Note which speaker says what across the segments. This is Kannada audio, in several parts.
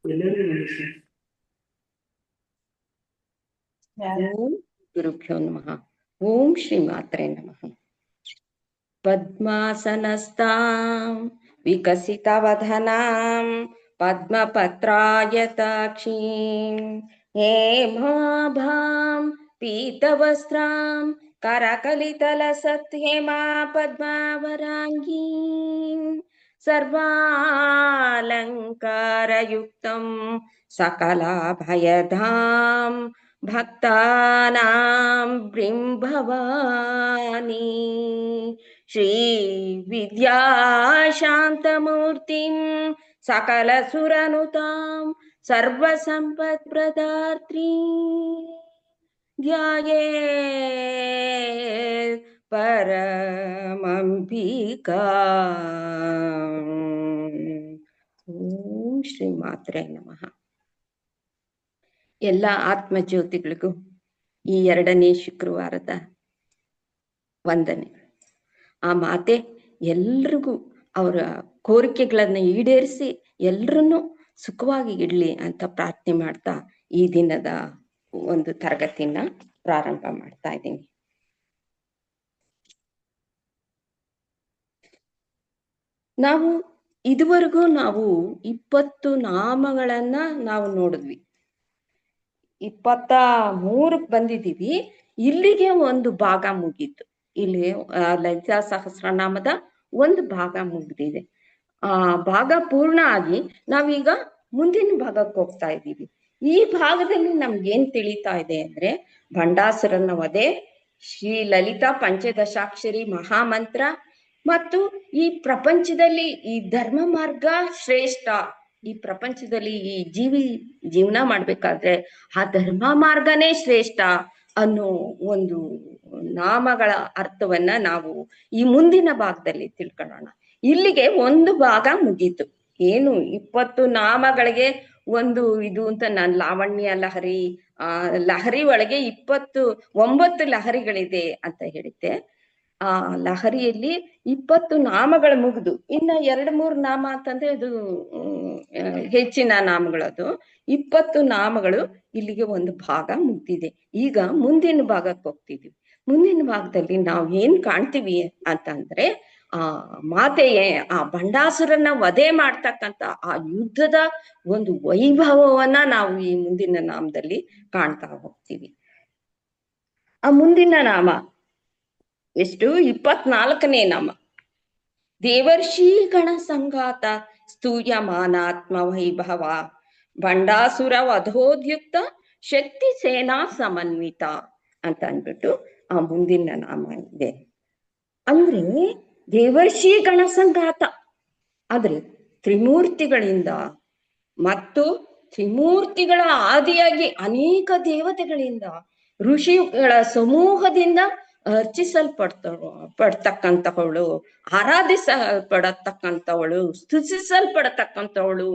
Speaker 1: ಓಂ ಗುರುಭ್ಯೋ ನಮಃ. ಓಂ ಶ್ರೀ ಮಾತ್ರೆ ನಮಃ. ಪದ್ಮಾಸನಸ್ಥಾಂ ವಿಕಸಿತವದನಾಂ ಪದ್ಮಪತ್ರಾಯತಾಕ್ಷೀಂ ಹೇಮಾಭಾಂ ಪೀತವಸ್ತ್ರಾಂ ಕರಕಲಿತಲಸತ್ಯಮಾ ಪದ್ಮಾವರಾಂಗೀಂ ಸರ್ವಾಲಂಕಾರಯುಕ್ತಂ ಸಕಲಾಭಯದಾಂ ಭಕ್ತಾನಾಂ ಭವಾನಿ ಶ್ರೀ ವಿದ್ಯಾಶಾಂತಮೂರ್ತಿಂ ಸಕಲಸುರನುತಾಂ ಸರ್ವಸಂಪತ್ಪ್ರದಾತ್ರೀ ಧ್ಯಾಯೇತ್ ಪರಮಂಬಿಕಾ. ಓಂ ಶ್ರೀ ಮಾತ್ರೆ ನಮಃ. ಎಲ್ಲ ಆತ್ಮಜ್ಯೋತಿಗಳಿಗೂ ಈ 2ನೇ ಶುಕ್ರವಾರದ ವಂದನೆ. ಆ ಮಾತೆ ಎಲ್ರಿಗೂ ಅವರ ಕೋರಿಕೆಗಳನ್ನ ಈಡೇರಿಸಿ ಎಲ್ರನ್ನೂ ಸುಖವಾಗಿ ಇಡ್ಲಿ ಅಂತ ಪ್ರಾರ್ಥನೆ ಮಾಡ್ತಾ ಈ ದಿನದ ಒಂದು ತರಗತಿನ ಪ್ರಾರಂಭ ಮಾಡ್ತಾ ಇದ್ದೀನಿ. ನಾವು ಇದುವರೆಗೂ 20 ನಾಮಗಳನ್ನ ನಾವು ನೋಡಿದ್ವಿ. 23ಕ್ಕೆ ಬಂದಿದ್ದೀವಿ. ಇಲ್ಲಿಗೆ ಒಂದು ಭಾಗ ಮುಗೀತು. ಇಲ್ಲಿ ಲಲಿತಾ ಸಹಸ್ರನಾಮದ ಒಂದು ಭಾಗ ಮುಗ್ದಿದೆ. ಆ ಭಾಗ ಪೂರ್ಣ ಆಗಿ ನಾವೀಗ ಮುಂದಿನ ಭಾಗಕ್ಕೆ ಹೋಗ್ತಾ ಇದ್ದೀವಿ. ಈ ಭಾಗದಲ್ಲಿ ನಮ್ಗೇನ್ ತಿಳಿತಾ ಇದೆ ಅಂದ್ರೆ ಭಂಡಾಸುರನ ವಧೆ, ಶ್ರೀ ಲಲಿತಾ ಪಂಚದಶಾಕ್ಷರಿ ಮಹಾಮಂತ್ರ ಮತ್ತು ಈ ಪ್ರಪಂಚದಲ್ಲಿ ಈ ಧರ್ಮ ಮಾರ್ಗ ಶ್ರೇಷ್ಠ. ಈ ಪ್ರಪಂಚದಲ್ಲಿ ಈ ಜೀವನ ಮಾಡ್ಬೇಕಾದ್ರೆ ಆ ಧರ್ಮ ಮಾರ್ಗನೇ ಶ್ರೇಷ್ಠ ಅನ್ನೋ ಒಂದು ನಾಮಗಳ ಅರ್ಥವನ್ನ ನಾವು ಈ ಮುಂದಿನ ಭಾಗದಲ್ಲಿ ತಿಳ್ಕೊಳ್ಳೋಣ. ಇಲ್ಲಿಗೆ ಒಂದು ಭಾಗ ಮುಗೀತು. ಏನು 20 ನಾಮಗಳಿಗೆ ಒಂದು ಇದು ಅಂತ ನಾನು ಲಾವಣ್ಯ ಲಹರಿ ಲಹರಿ ಒಳಗೆ 29 ಲಹರಿಗಳಿದೆ ಅಂತ ಹೇಳಿದ್ದೆ. ಆ ಲಹರಿಯಲ್ಲಿ 20 ನಾಮಗಳು ಮುಗಿದು ಇನ್ನ 2-3 ನಾಮ ಅಂತಂದ್ರೆ ಅದು ಹೆಚ್ಚಿನ ನಾಮಗಳದು. 20 ನಾಮಗಳು ಇಲ್ಲಿಗೆ ಒಂದು ಭಾಗ ಮುಗ್ದಿದೆ. ಈಗ ಮುಂದಿನ ಭಾಗಕ್ಕೆ ಹೋಗ್ತಿದೀವಿ. ಮುಂದಿನ ಭಾಗದಲ್ಲಿ ನಾವು ಏನ್ ಕಾಣ್ತೀವಿ ಅಂತಂದ್ರೆ ಆ ಮಾತೆಯೇ ಆ ಭಂಡಾಸುರನ ವಧೆ ಮಾಡ್ತಕ್ಕಂಥ ಆ ಯುದ್ಧದ ಒಂದು ವೈಭವವನ್ನ ನಾವು ಈ ಮುಂದಿನ ನಾಮದಲ್ಲಿ ಕಾಣ್ತಾ ಹೋಗ್ತೀವಿ. ಆ ಮುಂದಿನ ನಾಮ ಎಷ್ಟು? 24ನೇ ನಾಮ. ದೇವರ್ಷಿ ಗಣ ಸಂಘಾತ ಸ್ತೂಯಮಾನಾತ್ಮ ವೈಭವ ಭಂಡಾಸುರ ವಧೋದ್ಯುಕ್ತ ಶಕ್ತಿ ಸೇನಾ ಸಮನ್ವಿತ ಅಂತ ಅಂದ್ಬಿಟ್ಟು ಆ ಮುಂದಿನ ನಾಮ ಇದೆ. ಅಂದ್ರೆ ದೇವರ್ಷಿ ಗಣ ಸಂಘಾತ ಆದ್ರೆ ತ್ರಿಮೂರ್ತಿಗಳಿಂದ ಮತ್ತು ತ್ರಿಮೂರ್ತಿಗಳ ಆದಿಯಾಗಿ ಅನೇಕ ದೇವತೆಗಳಿಂದ ಋಷಿಗಳ ಸಮೂಹದಿಂದ ಪಡ್ತಕ್ಕಂಥವಳು, ಆರಾಧಿಸಲ್ಪಡತಕ್ಕಂಥವಳು, ಸ್ತುತಿಸಲ್ಪಡತಕ್ಕಂಥವಳು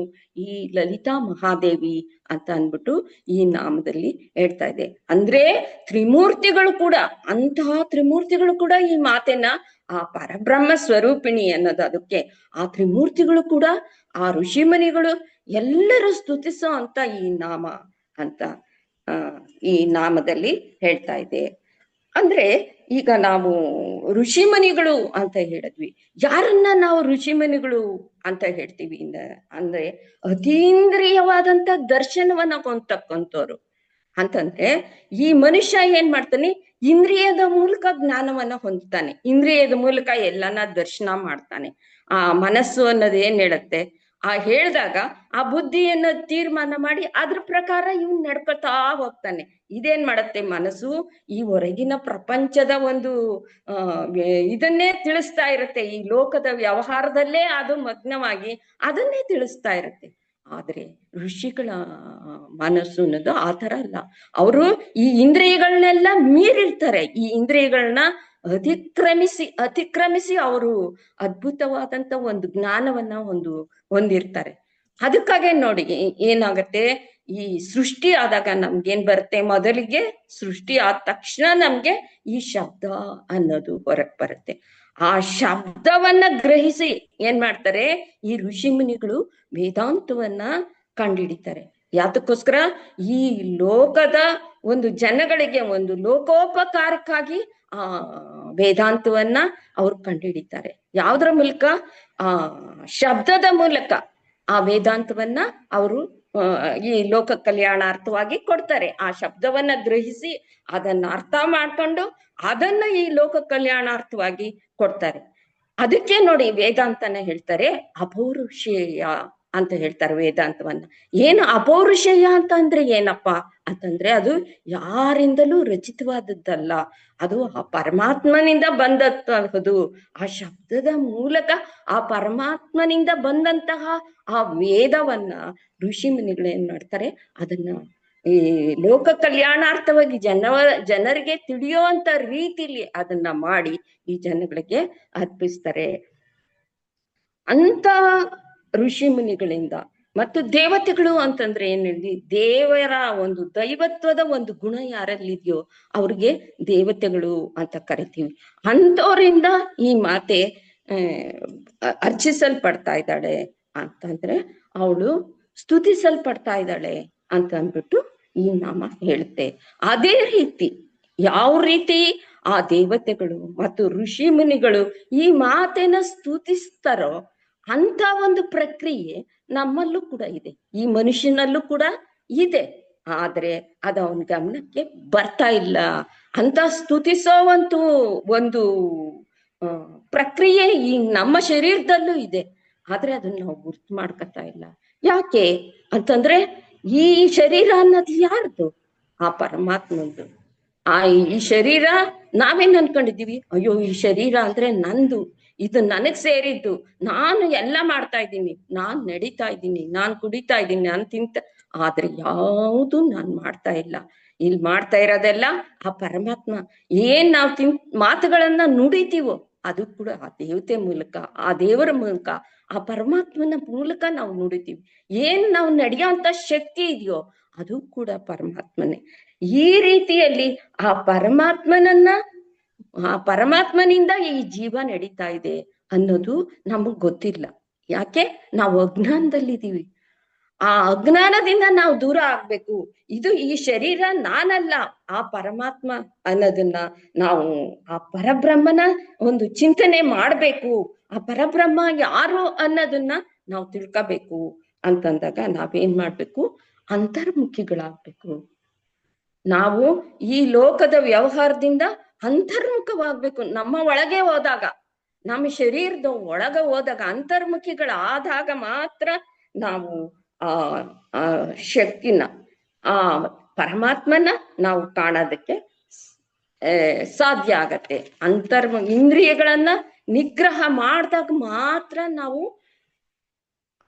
Speaker 1: ಈ ಲಲಿತಾ ಮಹಾದೇವಿ ಅಂತ ಅಂದ್ಬಿಟ್ಟು ಈ ನಾಮದಲ್ಲಿ ಹೇಳ್ತಾ ಇದೆ. ಅಂದ್ರೆ ತ್ರಿಮೂರ್ತಿಗಳು ಕೂಡ, ಅಂತಹ ತ್ರಿಮೂರ್ತಿಗಳು ಕೂಡ ಈ ಮಾತೆನ ಆ ಪರಬ್ರಹ್ಮ ಸ್ವರೂಪಿಣಿ ಅನ್ನೋದು. ಅದಕ್ಕೆ ಆ ತ್ರಿಮೂರ್ತಿಗಳು ಕೂಡ ಆ ಋಷಿಮುನಿಗಳು ಎಲ್ಲರೂ ಸ್ತುತಿಸೋ ಅಂತ ಈ ನಾಮ ಅಂತ ಈ ನಾಮದಲ್ಲಿ ಹೇಳ್ತಾ ಇದೆ. ಅಂದ್ರೆ ಈಗ ನಾವು ಋಷಿಮುನಿಗಳು ಅಂತ ಹೇಳಿದ್ವಿ. ಯಾರನ್ನ ನಾವು ಋಷಿಮುನಿಗಳು ಅಂತ ಹೇಳ್ತೀವಿ ಅಂದ್ರೆ ಅತೀಂದ್ರಿಯವಾದಂತ ದರ್ಶನವನ್ನ ಹೊಂದತಕ್ಕಂಥವ್ರು ಅಂತಂದ್ರೆ ಈ ಮನುಷ್ಯ ಏನ್ ಮಾಡ್ತಾನೆ? ಇಂದ್ರಿಯದ ಮೂಲಕ ಜ್ಞಾನವನ್ನ ಹೊಂದ್ತಾನೆ, ಇಂದ್ರಿಯದ ಮೂಲಕ ಎಲ್ಲನ ದರ್ಶನ ಮಾಡ್ತಾನೆ. ಆ ಮನಸ್ಸು ಅನ್ನೋದು ಏನ್ ಹೇಳುತ್ತೆ, ಆ ಹೇಳಿದಾಗ ಆ ಬುದ್ಧಿಯನ್ನ ತೀರ್ಮಾನ ಮಾಡಿ ಅದ್ರ ಪ್ರಕಾರ ಇವ್ನು ನಡ್ಕೊತಾ ಹೋಗ್ತಾನೆ. ಇದೇನ್ ಮಾಡತ್ತೆ? ಮನಸ್ಸು ಈ ಹೊರಗಿನ ಪ್ರಪಂಚದ ಒಂದು ಇದನ್ನೇ ತಿಳಿಸ್ತಾ ಇರುತ್ತೆ. ಈ ಲೋಕದ ವ್ಯವಹಾರದಲ್ಲೇ ಅದು ಮಗ್ನವಾಗಿ ಅದನ್ನೇ ತಿಳಿಸ್ತಾ ಇರುತ್ತೆ. ಆದ್ರೆ ಋಷಿಗಳ ಮನಸ್ಸು ಅನ್ನೋದು ಆ ತರ ಅಲ್ಲ. ಅವರು ಈ ಇಂದ್ರಿಯಗಳನ್ನೆಲ್ಲ ಮೀರಿರ್ತಾರೆ. ಈ ಇಂದ್ರಿಯಗಳನ್ನ ಅತಿಕ್ರಮಿಸಿ ಅವರು ಅದ್ಭುತವಾದಂತ ಒಂದು ಜ್ಞಾನವನ್ನ ಹೊಂದಿರ್ತಾರೆ. ಅದಕ್ಕಾಗೆ ನೋಡಿ ಏನಾಗತ್ತೆ, ಈ ಸೃಷ್ಟಿ ಆದಾಗ ನಮ್ಗೇನ್ ಬರುತ್ತೆ? ಮೊದಲಿಗೆ ಸೃಷ್ಟಿ ಆದ ತಕ್ಷಣ ನಮ್ಗೆ ಈ ಶಬ್ದ ಅನ್ನೋದು ಹೊರಗ್ ಬರುತ್ತೆ. ಆ ಶಬ್ದವನ್ನ ಗ್ರಹಿಸಿ ಏನ್ ಮಾಡ್ತಾರೆ ಈ ಋಷಿ ಮುನಿಗಳು? ವೇದಾಂತವನ್ನ ಕಂಡುಹಿಡಿತಾರೆ. ಯಾತಕ್ಕೋಸ್ಕರ? ಈ ಲೋಕದ ಒಂದು ಜನಗಳಿಗೆ ಒಂದು ಲೋಕೋಪಕಾರಕ್ಕಾಗಿ ಆ ವೇದಾಂತವನ್ನ ಅವ್ರು ಕಂಡುಹಿಡಿತಾರೆ. ಯಾವ್ದ್ರ ಮೂಲಕ? ಆ ಶಬ್ದದ ಮೂಲಕ ಆ ವೇದಾಂತವನ್ನ ಅವರು ಈ ಲೋಕ ಕಲ್ಯಾಣಾರ್ಥವಾಗಿ ಕೊಡ್ತಾರೆ. ಆ ಶಬ್ದವನ್ನ ಗ್ರಹಿಸಿ ಅದನ್ನ ಅರ್ಥ ಮಾಡ್ಕೊಂಡು ಅದನ್ನ ಈ ಲೋಕ ಕಲ್ಯಾಣಾರ್ಥವಾಗಿ ಕೊಡ್ತಾರೆ. ಅದಕ್ಕೆ ನೋಡಿ ವೇದಾಂತನ ಹೇಳ್ತಾರೆ ಅಪೌರುಷೇಯ ಅಂತ ಹೇಳ್ತಾರೆ ವೇದಾಂತವನ್ನ. ಏನು ಅಪೌರುಷೇಯ ಅಂತ ಅಂದ್ರೆ ಏನಪ್ಪಾ ಅಂತಂದ್ರೆ ಅದು ಯಾರಿಂದಲೂ ರಚಿತವಾದದ್ದಲ್ಲ, ಅದು ಆ ಪರಮಾತ್ಮನಿಂದ ಬಂದದ್ದು. ಆ ಶಬ್ದದ ಮೂಲಕ ಆ ಪರಮಾತ್ಮನಿಂದ ಬಂದಂತಹ ಆ ವೇದವನ್ನ ಋಷಿ ಮುನಿಗಳೇನ್ ಮಾಡ್ತಾರೆ, ಅದನ್ನ ಈ ಲೋಕ ಕಲ್ಯಾಣಾರ್ಥವಾಗಿ ಜನರಿಗೆ ತಿಳಿಯುವಂತ ರೀತಿಲಿ ಅದನ್ನ ಮಾಡಿ ಈ ಜನಗಳಿಗೆ ಅರ್ಪಿಸ್ತಾರೆ. ಅಂತ ಋಷಿ ಮುನಿಗಳಿಂದ ಮತ್ತು ದೇವತೆಗಳು ಅಂತಂದ್ರೆ ಏನ್ ಹೇಳಿ, ದೇವರ ಒಂದು ದೈವತ್ವದ ಒಂದು ಗುಣ ಯಾರಲ್ಲಿದೆಯೋ ಅವ್ರಿಗೆ ದೇವತೆಗಳು ಅಂತ ಕರಿತೀವಿ. ಅಂಥವ್ರಿಂದ ಈ ಮಾತೆ ಅರ್ಚಿಸಲ್ಪಡ್ತಾ ಇದ್ದಾಳೆ ಅಂತಂದ್ರೆ ಅವಳು ಸ್ತುತಿಸಲ್ಪಡ್ತಾ ಇದ್ದಾಳೆ ಅಂತ ಅಂದ್ಬಿಟ್ಟು ಈ ನಾಮ ಹೇಳುತ್ತೆ. ಅದೇ ರೀತಿ ಯಾವ ರೀತಿ ಆ ದೇವತೆಗಳು ಮತ್ತು ಋಷಿ ಮುನಿಗಳು ಈ ಮಾತೆನ ಸ್ತುತಿಸ್ತಾರೋ ಅಂತ ಒಂದು ಪ್ರಕ್ರಿಯೆ ನಮ್ಮಲ್ಲೂ ಕೂಡ ಇದೆ, ಈ ಮನುಷ್ಯನಲ್ಲೂ ಕೂಡ ಇದೆ. ಆದ್ರೆ ಅದು ಅವನ ಗಮನಕ್ಕೆ ಬರ್ತಾ ಇಲ್ಲ. ಅಂತ ಸ್ತುತಿಸೋವಂತೂ ಒಂದು ಪ್ರಕ್ರಿಯೆ ಈ ನಮ್ಮ ಶರೀರದಲ್ಲೂ ಇದೆ, ಆದ್ರೆ ಅದನ್ನ ನಾವು ಗುರ್ತು ಮಾಡ್ಕೊತಾ ಇಲ್ಲ. ಯಾಕೆ ಅಂತಂದ್ರೆ ಈ ಶರೀರ ಅನ್ನೋದು ಯಾರ್ದು? ಆ ಪರಮಾತ್ಮಂದು. ಈ ಶರೀರ ನಾವೇನ್ ಅನ್ಕೊಂಡಿದೀವಿ, ಅಯ್ಯೋ ಈ ಶರೀರ ಅಂದ್ರೆ ನಂದು, ಇದು ನನಗ್ ಸೇರಿದ್ದು, ನಾನು ಎಲ್ಲ ಮಾಡ್ತಾ ಇದ್ದೀನಿ, ನಾನ್ ನಡೀತಾ ಇದ್ದೀನಿ, ನಾನ್ ಕುಡಿತಾ ಇದ್ದೀನಿ, ನಾನ್ ತಿಂತ, ಆದ್ರೆ ಯಾವುದು ನಾನ್ ಮಾಡ್ತಾ ಇಲ್ಲ. ಇಲ್ಲಿ ಮಾಡ್ತಾ ಇರೋದೆಲ್ಲ ಆ ಪರಮಾತ್ಮ. ಏನ್ ನಾವು ಮಾತುಗಳನ್ನ ನುಡಿತೀವೋ ಅದು ಕೂಡ ಆ ದೇವತೆ ಮೂಲಕ, ಆ ದೇವರ ಮೂಲಕ, ಆ ಪರಮಾತ್ಮನ ಮೂಲಕ ನಾವು ನುಡಿತೀವಿ. ಏನ್ ನಾವು ನಡೆಯೋಂತ ಶಕ್ತಿ ಇದೆಯೋ ಅದು ಕೂಡ ಪರಮಾತ್ಮನೇ. ಈ ರೀತಿಯಲ್ಲಿ ಆ ಪರಮಾತ್ಮನಿಂದ ಈ ಜೀವ ನಡೀತಾ ಇದೆ ಅನ್ನೋದು ನಮಗ್ ಗೊತ್ತಿಲ್ಲ. ಯಾಕೆ? ನಾವು ಅಜ್ಞಾನದಲ್ಲಿದ್ದೀವಿ. ಆ ಅಜ್ಞಾನದಿಂದ ನಾವು ದೂರ ಆಗ್ಬೇಕು. ಇದು ಈ ಶರೀರ ನಾನಲ್ಲ, ಆ ಪರಮಾತ್ಮ ಅನ್ನೋದನ್ನ ನಾವು ಆ ಪರಬ್ರಹ್ಮನ ಒಂದು ಚಿಂತನೆ ಮಾಡ್ಬೇಕು. ಆ ಪರಬ್ರಹ್ಮ ಯಾರು ಅನ್ನೋದನ್ನ ನಾವು ತಿಳ್ಕೋಬೇಕು ಅಂತಂದಾಗ ನಾವೇನ್ ಮಾಡ್ಬೇಕು? ಅಂತರ್ಮುಖಿಗಳಾಗ್ಬೇಕು. ನಾವು ಈ ಲೋಕದ ವ್ಯವಹಾರದಿಂದ ಅಂತರ್ಮುಖವಾಗ್ಬೇಕು. ನಮ್ಮ ಒಳಗೆ ಹೋದಾಗ, ನಮ್ಮ ಶರೀರದ ಒಳಗೆ ಹೋದಾಗ, ಅಂತರ್ಮುಖಿಗಳಾದಾಗ ಮಾತ್ರ ನಾವು ಆ ಶಕ್ತಿನ, ಆ ಪರಮಾತ್ಮನ ನಾವು ಕಾಣೋದಕ್ಕೆ ಸಾಧ್ಯ ಆಗತ್ತೆ. ಇಂದ್ರಿಯಗಳನ್ನ ನಿಗ್ರಹ ಮಾಡಿದಾಗ ಮಾತ್ರ ನಾವು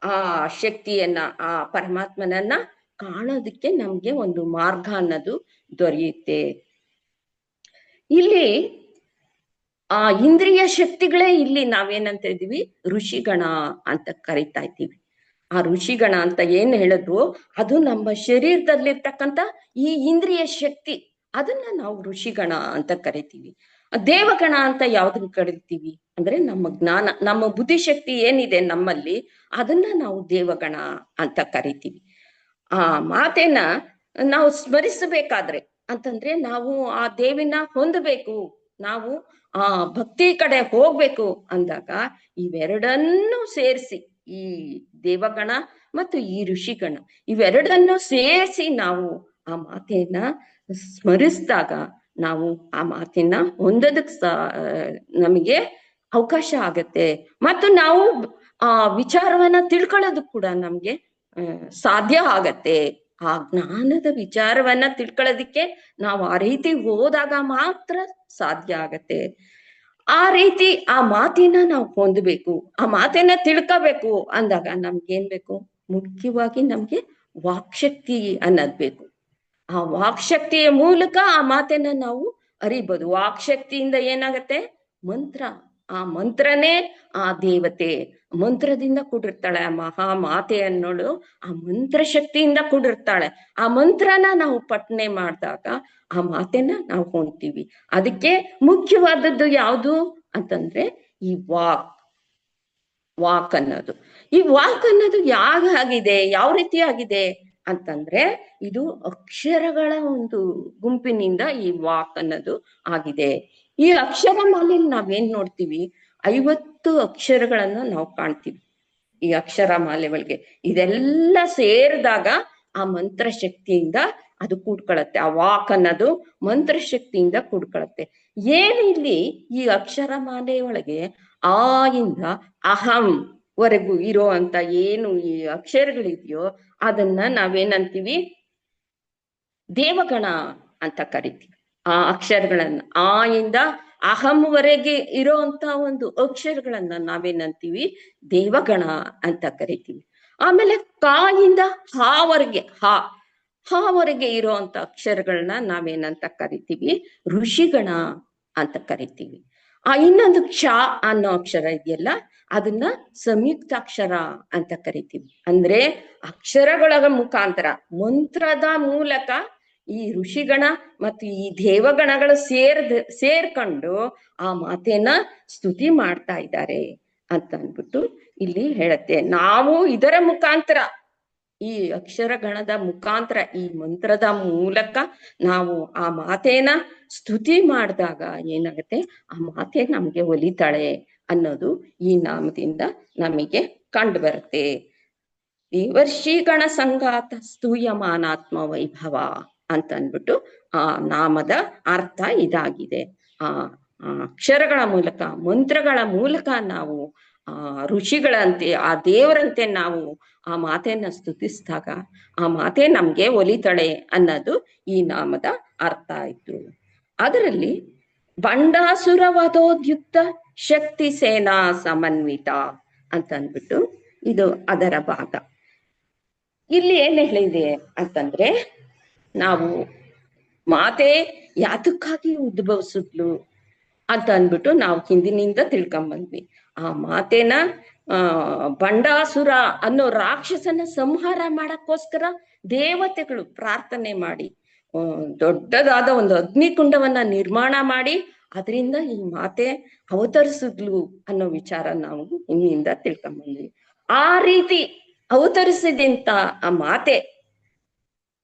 Speaker 1: ಆ ಶಕ್ತಿಯನ್ನ, ಆ ಪರಮಾತ್ಮನನ್ನ ಕಾಣೋದಕ್ಕೆ ನಮ್ಗೆ ಒಂದು ಮಾರ್ಗ ಅನ್ನೋದು ದೊರೆಯುತ್ತೆ. ಇಲ್ಲಿ ಆ ಇಂದ್ರಿಯ ಶಕ್ತಿಗಳೇ ಇಲ್ಲಿ ನಾವೇನಂತ ಇದೀವಿ, ಋಷಿಗಣ ಅಂತ ಕರಿತಾ ಇದ್ದೀವಿ. ಆ ಋಷಿಗಣ ಅಂತ ಏನ್ ಹೇಳಿದ್ರು ಅದು ನಮ್ಮ ಶರೀರದಲ್ಲಿರ್ತಕ್ಕಂಥ ಈ ಇಂದ್ರಿಯ ಶಕ್ತಿ, ಅದನ್ನ ನಾವು ಋಷಿಗಣ ಅಂತ ಕರಿತೀವಿ. ದೇವಗಣ ಅಂತ ಯಾವ್ದನ್ನ ಕರಿತೀವಿ ಅಂದ್ರೆ ನಮ್ಮ ಜ್ಞಾನ, ನಮ್ಮ ಬುದ್ಧಿಶಕ್ತಿ ಏನಿದೆ ನಮ್ಮಲ್ಲಿ, ಅದನ್ನ ನಾವು ದೇವಗಣ ಅಂತ ಕರಿತೀವಿ. ಆ ಮಾತೇನ ನಾವು ಸ್ಮರಿಸಬೇಕಾದ್ರೆ ಅಂತಂದ್ರೆ ನಾವು ಆ ದೇವಿನ ಹೊಂದಬೇಕು, ನಾವು ಆ ಭಕ್ತಿ ಕಡೆ ಹೋಗ್ಬೇಕು ಅಂದಾಗ ಇವೆರಡನ್ನೂ ಸೇರಿಸಿ, ಈ ದೇವಗಣ ಮತ್ತು ಈ ಋಷಿಗಣ ಇವೆರಡನ್ನೂ ಸೇರಿಸಿ ನಾವು ಆ ಮಾತೆಯನ್ನ ಸ್ಮರಿಸಿದಾಗ ನಾವು ಆ ಮಾತೆಯನ್ನ ಹೊಂದೋದಕ್ ನಮಗೆ ಅವಕಾಶ ಆಗತ್ತೆ. ಮತ್ತು ನಾವು ಆ ವಿಚಾರವನ್ನ ತಿಳ್ಕೊಳ್ಳೋದಕ್ ಕೂಡ ನಮ್ಗೆ ಸಾಧ್ಯ ಆಗತ್ತೆ. ಆ ಜ್ಞಾನದ ವಿಚಾರವನ್ನ ತಿಳ್ಕೊಳ್ಳೋದಿಕ್ಕೆ ನಾವು ಆ ರೀತಿ ಹೋದಾಗ ಮಾತ್ರ ಸಾಧ್ಯ ಆಗತ್ತೆ. ಆ ರೀತಿ ಆ ಮಾತಿನ ನಾವು ಹೊಂದಬೇಕು, ಆ ಮಾತನ್ನ ತಿಳ್ಕೋಬೇಕು ಅಂದಾಗ ನಮ್ಗೇನ್ ಬೇಕು? ಮುಖ್ಯವಾಗಿ ನಮ್ಗೆ ವಾಕ್ಶಕ್ತಿ ಅನ್ನೋದ್ ಬೇಕು. ಆ ವಾಕ್ಶಕ್ತಿಯ ಮೂಲಕ ಆ ಮಾತನ್ನ ನಾವು ಅರಿಬೋದು. ವಾಕ್ಶಕ್ತಿಯಿಂದ ಏನಾಗತ್ತೆ? ಮಂತ್ರ. ಆ ಮಂತ್ರನೇ ಆ ದೇವತೆ, ಮಂತ್ರದಿಂದ ಕೂಡಿರ್ತಾಳೆ ಆ ಮಹಾ ಮಾತೆ ಅನ್ನೋಳು. ಆ ಮಂತ್ರ ಶಕ್ತಿಯಿಂದ ಕೂಡಿರ್ತಾಳೆ. ಆ ಮಂತ್ರನ ನಾವು ಪಠನೆ ಮಾಡಿದಾಗ ಆ ಮಾತನ್ನ ನಾವು ಹೊಂದ್ತೀವಿ. ಅದಕ್ಕೆ ಮುಖ್ಯವಾದದ್ದು ಯಾವುದು ಅಂತಂದ್ರೆ ಈ ವಾಕ್ ಅನ್ನೋದು. ಈ ವಾಕ್ ಅನ್ನೋದು ಆಗಿದೆ, ಯಾವ ರೀತಿ ಆಗಿದೆ ಅಂತಂದ್ರೆ ಇದು ಅಕ್ಷರಗಳ ಒಂದು ಗುಂಪಿನಿಂದ ಈ ವಾಕ್ ಅನ್ನೋದು ಆಗಿದೆ. ಈ ಅಕ್ಷರ ಮಾಲೆಯಲ್ಲಿ ನಾವೇನ್ ನೋಡ್ತೀವಿ, 50 ಅಕ್ಷರಗಳನ್ನು ನಾವು ಕಾಣ್ತೀವಿ ಈ ಅಕ್ಷರ ಮಾಲೆ ಒಳಗೆ. ಇದೆಲ್ಲ ಸೇರಿದಾಗ ಆ ಮಂತ್ರ ಶಕ್ತಿಯಿಂದ ಅದು ಕೂಡ್ಕೊಳತ್ತೆ. ಆ ವಾಕ್ ಅನ್ನೋದು ಮಂತ್ರ ಶಕ್ತಿಯಿಂದ ಕೂಡ್ಕೊಳತ್ತೆ. ಏನು ಇಲ್ಲಿ ಈ ಅಕ್ಷರ ಮಾಲೆ ಒಳಗೆ ಆ ಇಂದ ಅಹಂ ವರೆಗೂ ಇರೋ ಅಂತ ಏನು ಈ ಅಕ್ಷರಗಳಿದೆಯೋ ಅದನ್ನ ನಾವೇನಂತೀವಿ, ದೇವಗಣ ಅಂತ ಕರಿತೀವಿ. ಆ ಅಕ್ಷರಗಳನ್ನ ಆ ಇಂದ ಅಹಂವರೆಗೆ ಇರೋಂತ ಒಂದು ಅಕ್ಷರಗಳನ್ನ ನಾವೇನಂತೀವಿ, ದೇವಗಣ ಅಂತ ಕರಿತೀವಿ. ಆಮೇಲೆ ಕಾಯಿಂದ ಹಾವರೆಗೆ ಹಾವರೆಗೆ ಇರೋಂತ ಅಕ್ಷರಗಳನ್ನ ನಾವೇನಂತ ಕರಿತೀವಿ, ಋಷಿಗಣ ಅಂತ ಕರಿತೀವಿ. ಇನ್ನೊಂದು ಕ್ಷ ಅನ್ನೋ ಅಕ್ಷರ ಇದೆಯಲ್ಲ, ಅದನ್ನ ಸಂಯುಕ್ತಾಕ್ಷರ ಅಂತ ಕರಿತೀವಿ. ಅಂದ್ರೆ ಅಕ್ಷರಗಳ ಮುಖಾಂತರ, ಮಂತ್ರದ ಮೂಲಕ ಈ ಋಷಿಗಣ ಮತ್ತು ಈ ದೇವಗಣಗಳು ಸೇರ್ಕೊಂಡು ಆ ಮಾತೆನ ಸ್ತುತಿ ಮಾಡ್ತಾ ಇದ್ದಾರೆ ಅಂತ ಅಂದ್ಬಿಟ್ಟು ಇಲ್ಲಿ ಹೇಳತ್ತೆ. ನಾವು ಇದರ ಮುಖಾಂತರ, ಈ ಅಕ್ಷರಗಣದ ಮುಖಾಂತರ, ಈ ಮಂತ್ರದ ಮೂಲಕ ನಾವು ಆ ಮಾತೆನ ಸ್ತುತಿ ಮಾಡಿದಾಗ ಏನಾಗುತ್ತೆ, ಆ ಮಾತೆ ನಮ್ಗೆ ಒಲಿತಾಳೆ ಅನ್ನೋದು ಈ ನಾಮದಿಂದ ನಮಗೆ ಕಂಡು ಬರುತ್ತೆ. ದೇವರ್ಷಿಗಣ ಸಂಗಾತ ಸ್ತೂಯಮಾನಾತ್ಮ ವೈಭವ ಅಂತ ಅಂದ್ಬಿಟ್ಟು ಆ ನಾಮದ ಅರ್ಥ ಇದಾಗಿದೆ. ಆ ಅಕ್ಷರಗಳ ಮೂಲಕ, ಮಂತ್ರಗಳ ಮೂಲಕ ನಾವು ಆ ಋಷಿಗಳಂತೆ, ಆ ದೇವರಂತೆ ನಾವು ಆ ಮಾತೆಯನ್ನ ಸ್ತುತಿಸಿದಾಗ ಆ ಮಾತೆ ನಮ್ಗೆ ಒಲಿತಾಳೆ ಅನ್ನೋದು ಈ ನಾಮದ ಅರ್ಥ ಆಯ್ತು. ಅದರಲ್ಲಿ ಬಂಡಾಸುರ ವಧೋದ್ಯುಕ್ತ ಶಕ್ತಿ ಸೇನಾ ಸಮನ್ವಿತ ಅಂತ ಅಂದ್ಬಿಟ್ಟು ಇದು ಅದರ ಭಾಗ. ಇಲ್ಲಿ ಏನ್ ಹೇಳಿದೆ ಅಂತಂದ್ರೆ, ನಾವು ಮಾತೆ ಯಾತಕ್ಕಾಗಿ ಉದ್ಭವಿಸಿದ್ಲು ಅಂತ ಅಂದ್ಬಿಟ್ಟು ನಾವು ಹಿಂದಿನಿಂದ ತಿಳ್ಕೊಂಬಂದ್ವಿ. ಆ ಮಾತೆನ ಬಂಡಾಸುರ ಅನ್ನೋ ರಾಕ್ಷಸನ ಸಂಹಾರ ಮಾಡಕ್ಕೋಸ್ಕರ ದೇವತೆಗಳು ಪ್ರಾರ್ಥನೆ ಮಾಡಿ ದೊಡ್ಡದಾದ ಒಂದು ಅಗ್ನಿಕುಂಡವನ್ನ ನಿರ್ಮಾಣ ಮಾಡಿ ಅದರಿಂದ ಈ ಮಾತೆ ಅವತರಿಸಿದ್ಲು ಅನ್ನೋ ವಿಚಾರ ನಾವು ಹಿಂದಿನಿಂದ ತಿಳ್ಕೊಂಬಂದ್ವಿ. ಆ ರೀತಿ ಅವತರಿಸಿದಂತ ಆ ಮಾತೆ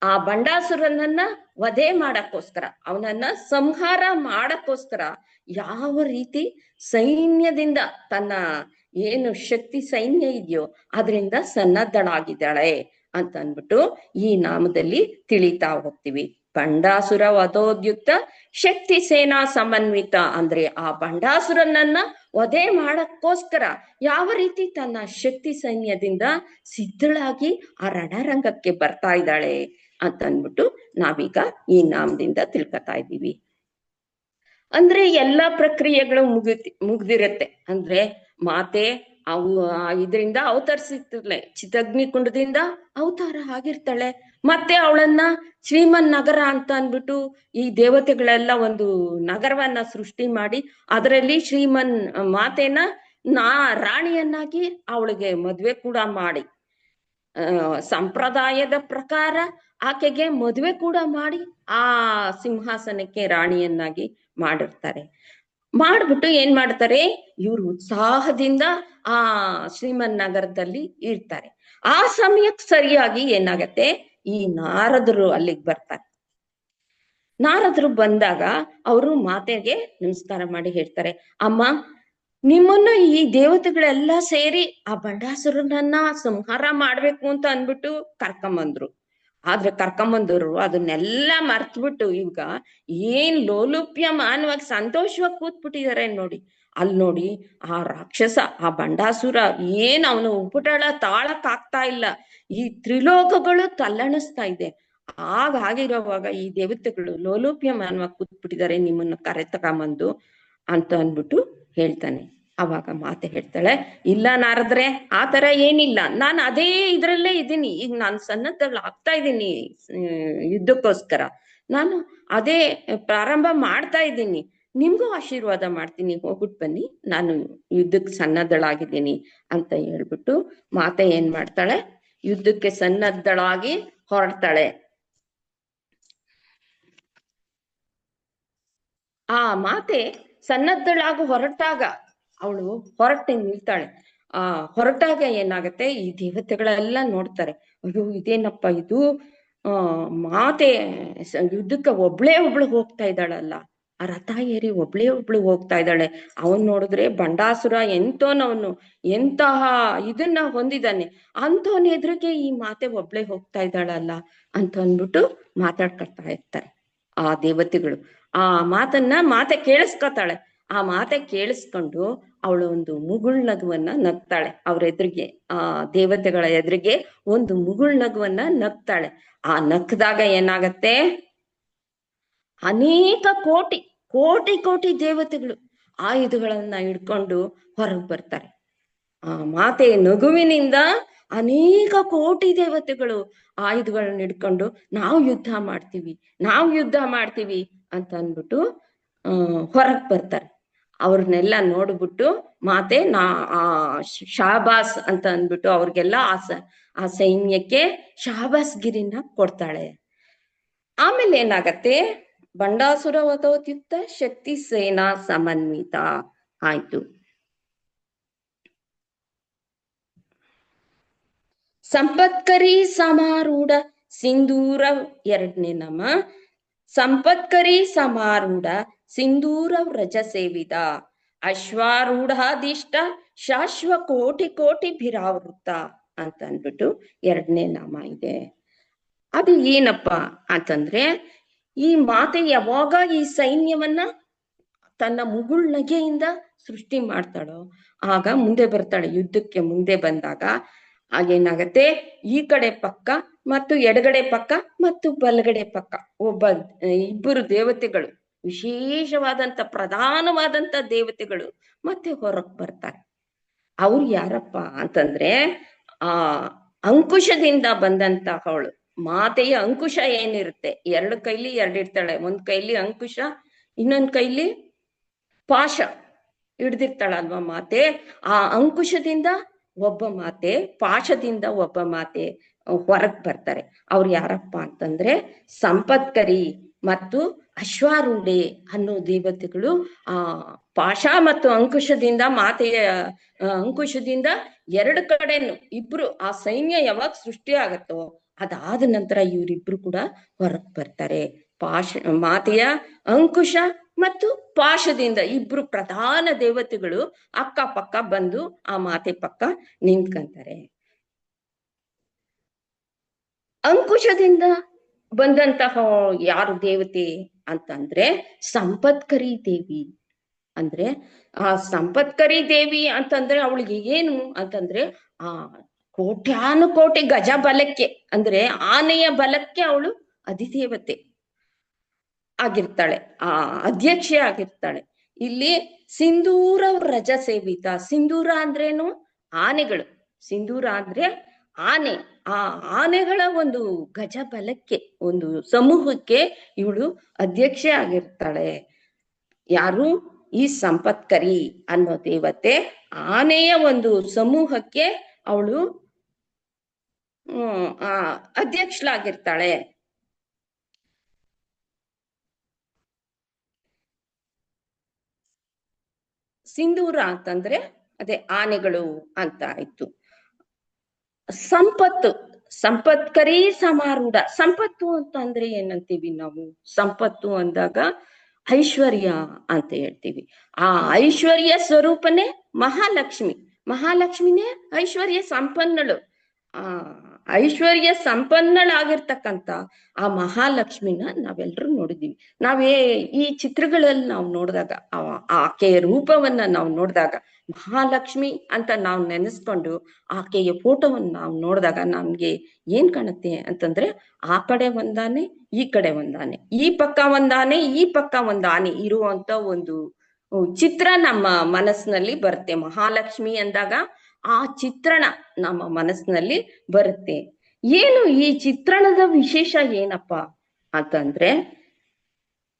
Speaker 1: ಆ ಬಂಡಾಸುರನನ್ನ ವಧೆ ಮಾಡಕ್ಕೋಸ್ಕರ, ಅವನನ್ನ ಸಂಹಾರ ಮಾಡಕ್ಕೋಸ್ಕರ ಯಾವ ರೀತಿ ಸೈನ್ಯದಿಂದ, ತನ್ನ ಏನು ಶಕ್ತಿ ಸೈನ್ಯ ಇದೆಯೋ ಅದರಿಂದ ಸನ್ನದ್ಧಳಾಗಿದ್ದಾಳೆ ಅಂತ ಅಂದ್ಬಿಟ್ಟು ಈ ನಾಮದಲ್ಲಿ ತಿಳಿತಾ ಹೋಗ್ತೀವಿ. ಬಂಡಾಸುರ ವಧೋದ್ಯುಕ್ತ ಶಕ್ತಿ ಸೇನಾ ಸಮನ್ವಿತ ಅಂದ್ರೆ ಆ ಬಂಡಾಸುರನನ್ನ ವಧೆ ಮಾಡಕ್ಕೋಸ್ಕರ ಯಾವ ರೀತಿ ತನ್ನ ಶಕ್ತಿ ಸೈನ್ಯದಿಂದ ಸಿದ್ಧಳಾಗಿ ಆ ರಣರಂಗಕ್ಕೆ ಬರ್ತಾ ಇದ್ದಾಳೆ ಅಂತ ಅಂದ್ಬಿಟ್ಟು ನಾವೀಗ ಈ ನಾಮದಿಂದ ತಿಳ್ಕೊತಾ ಇದ್ದೀವಿ. ಅಂದ್ರೆ ಎಲ್ಲಾ ಪ್ರಕ್ರಿಯೆಗಳು ಮುಗ್ದಿರತ್ತೆ. ಅಂದ್ರೆ ಮಾತೆ ಇದರಿಂದ ಅವತರಿಸಿರ್ತಾಳೆ, ಚಿತಗ್ನಿ ಕುಂಡದಿಂದ ಅವತಾರ ಆಗಿರ್ತಾಳೆ. ಮತ್ತೆ ಅವಳನ್ನ ಶ್ರೀಮನ್ ನಗರ ಅಂತ ಅಂದ್ಬಿಟ್ಟು ಈ ದೇವತೆಗಳೆಲ್ಲ ಒಂದು ನಗರವನ್ನ ಸೃಷ್ಟಿ ಮಾಡಿ ಅದರಲ್ಲಿ ಶ್ರೀಮನ್ ಮಾತೆನ ರಾಣಿಯನ್ನಾಗಿ ಅವಳಿಗೆ ಮದ್ವೆ ಕೂಡ ಮಾಡಿ, ಸಂಪ್ರದಾಯದ ಪ್ರಕಾರ ಆಕೆಗೆ ಮದುವೆ ಕೂಡ ಮಾಡಿ ಆ ಸಿಂಹಾಸನಕ್ಕೆ ರಾಣಿಯನ್ನಾಗಿ ಮಾಡಿರ್ತಾರೆ. ಮಾಡ್ಬಿಟ್ಟು ಏನ್ ಮಾಡ್ತಾರೆ, ಇವ್ರು ಉತ್ಸಾಹದಿಂದ ಆ ಶ್ರೀಮನ್ ನಗರದಲ್ಲಿ ಇರ್ತಾರೆ. ಆ ಸಮಯಕ್ಕೆ ಸರಿಯಾಗಿ ಏನಾಗತ್ತೆ, ಈ ನಾರದರು ಅಲ್ಲಿಗೆ ಬರ್ತಾರೆ. ನಾರದರು ಬಂದಾಗ ಅವರು ಮಾತೆಗೆ ನಮಸ್ಕಾರ ಮಾಡಿ ಹೇಳ್ತಾರೆ, ಅಮ್ಮ ನಿಮ್ಮನ್ನ ಈ ದೇವತೆಗಳೆಲ್ಲ ಸೇರಿ ಆ ಬಂಡಾಸುರನನ್ನ ಸಂಹಾರ ಮಾಡ್ಬೇಕು ಅಂತ ಅಂದ್ಬಿಟ್ಟು ಕರ್ಕೊಂಬಂದ್ರು. ಆದ್ರೆ ಕರ್ಕೊಂಬಂದವರು ಅದನ್ನೆಲ್ಲ ಮರ್ತ್ಬಿಟ್ಟು ಈಗ ಏನ್ ಲೋಲುಪ್ಯ ಮಾನವಾಗಿ ಸಂತೋಷವಾಗಿ ಕೂತ್ಬಿಟ್ಟಿದ್ದಾರೆ ನೋಡಿ. ಅಲ್ಲಿ ನೋಡಿ ಆ ರಾಕ್ಷಸ, ಆ ಬಂಡಾಸುರ ಏನ್ ಅವನು ಉಪಟಳ ತಾಳಕ್ ಆಗ್ತಾ ಇಲ್ಲ, ಈ ತ್ರಿಲೋಕಗಳು ತಲ್ಲಣಿಸ್ತಾ ಇದೆ. ಆಗಿರೋವಾಗ ಈ ದೇವತೆಗಳು ಲೋಲುಪ್ಯ ಮಾನವಾಗಿ ಕೂತ್ಬಿಟ್ಟಿದ್ದಾರೆ, ನಿಮ್ಮನ್ನ ಕರೆ ತಗೊಂಬಂದು ಅಂತ ಅಂದ್ಬಿಟ್ಟು ಹೇಳ್ತಾನೆ. ಅವಾಗ ಮಾತೆ ಹೇಳ್ತಾಳೆ, ಇಲ್ಲ ನಾರದ್ರೆ ಆ ತರ ಏನಿಲ್ಲ, ನಾನು ಅದೇ ಇದ್ರಲ್ಲೇ ಇದ್ದೀನಿ, ಈಗ ನಾನು ಸನ್ನದ್ಧಗಳು ಆಗ್ತಾ ಇದ್ದೀನಿ ಯುದ್ಧಕ್ಕೋಸ್ಕರ, ನಾನು ಅದೇ ಪ್ರಾರಂಭ ಮಾಡ್ತಾ ಇದ್ದೀನಿ, ನಿಮ್ಗೂ ಆಶೀರ್ವಾದ ಮಾಡ್ತೀನಿ, ಹೋಗ್ಬಿಟ್ಟು ಬನ್ನಿ, ನಾನು ಯುದ್ಧಕ್ಕೆ ಸನ್ನದ್ಧಳಾಗಿದ್ದೀನಿ ಅಂತ ಹೇಳ್ಬಿಟ್ಟು ಮಾತೆ ಏನ್ ಮಾಡ್ತಾಳೆ, ಯುದ್ಧಕ್ಕೆ ಸನ್ನದ್ಧಳಾಗಿ ಹೊರಡ್ತಾಳೆ. ಆ ಮಾತೆ ಸನ್ನದ್ಧಳಾಗಿ ಹೊರಟಾಗ ಅವಳು ಹೊರಟೆ ನಿಲ್ತಾಳೆ. ಆ ಹೊರಟಾಗ ಏನಾಗತ್ತೆ, ಈ ದೇವತೆಗಳೆಲ್ಲ ನೋಡ್ತಾರೆ, ಅಯ್ಯೋ ಇದೇನಪ್ಪ ಇದು, ಆ ಮಾತೆ ಯುದ್ಧಕ್ಕೆ ಒಬ್ಳು ಹೋಗ್ತಾ ಇದ್ದಾಳಲ್ಲ, ಆ ರಥ ಏರಿ ಒಬ್ಳು ಹೋಗ್ತಾ ಇದ್ದಾಳೆ, ಅವನ್ ನೋಡಿದ್ರೆ ಬಂಡಾಸುರ ಎಂತೋನವನು, ಎಂತಹ ಇದನ್ನ ಹೊಂದಿದ್ದಾನೆ, ಅಂತವನ್ ಎದುರಿಗೆ ಈ ಮಾತೆ ಒಬ್ಳೆ ಹೋಗ್ತಾ ಇದ್ದಾಳಲ್ಲ ಅಂತ ಅಂದ್ಬಿಟ್ಟು ಮಾತಾಡ್ಕೊಳ್ತಾ ಇರ್ತಾರೆ ಆ ದೇವತೆಗಳು. ಆ ಮಾತೆ ಕೇಳಿಸ್ಕೊತಾಳೆ. ಆ ಮಾತೆ ಕೇಳಿಸ್ಕೊಂಡು ಅವಳು ಒಂದು ಮುಗುಳ್ನಗುವನ್ನ ನಗ್ತಾಳೆ. ಅವ್ರ ಎದುರಿಗೆ, ಆ ದೇವತೆಗಳ ಎದುರಿಗೆ ಒಂದು ಮುಗುಳ್ನಗುವನ್ನ ನಗ್ತಾಳೆ. ಆ ನಕ್ದಾಗ ಏನಾಗತ್ತೆ, ಅನೇಕ ಕೋಟಿ ಕೋಟಿ ಕೋಟಿ ದೇವತೆಗಳು ಆಯುಧಗಳನ್ನ ಹಿಡ್ಕೊಂಡು ಹೊರಗೆ ಬರ್ತಾರೆ. ಆ ಮಾತೆ ನಗುವಿನಿಂದ ಅನೇಕ ಕೋಟಿ ದೇವತೆಗಳು ಆಯುಧಗಳನ್ನ ಹಿಡ್ಕೊಂಡು ನಾವು ಯುದ್ಧ ಮಾಡ್ತೀವಿ ಅಂತ ಅಂದ್ಬಿಟ್ಟು ಹೊರಗ್ ಬರ್ತಾರೆ. ಅವ್ರನ್ನೆಲ್ಲ ನೋಡ್ಬಿಟ್ಟು ಮಾತೆ ಆ ಶಾಬಾಸ್ ಅಂತ ಅಂದ್ಬಿಟ್ಟು ಅವ್ರಿಗೆಲ್ಲ ಆ ಸೈನ್ಯಕ್ಕೆ ಶಾಬಾಸ್ ಗಿರಿನ ಕೊಡ್ತಾಳೆ. ಆಮೇಲೆ ಏನಾಗತ್ತೆ, ಬಂಡಾಸುರ ವಧೋದ್ಯುಕ್ತ ಶಕ್ತಿ ಸೇನಾ ಸಮನ್ವಿತ ಆಯ್ತು. ಸಂಪತ್ಕರಿ ಸಮಾರೂಢ ಸಿಂಧೂರ, ಎರಡನೇ ನಾಮ, ಸಂಪತ್ಕರಿ ಸಮಾರೂಢ ಸಿಂಧೂರ ವ್ರಜ ಸೇವಿತ ಅಶ್ವಾರೂಢಾದಿಷ್ಟ ಶಾಶ್ವ ಕೋಟಿ ಕೋಟಿ ಭಿರಾವೃತ ಅಂತ ಅಂದ್ಬಿಟ್ಟು ಎರಡನೇ ನಾಮ ಇದೆ. ಅದು ಏನಪ್ಪ ಅಂತಂದ್ರೆ, ಈ ಮಾತೆ ಯಾವಾಗ ಈ ಸೈನ್ಯವನ್ನ ತನ್ನ ಮುಗುಳ್ನಗೆಯಿಂದ ಸೃಷ್ಟಿ ಮಾಡ್ತಾಳೋ ಆಗ ಮುಂದೆ ಬರ್ತಾಳೆ. ಯುದ್ಧಕ್ಕೆ ಮುಂದೆ ಬಂದಾಗ ಆಗೇನಾಗತ್ತೆ, ಈ ಕಡೆ ಪಕ್ಕ ಮತ್ತು ಎಡಗಡೆ ಪಕ್ಕ ಮತ್ತು ಬಲಗಡೆ ಪಕ್ಕ ಇಬ್ಬರು ದೇವತೆಗಳು, ವಿಶೇಷವಾದಂತ ಪ್ರಧಾನವಾದಂತ ದೇವತೆಗಳು ಮತ್ತೆ ಹೊರಗ್ ಬರ್ತಾರೆ. ಅವ್ರು ಯಾರಪ್ಪ ಅಂತಂದ್ರೆ, ಆ ಅಂಕುಶದಿಂದ ಬಂದಂತಹವಳು ಮಾತೆಯ ಅಂಕುಶ ಏನಿರುತ್ತೆ, ಎರಡು ಕೈಲಿ ಎರಡಿರ್ತಾಳೆ, ಒಂದ್ ಕೈಲಿ ಅಂಕುಶ, ಇನ್ನೊಂದ್ ಕೈಲಿ ಪಾಶ ಹಿಡ್ದಿರ್ತಾಳಲ್ವಾ ಮಾತೆ. ಆ ಅಂಕುಶದಿಂದ ಒಬ್ಬ ಮಾತೆ, ಪಾಶದಿಂದ ಒಬ್ಬ ಮಾತೆ ಹೊರಗ್ ಬರ್ತಾರೆ. ಅವ್ರು ಯಾರಪ್ಪ ಅಂತಂದ್ರೆ ಸಂಪತ್ಕರಿ ಮತ್ತು ಅಶ್ವಾರೂಢೆ ಅನ್ನೋ ದೇವತೆಗಳು ಆ ಪಾಶ ಮತ್ತು ಅಂಕುಶದಿಂದ, ಮಾತೆಯ ಅಂಕುಶದಿಂದ ಎರಡು ಕಡೆನು ಇಬ್ರು, ಆ ಸೈನ್ಯ ಯಾವಾಗ ಸೃಷ್ಟಿ ಆಗತ್ತೋ ಅದಾದ ನಂತರ ಇವರಿಬ್ರು ಕೂಡ ಹೊರಗ್ ಬರ್ತಾರೆ. ಮಾತೆಯ ಅಂಕುಶ ಮತ್ತು ಪಾಶದಿಂದ ಇಬ್ರು ಪ್ರಧಾನ ದೇವತೆಗಳು ಅಕ್ಕ ಪಕ್ಕ ಬಂದು ಆ ಮಾತೆ ಪಕ್ಕ ನಿಂತ್ಕಂತಾರೆ. ಅಂಕುಶದಿಂದ ಬಂದಂತಹ ಯಾರು ದೇವತೆ ಅಂತಂದ್ರೆ ಸಂಪತ್ಕರಿ ದೇವಿ. ಅಂದ್ರೆ ಆ ಸಂಪತ್ಕರಿ ದೇವಿ ಅಂತಂದ್ರೆ ಅವಳಿಗೆ ಏನು ಅಂತಂದ್ರೆ, ಆ ಕೋಟ್ಯಾನುಕೋಟಿ ಗಜ ಬಲಕ್ಕೆ ಅಂದ್ರೆ ಆನೆಯ ಬಲಕ್ಕೆ ಅವಳು ಅಧಿದೇವತೆ ಆಗಿರ್ತಾಳೆ, ಆ ಅಧ್ಯಕ್ಷೆ ಆಗಿರ್ತಾಳೆ. ಇಲ್ಲಿ ಸಿಂಧೂರ ವ್ರಜ ಸೇವಿತ, ಸಿಂಧೂರ ಅಂದ್ರೇನು, ಆನೆಗಳು, ಸಿಂಧೂರ ಅಂದ್ರೆ ಆನೆ, ಆ ಆನೆಗಳ ಒಂದು ಗಜ ಬಲಕ್ಕೆ, ಒಂದು ಸಮೂಹಕ್ಕೆ ಇವಳು ಅಧ್ಯಕ್ಷೆ ಆಗಿರ್ತಾಳೆ. ಯಾರು, ಈ ಸಂಪತ್ಕರಿ ಅನ್ನೋ ದೇವತೆ ಆನೆಯ ಒಂದು ಸಮೂಹಕ್ಕೆ ಅವಳು ಅಧ್ಯಕ್ಷಳಾಗಿರ್ತಾಳೆ. ಸಿಂಧೂರ ಅಂತಂದ್ರೆ ಅದೇ ಆನೆಗಳು ಅಂತ ಆಯ್ತು. ಸಂಪತ್ಕರಿ ಸಮಾರೂಢ, ಸಂಪತ್ತು ಅಂತ ಅಂದ್ರೆ ಏನಂತೀವಿ ನಾವು, ಸಂಪತ್ತು ಅಂದಾಗ ಐಶ್ವರ್ಯ ಅಂತ ಹೇಳ್ತೀವಿ. ಆ ಐಶ್ವರ್ಯ ಸ್ವರೂಪನೇ ಮಹಾಲಕ್ಷ್ಮಿ, ಮಹಾಲಕ್ಷ್ಮಿನೇ ಐಶ್ವರ್ಯ ಸಂಪನ್ನಳು. ಆ ಐಶ್ವರ್ಯ ಸಂಪನ್ನಳಾಗಿರ್ತಕ್ಕಂಥ ಆ ಮಹಾಲಕ್ಷ್ಮಿನ ನಾವೆಲ್ಲರೂ ನೋಡಿದೀವಿ. ಈ ಚಿತ್ರಗಳಲ್ಲಿ ನಾವು ನೋಡಿದಾಗ, ಆಕೆಯ ರೂಪವನ್ನ ನಾವು ನೋಡಿದಾಗ, ಮಹಾಲಕ್ಷ್ಮಿ ಅಂತ ನಾವು ನೆನೆಸ್ಕೊಂಡು ಆಕೆಯ ಫೋಟೋವನ್ನು ನಾವು ನೋಡಿದಾಗ ನಮ್ಗೆ ಏನ್ ಕಾಣುತ್ತೆ ಅಂತಂದ್ರೆ, ಆ ಕಡೆ ಒಂದಾನೆ, ಈ ಕಡೆ ಒಂದಾನೆ, ಈ ಪಕ್ಕ ಒಂದಾನೆ, ಈ ಪಕ್ಕ ಒಂದಾನೆ ಇರುವಂತ ಒಂದು ಚಿತ್ರ ನಮ್ಮ ಮನಸ್ಸಿನಲ್ಲಿ ಬರುತ್ತೆ. ಮಹಾಲಕ್ಷ್ಮಿ ಅಂದಾಗ ಆ ಚಿತ್ರಣ ನಮ್ಮ ಮನಸ್ಸಿನಲ್ಲಿ ಬರುತ್ತೆ. ಏನು ಈ ಚಿತ್ರಣದ ವಿಶೇಷ ಏನಪ್ಪ ಅಂತಂದ್ರೆ,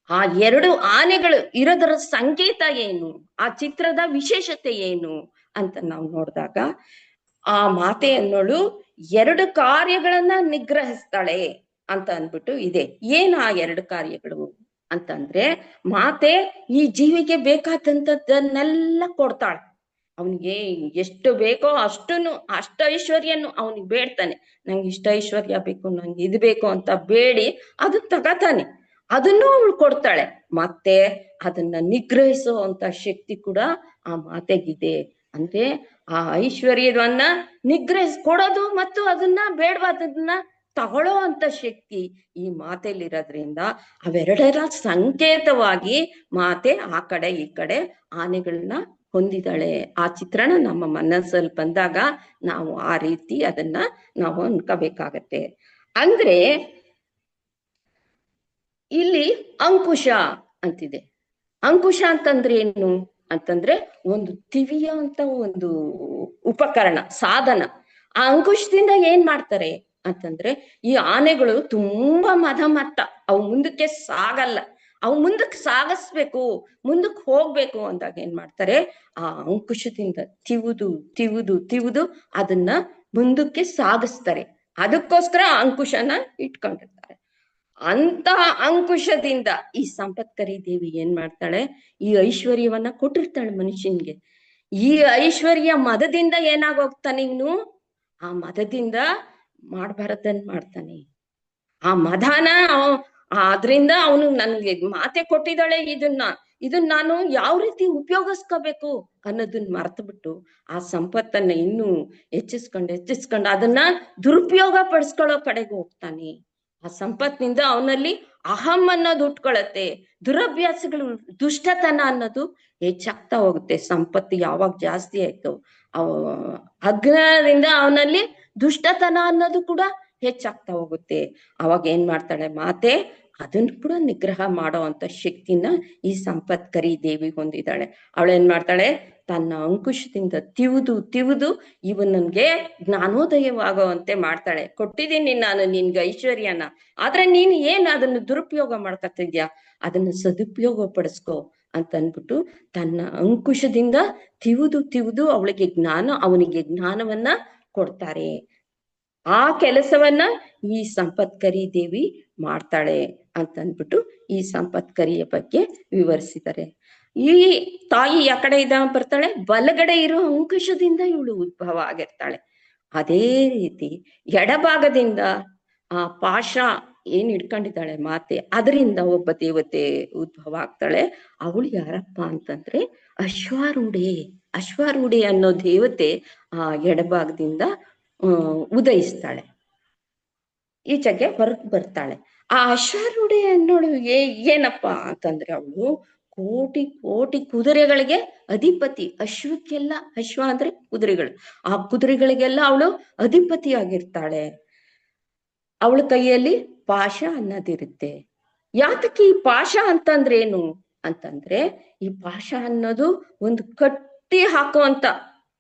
Speaker 1: ಆ ಎರಡು ಆನೆಗಳು ಇರೋದರ ಸಂಕೇತ ಏನು, ಆ ಚಿತ್ರದ ವಿಶೇಷತೆ ಏನು ಅಂತ ನಾವು ನೋಡಿದಾಗ, ಆ ಮಾತೆ ಅನ್ನೋಳು ಎರಡು ಕಾರ್ಯಗಳನ್ನ ನಿಗ್ರಹಿಸ್ತಾಳೆ ಅಂತ ಅಂದ್ಬಿಟ್ಟು ಇದೆ. ಏನ್ ಆ ಎರಡು ಕಾರ್ಯಗಳು ಅಂತಂದ್ರೆ, ಮಾತೆ ಈ ಜೀವಿಗೆ ಬೇಕಾದಂಥದ್ದನ್ನೆಲ್ಲ ಕೊಡ್ತಾಳೆ. ಅವನಿಗೆ ಎಷ್ಟು ಬೇಕೋ ಅಷ್ಟ ಐಶ್ವರ್ಯನು ಅವನಿಗೆ ಬೇಡ್ತಾನೆ. ನಂಗೆ ಇಷ್ಟ ಐಶ್ವರ್ಯ ಬೇಕು, ನಂಗೆ ಇದು ಬೇಕು ಅಂತ ಬೇಡಿ ಅದು ತಗತಾನೆ. ಅದನ್ನು ಅವಳು ಕೊಡ್ತಾಳೆ. ಮತ್ತೆ ಅದನ್ನ ನಿಗ್ರಹಿಸೋ ಅಂತ ಶಕ್ತಿ ಕೂಡ ಆ ಮಾತೆಗಿದೆ. ಅಂದ್ರೆ ಆ ಐಶ್ವರ್ಯವನ್ನ ಕೊಡೋದು ಮತ್ತು ಅದನ್ನ ಬೇಡವಾದನ್ನ ತಗೊಳ್ಳೋ ಅಂತ ಶಕ್ತಿ ಈ ಮಾತೆಯಲ್ಲಿರೋದ್ರಿಂದ ಅವೆರಡರ ಸಂಕೇತವಾಗಿ ಮಾತೆ ಆ ಕಡೆ ಈ ಕಡೆ ಆನೆಗಳನ್ನ ಹೊಂದಿದಾಳೆ. ಆ ಚಿತ್ರಣ ನಮ್ಮ ಮನಸ್ಸಲ್ಲಿ ಬಂದಾಗ ನಾವು ಆ ರೀತಿ ಅದನ್ನ ನಾವು ಅನ್ಕೋಬೇಕಾಗತ್ತೆ. ಅಂದ್ರೆ ಇಲ್ಲಿ ಅಂಕುಶ ಅಂತಿದೆ. ಅಂಕುಶ ಅಂತಂದ್ರೆ ಏನು ಅಂತಂದ್ರೆ ಒಂದು ತಿವಿಯ ಅಂತ ಒಂದು ಉಪಕರಣ, ಸಾಧನ. ಆ ಅಂಕುಶದಿಂದ ಏನ್ ಮಾಡ್ತಾರೆ ಅಂತಂದ್ರೆ ಈ ಆನೆಗಳು ತುಂಬಾ ಮತ್ತ ಅವು ಮುಂದಕ್ಕೆ ಸಾಗಲ್ಲ. ಅವು ಮುಂದಕ್ಕೆ ಸಾಗಿಸ್ಬೇಕು, ಮುಂದಕ್ಕೆ ಹೋಗ್ಬೇಕು ಅಂದಾಗ ಏನ್ ಮಾಡ್ತಾರೆ, ಆ ಅಂಕುಶದಿಂದ ತಿವುದು ತಿವುದು ತಿವುದು ಅದನ್ನ ಮುಂದಕ್ಕೆ ಸಾಗಿಸ್ತಾರೆ. ಅದಕ್ಕೋಸ್ಕರ ಅಂಕುಶನ ಇಟ್ಕೊಂಡಿರ್ತಾರೆ. ಅಂತ ಅಂಕುಶದಿಂದ ಈ ಸಂಪತ್ಕರಿ ದೇವಿ ಏನ್ ಮಾಡ್ತಾಳೆ, ಈ ಐಶ್ವರ್ಯವನ್ನ ಕೊಟ್ಟಿರ್ತಾಳೆ ಮನುಷ್ಯನ್ಗೆ. ಈ ಐಶ್ವರ್ಯ ಮದದಿಂದ ಏನಾಗೋಗ್ತಾನೆ ಇವನು, ಆ ಮದದಿಂದ ಮಾಡ್ಬಾರದನ್ ಮಾಡ್ತಾನೆ. ಆ ಮದನ ಅದ್ರಿಂದ ಅವನು ನನ್ಗೆ ಮಾತೆ ಕೊಟ್ಟಿದ್ದಾಳೆ, ಇದನ್ನ ನಾನು ಯಾವ ರೀತಿ ಉಪಯೋಗಿಸ್ಕೋಬೇಕು ಅನ್ನೋದನ್ನ ಮರ್ತು ಬಿಟ್ಟು ಆ ಸಂಪತ್ತನ್ನ ಇನ್ನೂ ಹೆಚ್ಚಿಸ್ಕೊಂಡು ಅದನ್ನ ದುರುಪಯೋಗ ಪಡಿಸ್ಕೊಳ್ಳೋ ಕಡೆಗೆ ಹೋಗ್ತಾನೆ. ಆ ಸಂಪತ್ತಿನಿಂದ ಅವನಲ್ಲಿ ಅಹಂ ಅನ್ನೋದು ಉಟ್ಕೊಳತ್ತೆ. ದುರಭ್ಯಾಸಗಳು, ದುಷ್ಟತನ ಅನ್ನೋದು ಹೆಚ್ಚಾಗ್ತಾ ಹೋಗುತ್ತೆ. ಸಂಪತ್ತು ಯಾವಾಗ ಜಾಸ್ತಿ ಆಯ್ತು ಅಜ್ಞಾನದಿಂದ ಅವನಲ್ಲಿ ದುಷ್ಟತನ ಅನ್ನೋದು ಕೂಡ ಹೆಚ್ಚಾಗ್ತಾ ಹೋಗುತ್ತೆ. ಅವಾಗ ಏನ್ ಮಾಡ್ತಾಳೆ ಮಾತೆ, ಅದನ್ನ ಕೂಡ ನಿಗ್ರಹ ಮಾಡೋ ಅಂತ ಶಕ್ತಿನ ಈ ಸಂಪತ್ಕರಿ ದೇವಿ ಹೊಂದಿದ್ದಾಳೆ. ಅವಳೇನ್ ಮಾಡ್ತಾಳೆ, ತನ್ನ ಅಂಕುಶದಿಂದ ತಿವುದು ನನ್ಗೆ ಜ್ಞಾನೋದಯವಾಗುವಂತೆ ಮಾಡ್ತಾಳೆ. ಕೊಟ್ಟಿದ್ದೀನಿ ನಾನು ನಿನ್ಗೆ ಐಶ್ವರ್ಯನ, ಆದ್ರೆ ನೀನ್ ಏನ್ ಅದನ್ನ ದುರುಪಯೋಗ ಮಾಡ್ಕೊತಿದ್ಯಾ, ಅದನ್ನ ಸದುಪಯೋಗ ಪಡಿಸ್ಕೊ ಅಂತ ಅನ್ಬಿಟ್ಟು ತನ್ನ ಅಂಕುಶದಿಂದ ತಿವುದು ಅವನಿಗೆ ಜ್ಞಾನವನ್ನ ಕೊಡ್ತಾರೆ. ಆ ಕೆಲಸವನ್ನ ಈ ಸಂಪತ್ಕರಿ ದೇವಿ ಮಾಡ್ತಾಳೆ ಅಂತ ಅನ್ಬಿಟ್ಟು ಈ ಸಂಪತ್ಕರಿಯ ಬಗ್ಗೆ ವಿವರಿಸಿದ್ದಾರೆ. ಈ ತಾಯಿ ಆ ಕಡೆ ಬರ್ತಾಳೆ, ಬಲಗಡೆ ಇರೋ ಅಂಕುಶದಿಂದ ಇವಳು ಉದ್ಭವ ಆಗಿರ್ತಾಳೆ. ಅದೇ ರೀತಿ ಎಡಭಾಗದಿಂದ ಆ ಪಾಶ ಏನ್ ಇಟ್ಕೊಂಡಿದ್ದಾಳೆ ಮಾತೆ, ಅದರಿಂದ ಒಬ್ಬ ದೇವತೆ ಉದ್ಭವ ಆಗ್ತಾಳೆ. ಅವಳು ಯಾರಪ್ಪ ಅಂತಂದ್ರೆ ಅಶ್ವಾರೂಢೆ ಅನ್ನೋ ದೇವತೆ ಆ ಎಡಭಾಗದಿಂದ ಉದಯಿಸ್ತಾಳೆ, ಈಚೆಗೆ ಬರ್ತಾಳೆ. ಆ ಅಶ್ವಾರೂಢೆ ಅನ್ನೋಳು ಏನಪ್ಪಾ ಅಂತಂದ್ರೆ ಅವಳು ಕೋಟಿ ಕುದುರೆಗಳಿಗೆ ಅಧಿಪತಿ. ಅಶ್ವ ಅಂದ್ರೆ ಕುದುರೆಗಳು, ಆ ಕುದುರೆಗಳಿಗೆಲ್ಲ ಅವಳು ಅಧಿಪತಿ ಆಗಿರ್ತಾಳೆ. ಅವಳ ಕೈಯಲ್ಲಿ ಪಾಶ ಅನ್ನೋದಿರುತ್ತೆ. ಯಾತಕ್ಕೆ ಈ ಪಾಶ ಅಂತಂದ್ರೆ ಏನು ಅಂತಂದ್ರೆ, ಈ ಪಾಶ ಅನ್ನೋದು ಒಂದು ಕಟ್ಟಿ ಹಾಕುವಂತ,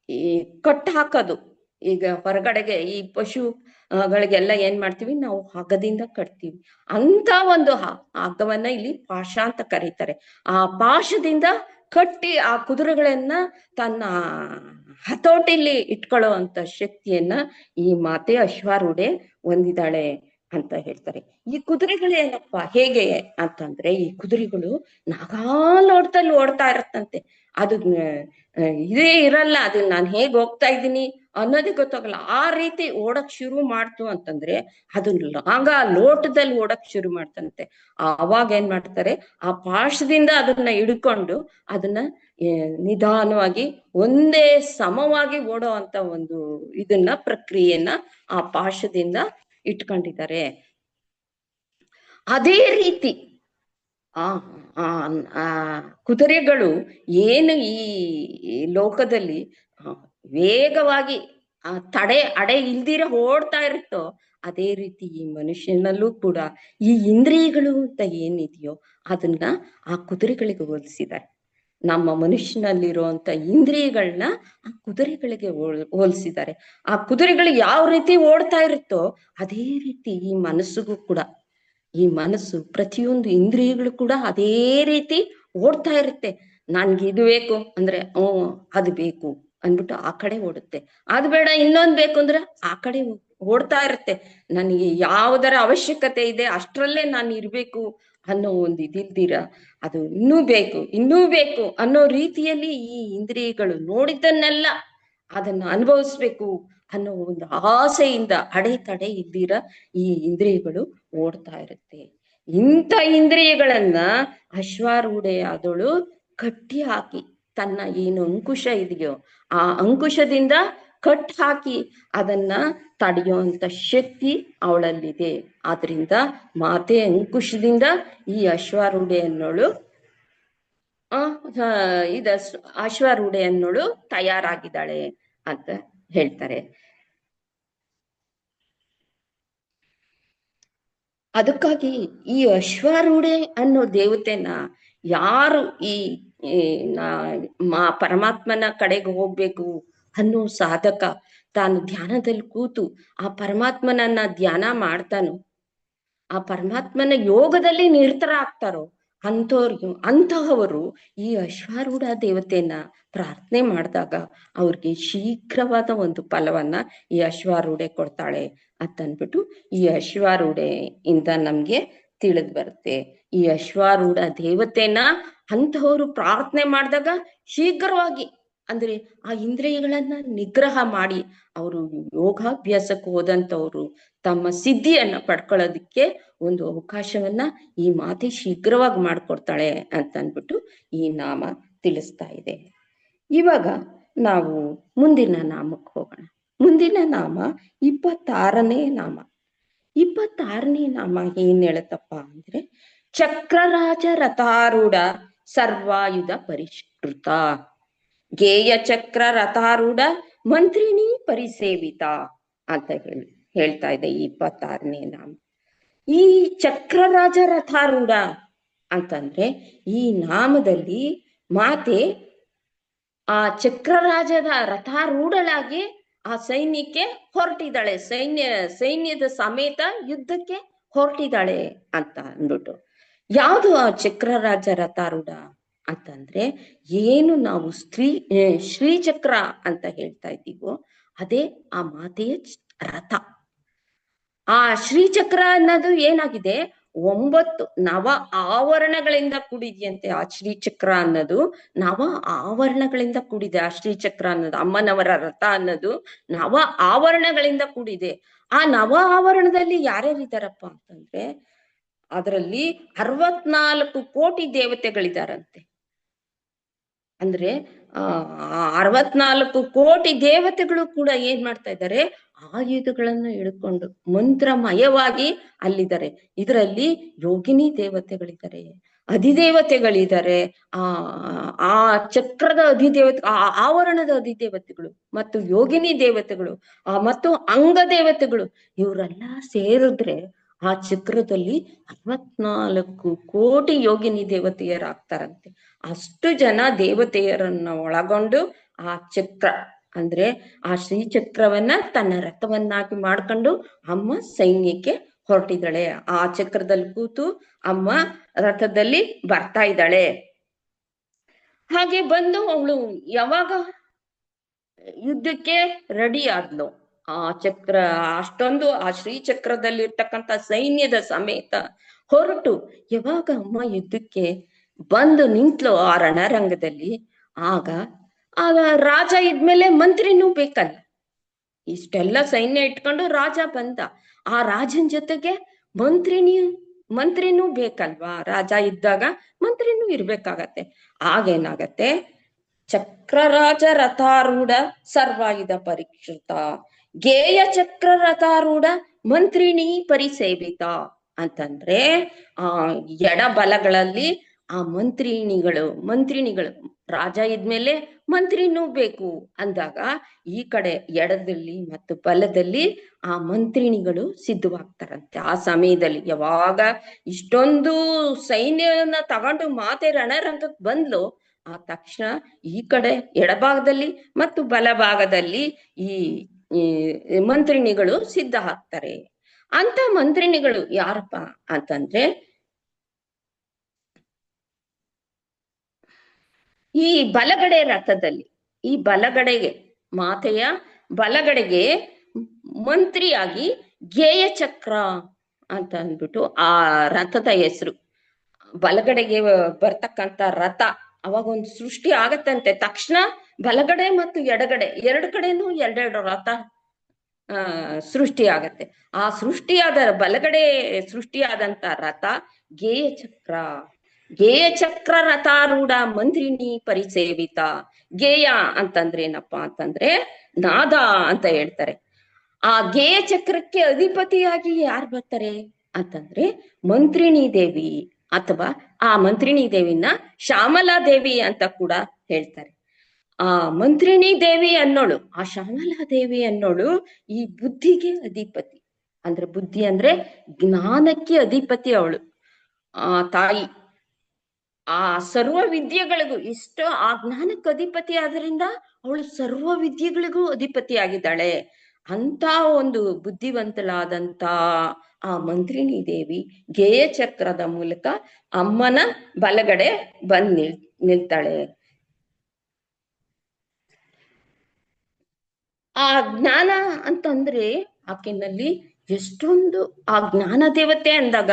Speaker 1: ಈ ಕಟ್ಟು ಹಾಕೋದು. ಈಗ ಹೊರಗಡೆಗೆ ಈ ಪಶುಗಳಿಗೆಲ್ಲ ಏನ್ ಮಾಡ್ತೀವಿ ನಾವು, ಹಗ್ಗದಿಂದ ಕಟ್ತೀವಿ. ಅಂತ ಒಂದು ಹಗ್ಗವನ್ನ ಇಲ್ಲಿ ಪಾಶ ಅಂತ ಕರೀತಾರೆ. ಆ ಪಾಶದಿಂದ ಕಟ್ಟಿ ಆ ಕುದುರೆಗಳನ್ನ ತನ್ನ ಹತೋಟಿಲಿ ಇಟ್ಕೊಳ್ಳೋ ಅಂತ ಶಕ್ತಿಯನ್ನ ಈ ಮಾತೆ ಅಶ್ವಾರೂಢೆ ಹೊಂದಿದ್ದಾಳೆ ಅಂತ ಹೇಳ್ತಾರೆ. ಈ ಕುದುರೆಗಳೇನಪ್ಪ ಹೇಗೆ ಅಂತಂದ್ರೆ, ಈ ಕುದುರೆಗಳು ನಾಗಾಲೋಟದಲ್ಲಿ ಓಡ್ತಾ ಇರತ್ತಂತೆ. ಅದು ಇದೇ ಇರಲ್ಲ, ಅದು ನಾನು ಹೇಗ್ ಹೋಗ್ತಾ ಇದ್ದೀನಿ ಅನ್ನೋದೇ ಗೊತ್ತಾಗಲ್ಲ. ಆ ರೀತಿ ಓಡಕ್ ಶುರು ಮಾಡ್ತು ಅಂತಂದ್ರೆ ಅದು ಲೋಟದಲ್ಲಿ ಓಡಕ್ ಶುರು ಮಾಡ್ತಂತೆ. ಅವಾಗ ಏನ್ ಮಾಡ್ತಾರೆ, ಆ ಪಾಶದಿಂದ ಅದನ್ನ ಹಿಡ್ಕೊಂಡು ಅದನ್ನ ನಿಧಾನವಾಗಿ ಒಂದೇ ಸಮವಾಗಿ ಓಡೋ ಅಂತ ಒಂದು ಪ್ರಕ್ರಿಯೆಯನ್ನ ಆ ಪಾಶದಿಂದ ಇಟ್ಕೊಂಡಿದ್ದಾರೆ. ಅದೇ ರೀತಿ ಆ ಕುದುರೆಗಳು ಏನು ಈ ಲೋಕದಲ್ಲಿ ವೇಗವಾಗಿ ಅಡೆ ಇಲ್ದಿರ ಓಡ್ತಾ ಇರುತ್ತೋ, ಅದೇ ರೀತಿ ಈ ಮನುಷ್ಯನಲ್ಲೂ ಕೂಡ ಈ ಇಂದ್ರಿಯಗಳು ಅಂತ ಏನಿದೆಯೋ ಅದನ್ನ ಆ ಕುದುರೆಗಳಿಗೆ ಹೋಲಿಸಿದ್ದಾರೆ. ನಮ್ಮ ಮನುಷ್ಯನಲ್ಲಿರುವಂತ ಇಂದ್ರಿಯಗಳನ್ನ ಆ ಕುದುರೆಗಳಿಗೆ ಹೋಲಿಸಿದ್ದಾರೆ. ಆ ಕುದುರೆಗಳು ಯಾವ ರೀತಿ ಓಡ್ತಾ ಇರುತ್ತೋ ಅದೇ ರೀತಿ ಈ ಮನಸ್ಸಿಗೂ ಕೂಡ, ಈ ಮನಸ್ಸು ಪ್ರತಿಯೊಂದು ಇಂದ್ರಿಯಗಳು ಕೂಡ ಅದೇ ರೀತಿ ಓಡ್ತಾ ಇರುತ್ತೆ. ನನ್ಗೆ ಇದು ಬೇಕು ಅಂದ್ರೆ ಅದು ಬೇಕು ಅಂದ್ಬಿಟ್ಟು ಆ ಕಡೆ ಓಡುತ್ತೆ. ಅದು ಬೇಡ ಇನ್ನೊಂದ್ ಬೇಕು ಅಂದ್ರೆ ಆ ಕಡೆ ಓಡ್ತಾ ಇರುತ್ತೆ. ನನಗೆ ಯಾವುದರ ಅವಶ್ಯಕತೆ ಇದೆ ಅಷ್ಟರಲ್ಲೇ ನಾನು ಇರ್ಬೇಕು ಅನ್ನೋ ಒಂದು ಇದಿಲ್ದಿರ ಅದು ಇನ್ನೂ ಬೇಕು ಇನ್ನೂ ಬೇಕು ಅನ್ನೋ ರೀತಿಯಲ್ಲಿ ಈ ಇಂದ್ರಿಯಗಳು ನೋಡಿದ್ದನ್ನೆಲ್ಲ ಅದನ್ನ ಅನುಭವಿಸ್ಬೇಕು ಅನ್ನೋ ಒಂದು ಆಸೆಯಿಂದ ಅಡೆತಡೆ ಇದ್ದೀರ ಈ ಇಂದ್ರಿಯಗಳು ಓಡ್ತಾ ಇರುತ್ತೆ. ಇಂಥ ಇಂದ್ರಿಯಗಳನ್ನ ಅಶ್ವಾರೂಢೆಯಾದವಳು ಕಟ್ಟಿ ಹಾಕಿ ತನ್ನ ಏನು ಅಂಕುಶ ಇದೆಯೋ ಆ ಅಂಕುಶದಿಂದ ಕಟ್ ಹಾಕಿ ಅದನ್ನ ತಡೆಯುವಂತ ಶಕ್ತಿ ಅವಳಲ್ಲಿದೆ. ಆದ್ರಿಂದ ಮಾತೆ ಅಂಕುಶದಿಂದ ಈ ಅಶ್ವಾರೂಢೆ ಅನ್ನೋಳು ಇದ ಅಶ್ವಾರೂಢೆ ಅನ್ನೋಳು ತಯಾರಾಗಿದ್ದಾಳೆ ಅಂತ ಹೇಳ್ತಾರೆ. ಅದಕ್ಕಾಗಿ ಈ ಅಶ್ವಾರೂಢೆ ಅನ್ನೋ ದೇವತೆನ ಯಾರು ಈ ಪರಮಾತ್ಮನ ಕಡೆಗೆ ಹೋಗ್ಬೇಕು ಅನ್ನೋ ಸಾಧಕ ತಾನು ಧ್ಯಾನದಲ್ಲಿ ಕೂತು ಆ ಪರಮಾತ್ಮನನ್ನ ಧ್ಯಾನ ಮಾಡ್ತಾನೋ, ಆ ಪರಮಾತ್ಮನ ಯೋಗದಲ್ಲಿ ನಿರತರಾಗ್ತಾರೋ ಅಂತಹವರು ಈ ಅಶ್ವಾರೂಢ ದೇವತೆಯನ್ನ ಪ್ರಾರ್ಥನೆ ಮಾಡಿದಾಗ ಅವ್ರಿಗೆ ಶೀಘ್ರವಾದ ಒಂದು ಫಲವನ್ನ ಈ ಅಶ್ವಾರೂಢೆ ಕೊಡ್ತಾಳೆ ಅಂತನ್ಬಿಟ್ಟು ಈ ಅಶ್ವಾರೂಢೆಯಿಂದ ನಮ್ಗೆ ತಿಳಿದ್ ಬರುತ್ತೆ. ಈ ಅಶ್ವಾರೂಢ ದೇವತೆನ ಅಂತಹವರು ಪ್ರಾರ್ಥನೆ ಮಾಡಿದಾಗ ಶೀಘ್ರವಾಗಿ ಅಂದ್ರೆ ಆ ಇಂದ್ರಿಯಗಳನ್ನ ನಿಗ್ರಹ ಮಾಡಿ ಅವರು ಯೋಗಾಭ್ಯಾಸಕ್ಕೆ ಹೋದಂಥವ್ರು ತಮ್ಮ ಸಿದ್ಧಿಯನ್ನ ಪಡ್ಕೊಳ್ಳೋದಿಕ್ಕೆ ಒಂದು ಅವಕಾಶವನ್ನ ಈ ಮಾತೆ ಶೀಘ್ರವಾಗಿ ಮಾಡ್ಕೊಡ್ತಾಳೆ ಅಂತ ಅಂದ್ಬಿಟ್ಟು ಈ ನಾಮ ತಿಳಿಸ್ತಾ ಇದೆ. ಇವಾಗ ನಾವು ಮುಂದಿನ ನಾಮಕ್ಕೆ ಹೋಗೋಣ. ಮುಂದಿನ ನಾಮ 26ನೇ ನಾಮ. 26ನೇ ನಾಮ ಏನ್ ಹೇಳತ್ತಪ್ಪ ಅಂದ್ರೆ ಚಕ್ರರಾಜ ರಥಾರೂಢ ಸರ್ವಾಯುಧ ಪರಿಷ್ಕೃತ ಗೇಯ ಚಕ್ರ ರಥಾರೂಢ ಮಂತ್ರಿಣಿ ಪರಿಸೇವಿತ ಅಂತ ಹೇಳ್ತಾ ಇದೆ ಈ 26ನೇ ನಾಮ. ಈ ಚಕ್ರರಾಜ ರಥಾರೂಢ ಅಂತಂದ್ರೆ ಈ ನಾಮದಲ್ಲಿ ಮಾತೆ ಆ ಚಕ್ರರಾಜದ ರಥಾರೂಢಳಾಗಿ ಆ ಸೈನ್ಯಕ್ಕೆ ಹೊರಟಿದ್ದಾಳೆ, ಸೈನ್ಯದ ಸಮೇತ ಯುದ್ಧಕ್ಕೆ ಹೊರಟಿದ್ದಾಳೆ ಅಂತ ಅಂದ್ಬಿಟ್ಟು. ಯಾವುದು ಆ ಚಕ್ರರಾಜ ರಥಾರೂಢ ಅಂತಂದ್ರೆ ಏನು ನಾವು ಶ್ರೀಚಕ್ರ ಅಂತ ಹೇಳ್ತಾ ಇದ್ದೀವೋ ಅದೇ ಆ ಮಾತೆಯ ರಥ. ಆ ಶ್ರೀಚಕ್ರ ಅನ್ನೋದು ಏನಾಗಿದೆ 9 ನವ ಆವರಣಗಳಿಂದ ಕೂಡಿದೆಯಂತೆ. ಆ ಶ್ರೀಚಕ್ರ ಅನ್ನೋದು ನವ ಆವರಣಗಳಿಂದ ಕೂಡಿದೆ. ಆ ಶ್ರೀಚಕ್ರ ಅನ್ನೋದು ಅಮ್ಮನವರ ರಥ ಅನ್ನೋದು ನವ ಆವರಣಗಳಿಂದ ಕೂಡಿದೆ. ಆ ನವ ಆವರಣದಲ್ಲಿ ಯಾರ್ಯಾರಿದ್ದಾರಪ್ಪ ಅಂತಂದ್ರೆ ಅದರಲ್ಲಿ 64 ಕೋಟಿ ದೇವತೆಗಳಿದಾರಂತೆ. ಅಂದ್ರೆ 64 ಕೋಟಿ ದೇವತೆಗಳು ಕೂಡ ಏನ್ ಮಾಡ್ತಾ ಇದ್ದಾರೆ, ಆಯುಧಗಳನ್ನು ಹಿಡ್ಕೊಂಡು ಮಂತ್ರಮಯವಾಗಿ ಅಲ್ಲಿದ್ದಾರೆ. ಇದರಲ್ಲಿ ಯೋಗಿನಿ ದೇವತೆಗಳಿದ್ದಾರೆ, ಅಧಿದೇವತೆಗಳಿದ್ದಾರೆ, ಆ ಚಕ್ರದ ಅಧಿದೇವತೆ, ಆ ಆವರಣದ ಅಧಿದೇವತೆಗಳು ಮತ್ತು ಯೋಗಿನಿ ದೇವತೆಗಳು ಮತ್ತು ಅಂಗ ದೇವತೆಗಳು ಇವರೆಲ್ಲ ಸೇರಿದ್ರೆ ಆ ಚಕ್ರದಲ್ಲಿ 64 ಕೋಟಿ ಯೋಗಿನಿ ದೇವತೆಯರಾಗ್ತಾರಂತೆ. ಅಷ್ಟು ಜನ ದೇವತೆಯರನ್ನ ಒಳಗೊಂಡು ಆ ಚಕ್ರ ಅಂದ್ರೆ ಆ ಶ್ರೀಚಕ್ರವನ್ನ ತನ್ನ ರಥವನ್ನಾಗಿ ಮಾಡ್ಕೊಂಡು ಅಮ್ಮ ಸೈನ್ಯಕ್ಕೆ ಹೊರಟಿದ್ದಾಳೆ. ಆ ಚಕ್ರದಲ್ಲಿ ಕೂತು ಅಮ್ಮ ರಥದಲ್ಲಿ ಬರ್ತಾ ಇದ್ದಾಳೆ. ಹಾಗೆ ಬಂದು ಅವಳು ಯಾವಾಗ ಯುದ್ಧಕ್ಕೆ ರೆಡಿ ಆದ್ಲು, ಆ ಚಕ್ರ ಅಷ್ಟೊಂದು ಆ ಶ್ರೀಚಕ್ರದಲ್ಲಿರ್ತಕ್ಕಂಥ ಸೈನ್ಯದ ಸಮೇತ ಹೊರಟು ಯಾವಾಗ ಅಮ್ಮ ಯುದ್ಧಕ್ಕೆ ಬಂದು ನಿಂತ್ಲು ಆ ರಣರಂಗದಲ್ಲಿ, ಆಗ ರಾಜ ಇದ್ಮೇಲೆ ಮಂತ್ರಿನೂ ಬೇಕಲ್ಲ. ಇಷ್ಟೆಲ್ಲ ಸೈನ್ಯ ಇಟ್ಕೊಂಡು ರಾಜ ಬಂದ, ಆ ರಾಜನ ಜೊತೆಗೆ ಮಂತ್ರಿನೂ ಬೇಕಲ್ವಾ. ರಾಜ ಇದ್ದಾಗ ಮಂತ್ರಿನೂ ಇರ್ಬೇಕಾಗತ್ತೆ. ಆಗೇನಾಗತ್ತೆ, ಚಕ್ರರಾಜ ರಥಾರೂಢ ಸರ್ವಾಯುಧ ಪರಿಷ್ಕೃತ ಗೇಯ ಚಕ್ರ ರಥಾರೂಢ ಮಂತ್ರಿಣಿ ಪರಿಸೇವಿತ ಅಂತಂದ್ರೆ ಎಡಬಲಗಳಲ್ಲಿ ಆ ಮಂತ್ರಿಣಿಗಳು ರಾಜ ಇದ್ಮೇಲೆ ಮಂತ್ರಿನೂ ಬೇಕು ಅಂದಾಗ ಈ ಕಡೆ ಎಡದಲ್ಲಿ ಮತ್ತು ಬಲದಲ್ಲಿ ಆ ಮಂತ್ರಿಣಿಗಳು ಸಿದ್ಧವಾಗ್ತಾರಂತೆ. ಆ ಸಮಯದಲ್ಲಿ ಯಾವಾಗ ಇಷ್ಟೊಂದು ಸೈನ್ಯವನ್ನ ತಗೊಂಡು ಮಾತೆ ರಣರಂಗಕ್ಕೆ ಬಂದ್ಲು, ಆ ತಕ್ಷಣ ಈ ಕಡೆ ಎಡಭಾಗದಲ್ಲಿ ಮತ್ತು ಬಲಭಾಗದಲ್ಲಿ ಈ ಮಂತ್ರಿಣಿಗಳು ಸಿದ್ಧ ಆಗ್ತಾರೆ. ಅಂತ ಮಂತ್ರಿಣಿಗಳು ಯಾರಪ್ಪ ಅಂತಂದ್ರೆ ಈ ಬಲಗಡೆ ರಥದಲ್ಲಿ, ಈ ಬಲಗಡೆಗೆ ಮಾತೆಯ ಬಲಗಡೆಗೆ ಮಂತ್ರಿಯಾಗಿ ಗೇಯ ಚಕ್ರ ಅಂತ ಅಂದ್ಬಿಟ್ಟು ಆ ರಥದ ಹೆಸರು. ಬಲಗಡೆಗೆ ಬರ್ತಕ್ಕಂತ ರಥ ಅವಾಗ ಒಂದು ಸೃಷ್ಟಿ ಆಗತ್ತಂತೆ. ತಕ್ಷಣ ಬಲಗಡೆ ಮತ್ತು ಎಡಗಡೆ ಎರಡು ಕಡೆನೂ ಎರಡೆರಡು ರಥ ಸೃಷ್ಟಿ ಆಗತ್ತೆ. ಆ ಸೃಷ್ಟಿಯಾದ ಬಲಗಡೆ ಸೃಷ್ಟಿಯಾದಂತ ರಥ ಗೇಯ ಚಕ್ರ. ಗೇಯ ಚಕ್ರ ರಥಾರೂಢ ಮಂತ್ರಿಣಿ ಪರಿಸೇವಿತ. ಗೇಯ ಅಂತಂದ್ರೆ ಏನಪ್ಪಾ ಅಂತಂದ್ರೆ ನಾದ ಅಂತ ಹೇಳ್ತಾರೆ. ಆ ಗೇಯ ಚಕ್ರಕ್ಕೆ ಅಧಿಪತಿಯಾಗಿ ಯಾರು ಬರ್ತಾರೆ ಅಂತಂದ್ರೆ ಮಂತ್ರಿಣಿ ದೇವಿ, ಅಥವಾ ಆ ಮಂತ್ರಿಣಿ ದೇವಿನ ಶ್ಯಾಮಲಾ ದೇವಿ ಅಂತ ಕೂಡ ಹೇಳ್ತಾರೆ. ಆ ಮಂತ್ರಿಣಿ ದೇವಿ ಅನ್ನೋಳು, ಆ ಶ್ಯಾಮಲಾ ದೇವಿ ಅನ್ನೋಳು ಈ ಬುದ್ಧಿಗೆ ಅಧಿಪತಿ. ಅಂದ್ರೆ ಬುದ್ಧಿ ಅಂದ್ರೆ ಜ್ಞಾನಕ್ಕೆ ಅಧಿಪತಿ ಅವಳು, ಆ ತಾಯಿ. ಆ ಸರ್ವ ವಿದ್ಯೆಗಳಿಗೂ ಇಷ್ಟು ಆ ಜ್ಞಾನಕ್ಕೆ ಅಧಿಪತಿ ಆದ್ರಿಂದ ಅವಳು ಸರ್ವ ವಿದ್ಯೆಗಳಿಗೂ ಅಧಿಪತಿ ಆಗಿದ್ದಾಳೆ. ಅಂತ ಒಂದು ಬುದ್ಧಿವಂತಳಾದಂತ ಆ ಮಂತ್ರಿಣಿ ದೇವಿ ಗೇಯ ಚಕ್ರದ ಮೂಲಕ ಅಮ್ಮನ ಬಲಗಡೆ ಬಂದ್ ನಿಲ್ತಾಳೆ. ಆ ಜ್ಞಾನ ಅಂತಂದ್ರೆ ಆಕೆನಲ್ಲಿ ಎಷ್ಟೊಂದು, ಆ ಜ್ಞಾನ ದೇವತೆ ಅಂದಾಗ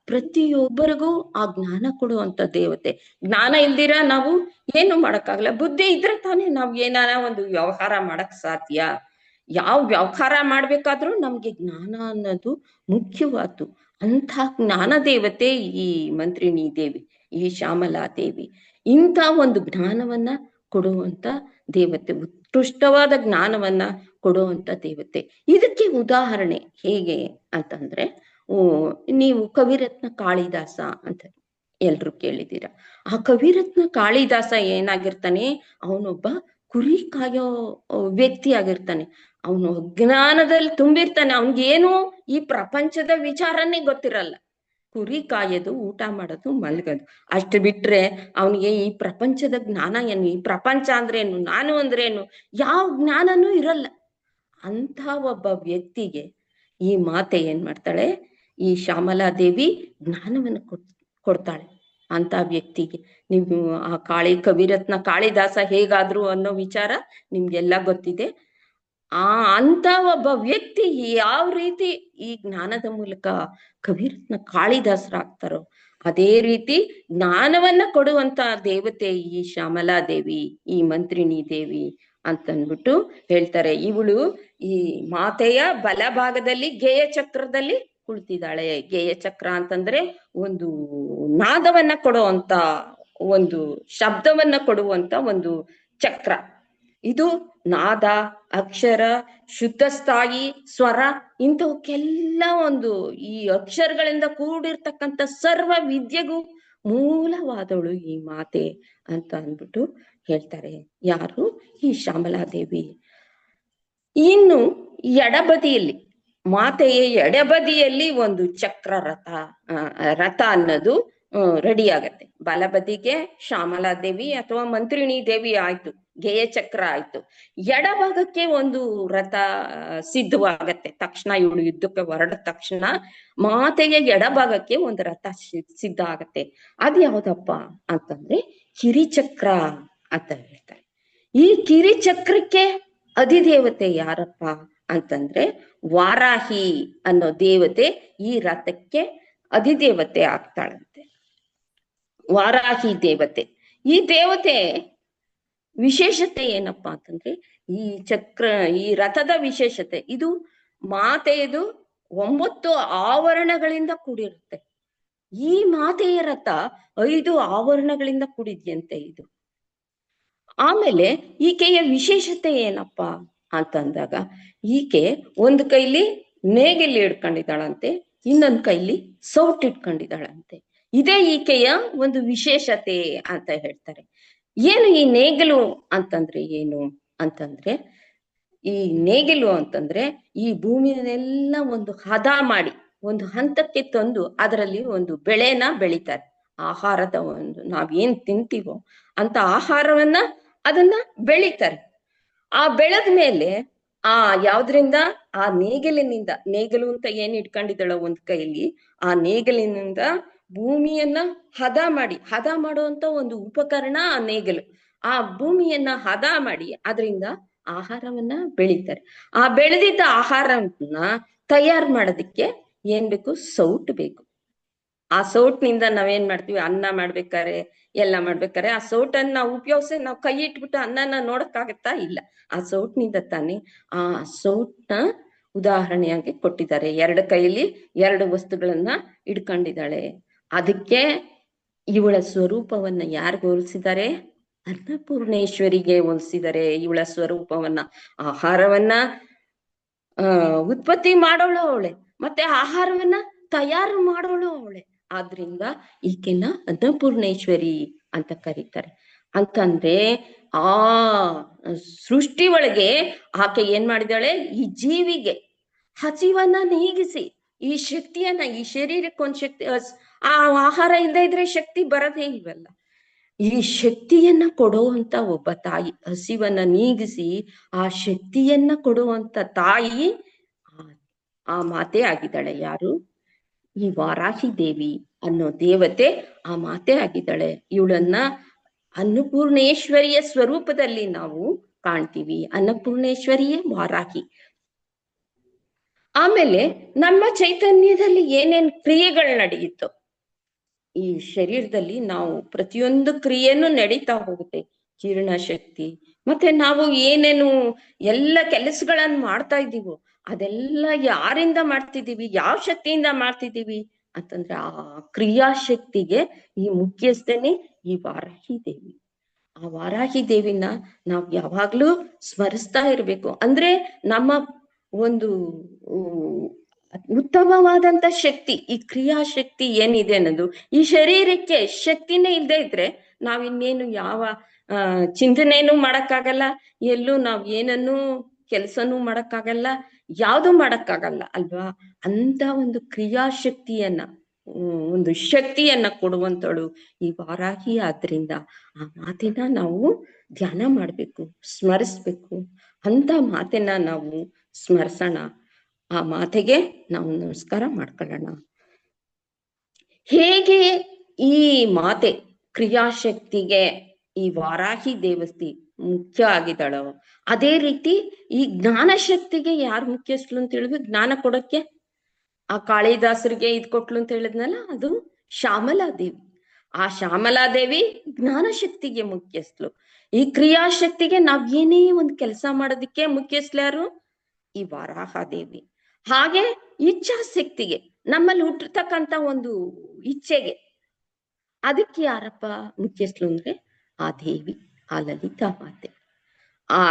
Speaker 1: ಪ್ರತಿಯೊಬ್ಬರಿಗೂ ಆ ಜ್ಞಾನ ಕೊಡುವಂತ ದೇವತೆ. ಜ್ಞಾನ ಇಲ್ದಿರ ನಾವು ಏನು ಮಾಡಕ್ಕಾಗಲ್ಲ. ಬುದ್ಧಿ ಇದ್ರೆ ತಾನೇ ನಾವ್ ಏನಾರ ಒಂದು ವ್ಯವಹಾರ ಮಾಡಕ್ ಸಾಧ್ಯ. ಯಾವ ವ್ಯವಹಾರ ಮಾಡ್ಬೇಕಾದ್ರೂ ನಮ್ಗೆ ಜ್ಞಾನ ಅನ್ನೋದು ಮುಖ್ಯವಾದ್ದು. ಅಂಥ ಜ್ಞಾನ ದೇವತೆ ಈ ಮಂತ್ರಿಣಿ ದೇವಿ, ಈ ಶ್ಯಾಮಲಾ ದೇವಿ. ಇಂಥ ಒಂದು ಜ್ಞಾನವನ್ನ ಕೊಡುವಂತ ದೇವತೆ, ಉತ್ಕೃಷ್ಟವಾದ ಜ್ಞಾನವನ್ನ ಕೊಡುವಂತ ದೇವತೆ. ಇದಕ್ಕೆ ಉದಾಹರಣೆ ಹೇಗೆ ಅಂತಂದ್ರೆ, ನೀವು ಕವಿರತ್ನ ಕಾಳಿದಾಸ ಅಂತ ಎಲ್ರು ಕೇಳಿದ್ದೀರ. ಆ ಕವಿರತ್ನ ಕಾಳಿದಾಸ ಏನಾಗಿರ್ತಾನೆ, ಅವನೊಬ್ಬ ಕುರಿ ಕಾಯೋ ವ್ಯಕ್ತಿ ಆಗಿರ್ತಾನೆ. ಅವನು ಅಜ್ಞಾನದಲ್ಲಿ ತುಂಬಿರ್ತಾನೆ. ಅವನ್ಗೇನು ಈ ಪ್ರಪಂಚದ ವಿಚಾರನೇ ಗೊತ್ತಿರಲ್ಲ. ಕುರಿ ಕಾಯೋದು, ಊಟ ಮಾಡೋದು, ಮಲ್ಗೋದು ಅಷ್ಟು ಬಿಟ್ರೆ ಅವನಿಗೆ ಈ ಪ್ರಪಂಚದ ಜ್ಞಾನ ಏನು, ಈ ಪ್ರಪಂಚ ಅಂದ್ರೇನು, ನಾನು ಅಂದ್ರೇನು, ಯಾವ ಜ್ಞಾನನೂ ಇರಲ್ಲ. ಅಂತ ಒಬ್ಬ ವ್ಯಕ್ತಿಗೆ ಈ ಮಾತೆ ಏನ್ ಮಾಡ್ತಾಳೆ, ಈ ಶ್ಯಾಮಲಾ ದೇವಿ ಜ್ಞಾನವನ್ನು ಕೊಡ್ತಾಳೆ ಅಂತ ವ್ಯಕ್ತಿಗೆ. ನೀವು ಆ ಕವಿರತ್ನ ಕಾಳಿದಾಸ ಹೇಗಾದ್ರು ಅನ್ನೋ ವಿಚಾರ ನಿಮ್ಗೆಲ್ಲ ಗೊತ್ತಿದೆ. ಅಂತ ಒಬ್ಬ ವ್ಯಕ್ತಿ ಯಾವ ರೀತಿ ಈ ಜ್ಞಾನದ ಮೂಲಕ ಕವಿರತ್ನ ಕಾಳಿದಾಸರಾಗ್ತಾರೋ, ಅದೇ ರೀತಿ ಜ್ಞಾನವನ್ನ ಕೊಡುವಂತ ದೇವತೆ ಈ ಶ್ಯಾಮಲಾ ದೇವಿ, ಈ ಮಂತ್ರಿಣಿ ದೇವಿ ಅಂತನ್ಬಿಟ್ಟು ಹೇಳ್ತಾರೆ. ಇವಳು ಈ ಮಾತೆಯ ಬಲಭಾಗದಲ್ಲಿ ಗೇಯ ಚಕ್ರದಲ್ಲಿ ಕುಳಿತಿದ್ದಾಳೆ. ಗೇಯ ಚಕ್ರ ಅಂತಂದ್ರೆ ಒಂದು ನಾದವನ್ನ ಕೊಡುವಂತ, ಒಂದು ಶಬ್ದವನ್ನ ಕೊಡುವಂತ ಒಂದು ಚಕ್ರ. ಇದು ನಾದ, ಅಕ್ಷರ, ಶುದ್ಧ ಸ್ಥಾಯಿ, ಸ್ವರ, ಇಂಥವಕ್ಕೆಲ್ಲ ಒಂದು ಈ ಅಕ್ಷರಗಳಿಂದ ಕೂಡಿರ್ತಕ್ಕಂಥ ಸರ್ವ ವಿದ್ಯೆಗೂ ಮೂಲವಾದವಳು ಈ ಮಾತೆ ಅಂತ ಅಂದ್ಬಿಟ್ಟು ಹೇಳ್ತಾರೆ. ಯಾರು? ಈ ಶ್ಯಾಮಲಾ ದೇವಿ. ಇನ್ನು ಎಡಬದಿಯಲ್ಲಿ, ಮಾತೆಯ ಎಡಬದಿಯಲ್ಲಿ ಒಂದು ಚಕ್ರ ರಥ ಅನ್ನೋದು ರೆಡಿ ಆಗತ್ತೆ. ಬಲಬದಿಗೆ ಶ್ಯಾಮಲಾ ದೇವಿ ಅಥವಾ ಮಂತ್ರಿಣಿ ದೇವಿ ಆಯ್ತು, ಗೇಯ ಚಕ್ರ ಆಯ್ತು. ಎಡಭಾಗಕ್ಕೆ ಒಂದು ರಥ ಸಿದ್ಧವಾಗತ್ತೆ. ತಕ್ಷಣ ಇವಳು ಯುದ್ಧಕ್ಕೆ ಹೊರಡ ತಕ್ಷಣ ಮಾತೆಯ ಎಡಭಾಗಕ್ಕೆ ಒಂದು ರಥ ಸಿದ್ಧ ಆಗತ್ತೆ. ಅದ್ ಯಾವ್ದಪ್ಪ ಅಂತಂದ್ರೆ ಕಿರಿಚಕ್ರ ಅಂತ ಹೇಳ್ತಾರೆ. ಈ ಕಿರಿಚಕ್ರಕ್ಕೆ ಅಧಿದೇವತೆ ಯಾರಪ್ಪ ಅಂತಂದ್ರೆ ವಾರಾಹಿ ಅನ್ನೋ ದೇವತೆ ಈ ರಥಕ್ಕೆ ಅಧಿದೇವತೆ ಆಗ್ತಾಳಂತೆ. ವಾರಾಹಿ ದೇವತೆ. ಈ ದೇವತೆ ವಿಶೇಷತೆ ಏನಪ್ಪಾ ಅಂತಂದ್ರೆ, ಈ ರಥದ ವಿಶೇಷತೆ, ಇದು ಮಾತೆಯದು 9 ಆವರಣಗಳಿಂದ ಕೂಡಿರುತ್ತೆ. ಈ ಮಾತೆಯ ರಥ 5 ಆವರಣಗಳಿಂದ ಕೂಡಿದ್ಯಂತೆ ಇದು. ಆಮೇಲೆ ಈಕೆಯ ವಿಶೇಷತೆ ಏನಪ್ಪಾ ಅಂತಂದಾಗ, ಈಕೆ ಒಂದು ಕೈಲಿ ನೇಗಿಲಿ ಇಟ್ಕೊಂಡಿದ್ದಾಳಂತೆ, ಇನ್ನೊಂದು ಕೈಲಿ ಸೌಟ್ ಇಟ್ಕೊಂಡಿದ್ದಾಳಂತೆ. ಇದೇ ಈಕೆಯ ಒಂದು ವಿಶೇಷತೆ ಅಂತ ಹೇಳ್ತಾರೆ. ಏನು ಈ ನೇಗಿಲು ಅಂತಂದ್ರೆ ಏನು ಅಂತಂದ್ರೆ, ಈ ನೇಗಿಲು ಅಂತಂದ್ರೆ ಈ ಭೂಮಿಯನ್ನೆಲ್ಲ ಒಂದು ಹದ ಮಾಡಿ ಒಂದು ಹಂತಕ್ಕೆ ತಂದು ಅದರಲ್ಲಿ ಒಂದು ಬೆಳೆನ ಬೆಳಿತಾರೆ. ಆಹಾರದ ಒಂದು ನಾವೇನ್ ತಿಂತೀವೋ ಅಂತ ಆಹಾರವನ್ನ ಅದನ್ನ ಬೆಳಿತಾರೆ. ಆ ಬೆಳೆದ ಮೇಲೆ ಯಾವ್ದ್ರಿಂದ, ಆ ನೇಗಿಲಿನಿಂದ, ನೇಗಿಲು ಅಂತ ಏನ್ ಇಟ್ಕೊಂಡಿದ್ದಾಳೋ ಒಂದ್ ಕೈಲಿ, ಆ ನೇಗಿಲಿನಿಂದ ಭೂಮಿಯನ್ನ ಹದ ಮಾಡುವಂತ ಒಂದು ಉಪಕರಣ ಆ ನೇಗಿಲು. ಆ ಭೂಮಿಯನ್ನ ಹದ ಮಾಡಿ ಅದರಿಂದ ಆಹಾರವನ್ನ ಬೆಳೀತಾರೆ. ಆ ಬೆಳೆದಿದ್ದ ಆಹಾರವನ್ನ ತಯಾರು ಮಾಡೋದಿಕ್ಕೆ ಏನ್ ಬೇಕು? ಸೌಟು ಬೇಕು. ಆ ಸೌಟ್ನಿಂದ ನಾವೇನ್ ಮಾಡ್ತೀವಿ? ಅನ್ನ ಮಾಡ್ಬೇಕಾರೆ, ಎಲ್ಲ ಮಾಡ್ಬೇಕಾರೆ ಆ ಸೌಟನ್ನ ನಾವು ಉಪಯೋಗಿಸಿ ನಾವು ಕೈ ಇಟ್ಬಿಟ್ಟು ಅನ್ನನ ನೋಡಕ್ಕಾಗತ್ತಾ? ಇಲ್ಲ. ಆ ಸೌಟ್ನಿಂದ ತಾನೇ. ಆ ಸೌಟ್ನ ಉದಾಹರಣೆಯಾಗಿ ಕೊಟ್ಟಿದ್ದಾರೆ. ಎರಡು ಕೈಯಲ್ಲಿ ಎರಡು ವಸ್ತುಗಳನ್ನ ಇಟ್ಕೊಂಡಿದ್ದಾಳೆ. ಅದಕ್ಕೆ ಇವಳ ಸ್ವರೂಪವನ್ನ ಯಾರಿಗೂ ಹೋಲಿಸಿದ್ದಾರೆ? ಅನ್ನಪೂರ್ಣೇಶ್ವರಿಗೆ ಹೋಲಿಸಿದರೆ. ಇವಳ ಸ್ವರೂಪವನ್ನ, ಆಹಾರವನ್ನ ಉತ್ಪತ್ತಿ ಮಾಡೋಳು ಅವಳೆ, ಮತ್ತೆ ಆಹಾರವನ್ನ ತಯಾರು ಮಾಡೋಳು ಅವಳೆ. ಆದ್ರಿಂದ ಈಕೆನ ಅನ್ನಪೂರ್ಣೇಶ್ವರಿ ಅಂತ ಕರೀತಾರೆ. ಅಂತಂದ್ರೆ ಆ ಸೃಷ್ಟಿ ಒಳಗೆ ಆಕೆ ಏನ್ ಮಾಡಿದಾಳೆ? ಈ ಜೀವಿಗೆ ಹಸಿವನ್ನ ನೀಗಿಸಿ ಈ ಶಕ್ತಿಯನ್ನ, ಈ ಶರೀರಕ್ಕೊಂದ್ ಶಕ್ತಿ, ಆ ಆಹಾರ ಇಲ್ಲದೆ ಇದ್ರೆ ಶಕ್ತಿ ಬರದೇ ಇಲ್ವಲ್ಲ. ಈ ಶಕ್ತಿಯನ್ನ ಕೊಡುವಂತ ಒಬ್ಬ ತಾಯಿ, ಹಸಿವನ್ನ ನೀಗಿಸಿ ಆ ಶಕ್ತಿಯನ್ನ ಕೊಡುವಂತ ತಾಯಿ ಆ ಮಾತೆ ಆಗಿದ್ದಾಳೆ. ಯಾರು? ಈ ವಾರಾಹಿ ದೇವಿ ಅನ್ನೋ ದೇವತೆ ಆ ಮಾತೆ ಆಗಿದ್ದಾಳೆ. ಇವಳನ್ನ ಅನ್ನಪೂರ್ಣೇಶ್ವರಿಯ ಸ್ವರೂಪದಲ್ಲಿ ನಾವು ಕಾಣ್ತೀವಿ. ಅನ್ನಪೂರ್ಣೇಶ್ವರಿಯೇ ವಾರಾಹಿ. ಆಮೇಲೆ ನಮ್ಮ ಚೈತನ್ಯದಲ್ಲಿ ಏನೇನ್ ಕ್ರಿಯೆಗಳು ನಡೆಯಿತು ಈ ಶರೀರದಲ್ಲಿ, ನಾವು ಪ್ರತಿಯೊಂದು ಕ್ರಿಯೆನೂ ನಡೀತಾ ಹೋಗುತ್ತೆ. ಜೀರ್ಣ ಶಕ್ತಿ, ಮತ್ತೆ ನಾವು ಏನೇನು ಎಲ್ಲ ಕೆಲಸಗಳನ್ನ ಮಾಡ್ತಾ ಇದ್ದೀವೋ ಅದೆಲ್ಲ ಯಾರಿಂದ ಮಾಡ್ತಿದ್ದೀವಿ? ಯಾವ ಶಕ್ತಿಯಿಂದ ಮಾಡ್ತಿದ್ದೀವಿ ಅಂತಂದ್ರೆ ಆ ಕ್ರಿಯಾಶಕ್ತಿಗೆ ಈ ಮುಖ್ಯಸ್ಥನೇ ಈ ವಾರಾಹಿ ದೇವಿ. ಆ ವಾರಾಹಿ ದೇವಿನ ನಾವು ಯಾವಾಗ್ಲೂ ಸ್ಮರಿಸ್ತಾ ಇರ್ಬೇಕು. ಅಂದ್ರೆ ನಮ್ಮ ಒಂದು ಉತ್ತಮವಾದಂತ ಶಕ್ತಿ, ಈ ಕ್ರಿಯಾಶಕ್ತಿ ಏನಿದೆ ಅನ್ನೋದು, ಈ ಶರೀರಕ್ಕೆ ಶಕ್ತಿನೇ ಇಲ್ಲದೆ ಇದ್ರೆ ನಾವಿನ್ನೇನು ಯಾವ ಚಿಂತನೆನೂ ಮಾಡಕ್ಕಾಗಲ್ಲ, ಎಲ್ಲೂ ನಾವ್ ಏನನ್ನೂ ಕೆಲ್ಸನೂ ಮಾಡಕ್ಕಾಗಲ್ಲ, ಯಾವ್ದು ಮಾಡಕ್ಕಾಗಲ್ಲ ಅಲ್ವಾ. ಅಂತ ಒಂದು ಕ್ರಿಯಾಶಕ್ತಿಯನ್ನ, ಒಂದು ಶಕ್ತಿಯನ್ನ ಕೊಡುವಂತಳು ಈ ವಾರಾಹಿ. ಆದ್ರಿಂದ ಆ ಮಾತಿನ ನಾವು ಧ್ಯಾನ ಮಾಡ್ಬೇಕು, ಸ್ಮರಿಸ್ಬೇಕು. ಅಂತ ಮಾತನ್ನ ನಾವು ಸ್ಮರಿಸೋಣ. ಆ ಮಾತೆಗೆ ನಾವು ನಮಸ್ಕಾರ ಮಾಡ್ಕೊಳ್ಳೋಣ. ಹೇಗೆ ಈ ಮಾತೆ ಕ್ರಿಯಾಶಕ್ತಿಗೆ ಈ ವಾರಾಹಿ ದೇವಸ್ಥಿ ಮುಖ್ಯ ಆಗಿದ್ದಾಳೋ, ಅದೇ ರೀತಿ ಈ ಜ್ಞಾನ ಶಕ್ತಿಗೆ ಯಾರು ಮುಖ್ಯಸ್ಥಳು ಅಂತ ಹೇಳಿದ್ವಿ? ಜ್ಞಾನ ಕೊಡಕ್ಕೆ ಆ ಕಾಳಿದಾಸರಿಗೆ ಇದ್ ಕೊಟ್ಲು ಅಂತ ಹೇಳಿದ್ನಲ್ಲ, ಅದು ಶ್ಯಾಮಲಾದೇವಿ. ಆ ಶ್ಯಾಮಲಾದೇವಿ ಜ್ಞಾನ ಶಕ್ತಿಗೆ ಮುಖ್ಯಸ್ಥಳು. ಈ ಕ್ರಿಯಾಶಕ್ತಿಗೆ ನಾವ್ ಏನೇ ಒಂದ್ ಕೆಲಸ ಮಾಡೋದಿಕ್ಕೆ ಮುಖ್ಯಸ್ಥಳು ಯಾರು? ಈ ವಾರಾಹದೇವಿ. ಹಾಗೆ ಇಚ್ಛಾಶಕ್ತಿಗೆ, ನಮ್ಮಲ್ಲಿ ಹುಟ್ಟಿರ್ತಕ್ಕಂತ ಒಂದು ಇಚ್ಛೆಗೆ, ಅದಕ್ಕೆ ಯಾರಪ್ಪ ಮುಖ್ಯಸ್ಥಳು ಅಂದ್ರೆ ಆ ದೇವಿ, ಆ ಲಲಿತಾ ಮಾತೆ. ಆ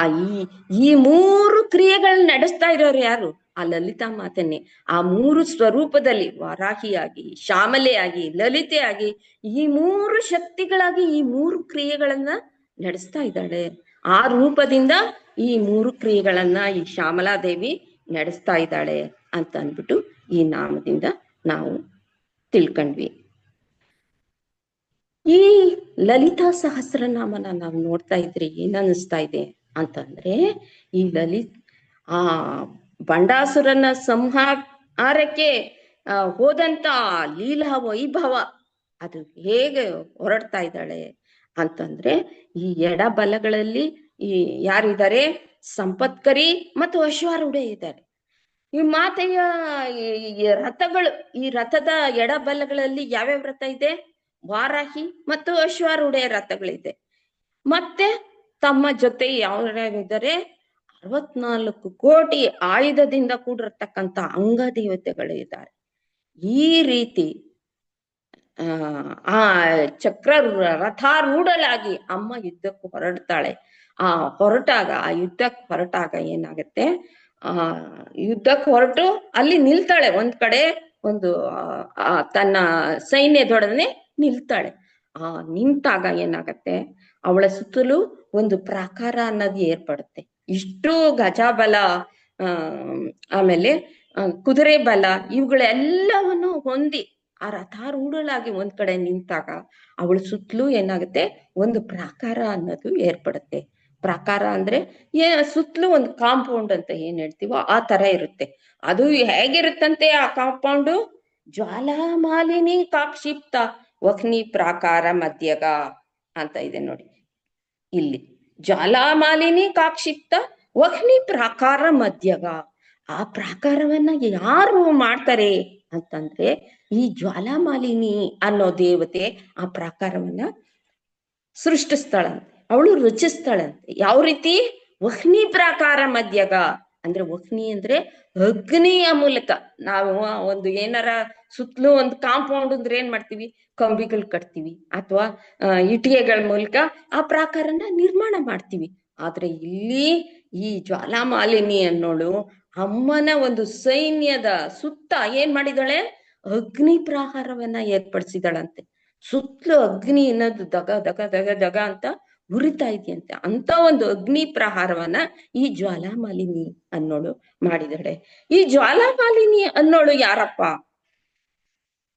Speaker 1: ಈ ಮೂರು ಕ್ರಿಯೆಗಳನ್ನ ನಡೆಸ್ತಾ ಇರೋರು ಯಾರು? ಆ ಲಲಿತಾ ಮಾತನ್ನೇ. ಆ ಮೂರು ಸ್ವರೂಪದಲ್ಲಿ ವಾರಾಹಿಯಾಗಿ, ಶ್ಯಾಮಲೆಯಾಗಿ, ಲಲಿತೆಯಾಗಿ, ಈ ಮೂರು ಶಕ್ತಿಗಳಾಗಿ ಈ ಮೂರು ಕ್ರಿಯೆಗಳನ್ನ ನಡೆಸ್ತಾ ಇದ್ದಾಳೆ. ಆ ರೂಪದಿಂದ ಈ ಮೂರು ಕ್ರಿಯೆಗಳನ್ನ ಈ ಶ್ಯಾಮಲಾದೇವಿ ನಡೆಸ್ತಾ ಇದ್ದಾಳೆ ಅಂತ ಅಂದ್ಬಿಟ್ಟು ಈ ನಾಮದಿಂದ ನಾವು ತಿಳ್ಕೊಂಡ್ವಿ. ಈ ಲಲಿತಾ ಸಹಸ್ರನಾಮನ ನಾವು ನೋಡ್ತಾ ಇದ್ರೆ ಏನ್ ಅನಿಸ್ತಾ ಇದೆ ಅಂತಂದ್ರೆ, ಈ ಆ ಬಂಡಾಸುರನ ಸಂಹಾರಕ್ಕೆ ಹೋದಂತ ಲೀಲಾ ವೈಭವ ಅದು ಹೇಗೆ ಹೊರಡ್ತಾ ಇದ್ದಾಳೆ ಅಂತಂದ್ರೆ, ಈ ಎಡಬಲಗಳಲ್ಲಿ ಈ ಯಾರಿದ್ದಾರೆ? ಸಂಪತ್ಕರಿ ಮತ್ತು ಅಶ್ವಾರೂಢ ಇದ್ದಾರೆ. ಈ ಮಾತೆಯ ರಥಗಳು, ಈ ರಥದ ಎಡಬಲಗಳಲ್ಲಿ ಯಾವ್ಯಾವ ರಥ ಇದೆ? ವಾರಾಹಿ ಮತ್ತು ಅಶ್ವಾರೂಢ ರಥಗಳಿದೆ. ಮತ್ತೆ ತಮ್ಮ ಜೊತೆ ಯಾವ್ಯಾರಿದ್ದಾರೆ? 64 ಕೋಟಿ ಆಯುಧದಿಂದ ಕೂಡಿರ್ತಕ್ಕಂಥ ಅಂಗ ದೇವತೆಗಳು ಇದ್ದಾರೆ. ಈ ರೀತಿ ಆ ಚಕ್ರ ರಥಾರೂಢಳಾಗಿ ಅಮ್ಮ ಯುದ್ಧಕ್ಕೆ ಹೊರಡ್ತಾಳೆ. ಆ ಯುದ್ಧಕ್ಕೆ ಹೊರಟಾಗ ಏನಾಗತ್ತೆ? ಯುದ್ಧಕ್ಕೆ ಹೊರಟು ಅಲ್ಲಿ ನಿಲ್ತಾಳೆ. ಒಂದ್ ಕಡೆ ಒಂದು ತನ್ನ ಸೈನ್ಯದೊಡನೆ ನಿಲ್ತಾಳೆ. ನಿಂತಾಗ ಏನಾಗತ್ತೆ? ಅವಳ ಸುತ್ತಲೂ ಒಂದು ಪ್ರಾಕಾರ ಅನ್ನೋದು ಏರ್ಪಡುತ್ತೆ. ಇಷ್ಟು ಗಜಬಲ, ಆಮೇಲೆ ಕುದುರೆ ಬಲ, ಇವುಗಳೆಲ್ಲವನ್ನು ಹೊಂದಿ ಆ ರಥಾರೂಢಳಾಗಿ ಒಂದ್ ಕಡೆ ನಿಂತಾಗ ಅವಳ ಸುತ್ತಲೂ ಏನಾಗುತ್ತೆ? ಒಂದು ಪ್ರಾಕಾರ ಅನ್ನೋದು ಏರ್ಪಡುತ್ತೆ. ಪ್ರಾಕಾರ ಅಂದ್ರೆ ಸುತ್ತಲೂ ಒಂದು ಕಾಂಪೌಂಡ್ ಅಂತ ಏನ್ ಹೇಳ್ತೀವೋ ಆ ತರ ಇರುತ್ತೆ. ಅದು ಹೇಗಿರುತ್ತಂತೆ ಆ ಕಾಂಪೌಂಡು? ಜ್ವಾಲಾಮಾಲಿನಿ ಕಾಕ್ಷಿಪ್ತ ವಹ್ನಿ ಪ್ರಾಕಾರ ಮಧ್ಯಗ ಅಂತ ಇದೆ ನೋಡಿ. ಇಲ್ಲಿ ಜ್ವಾಲಾಮಾಲಿನಿ ಕಾಕ್ಷಿಪ್ತ ವಹ್ನಿ ಪ್ರಾಕಾರ ಮಧ್ಯಗ. ಆ ಪ್ರಾಕಾರವನ್ನ ಯಾರು ಮಾಡ್ತಾರೆ ಅಂತಂದ್ರೆ ಈ ಜ್ವಾಲಾಮಾಲಿನಿ ಅನ್ನೋ ದೇವತೆ ಆ ಪ್ರಾಕಾರವನ್ನ ಸೃಷ್ಟಿಸ್ತಾಳಂತೆ, ಅವಳು ರಚಿಸ್ತಾಳಂತೆ. ಯಾವ ರೀತಿ? ವಹ್ನಿ ಪ್ರಾಕಾರ ಮಧ್ಯಗ. ಅಂದ್ರೆ ವಹ್ನಿ ಅಂದ್ರೆ ಅಗ್ನಿಯ ಮೂಲಕ. ನಾವು ಒಂದು ಏನಾರ ಸುತ್ತಲೂ ಒಂದು ಕಾಂಪೌಂಡ್ ಅಂದ್ರೆ ಏನ್ ಮಾಡ್ತೀವಿ? ಕಂಬಿಗಳು ಕಟ್ತೀವಿ ಅಥವಾ ಇಟ್ಟಿಗೆಗಳ ಮೂಲಕ ಆ ಪ್ರಾಕಾರನ ನಿರ್ಮಾಣ ಮಾಡ್ತೀವಿ. ಆದ್ರೆ ಇಲ್ಲಿ ಈ ಜ್ವಾಲಾಮಾಲಿನಿ ಅನ್ನೋಳು ಅಮ್ಮನ ಒಂದು ಸೈನ್ಯದ ಸುತ್ತ ಏನ್ ಮಾಡಿದಾಳೆ? ಅಗ್ನಿ ಪ್ರಾಹಾರವನ್ನ ಏರ್ಪಡಿಸಿದಾಳಂತೆ. ಸುತ್ತಲೂ ಅಗ್ನಿ ಅನ್ನೋದು ದಗ ದಗ ದಗ ದಗ ಅಂತ ಉರಿತಾ ಇದೆಯಂತೆ. ಅಂತ ಒಂದು ಅಗ್ನಿ ಪ್ರಹಾರವನ್ನ ಈ ಜ್ವಾಲಾಮಾಲಿನಿ ಅನ್ನೋಳು ಮಾಡಿದಾಳೆ. ಈ ಜ್ವಾಲಾಮಾಲಿನಿ ಅನ್ನೋಳು ಯಾರಪ್ಪ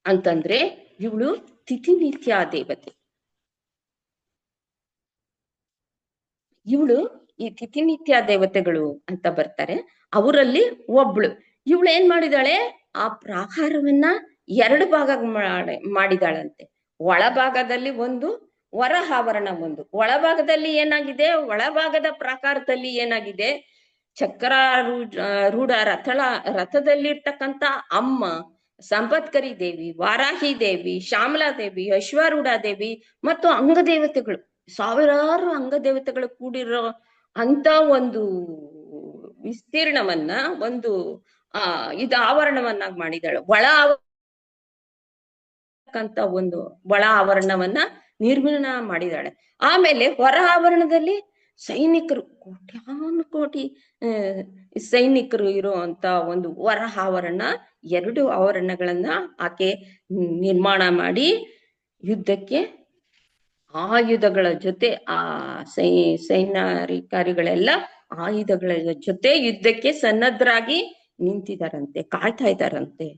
Speaker 1: ಅಂತಂದ್ರೆ ಇವಳು ತಿಥಿನಿತ್ಯ ದೇವತೆ. ಇವಳು ಈ ತಿಥಿನಿತ್ಯ ದೇವತೆಗಳು ಅಂತ ಬರ್ತಾರೆ, ಅವರಲ್ಲಿ ಒಬ್ಳು. ಇವಳು ಏನ್ ಮಾಡಿದಾಳೆ? ಆ ಪ್ರಾಕಾರವನ್ನ ಎರಡು ಭಾಗ ಮಾಡಿದಾಳಂತೆ. ಒಳಭಾಗದಲ್ಲಿ ಒಂದು, ಹೊರ ಆವರಣ ಒಂದು. ಒಳಭಾಗದಲ್ಲಿ ಏನಾಗಿದೆ? ಒಳಭಾಗದ ಪ್ರಾಕಾರದಲ್ಲಿ ಏನಾಗಿದೆ? ರೂಢ ರಥದಲ್ಲಿರ್ತಕ್ಕಂಥ ಅಮ್ಮ ಸಂಪತ್ಕರಿ ದೇವಿ, ವಾರಾಹಿ ದೇವಿ, ಶ್ಯಾಮಲಾ ದೇವಿ, ಅಶ್ವಾರೂಢ ದೇವಿ ಮತ್ತು ಅಂಗದೇವತೆಗಳು, ಸಾವಿರಾರು ಅಂಗದೇವತೆಗಳು ಕೂಡಿರೋ ಅಂತ ಒಂದು ವಿಸ್ತೀರ್ಣವನ್ನ ಒಂದು ಇದು ಆವರಣವನ್ನಾಗಿ ಮಾಡಿದಾಳೆ. ಒಂದು ಒಳ ಆವರಣವನ್ನ ನಿರ್ಮಾಣ ಮಾಡಿದಾಳೆ. ಆಮೇಲೆ ಹೊರ ಆವರಣದಲ್ಲಿ ಸೈನಿಕರು, ಕೋಟ್ಯಾನು ಕೋಟಿ ಸೈನಿಕರು ಇರುವಂತ ಒಂದು ಹೊರ ಆವರಣ, ಎರಡು ಆವರಣಗಳನ್ನ ಆಕೆ ನಿರ್ಮಾಣ ಮಾಡಿ ಯುದ್ಧಕ್ಕೆ ಆಯುಧಗಳ ಜೊತೆ ಆ ಸೈನ್ಯಾಧಿಕಾರಿಗಳೆಲ್ಲ ಆಯುಧಗಳ ಜೊತೆ ಯುದ್ಧಕ್ಕೆ ಸನ್ನದ್ಧರಾಗಿ ನಿಂತಿದಾರಂತೆ, ಕಾಯ್ತಾ ಇದ್ದಾರಂತೆ.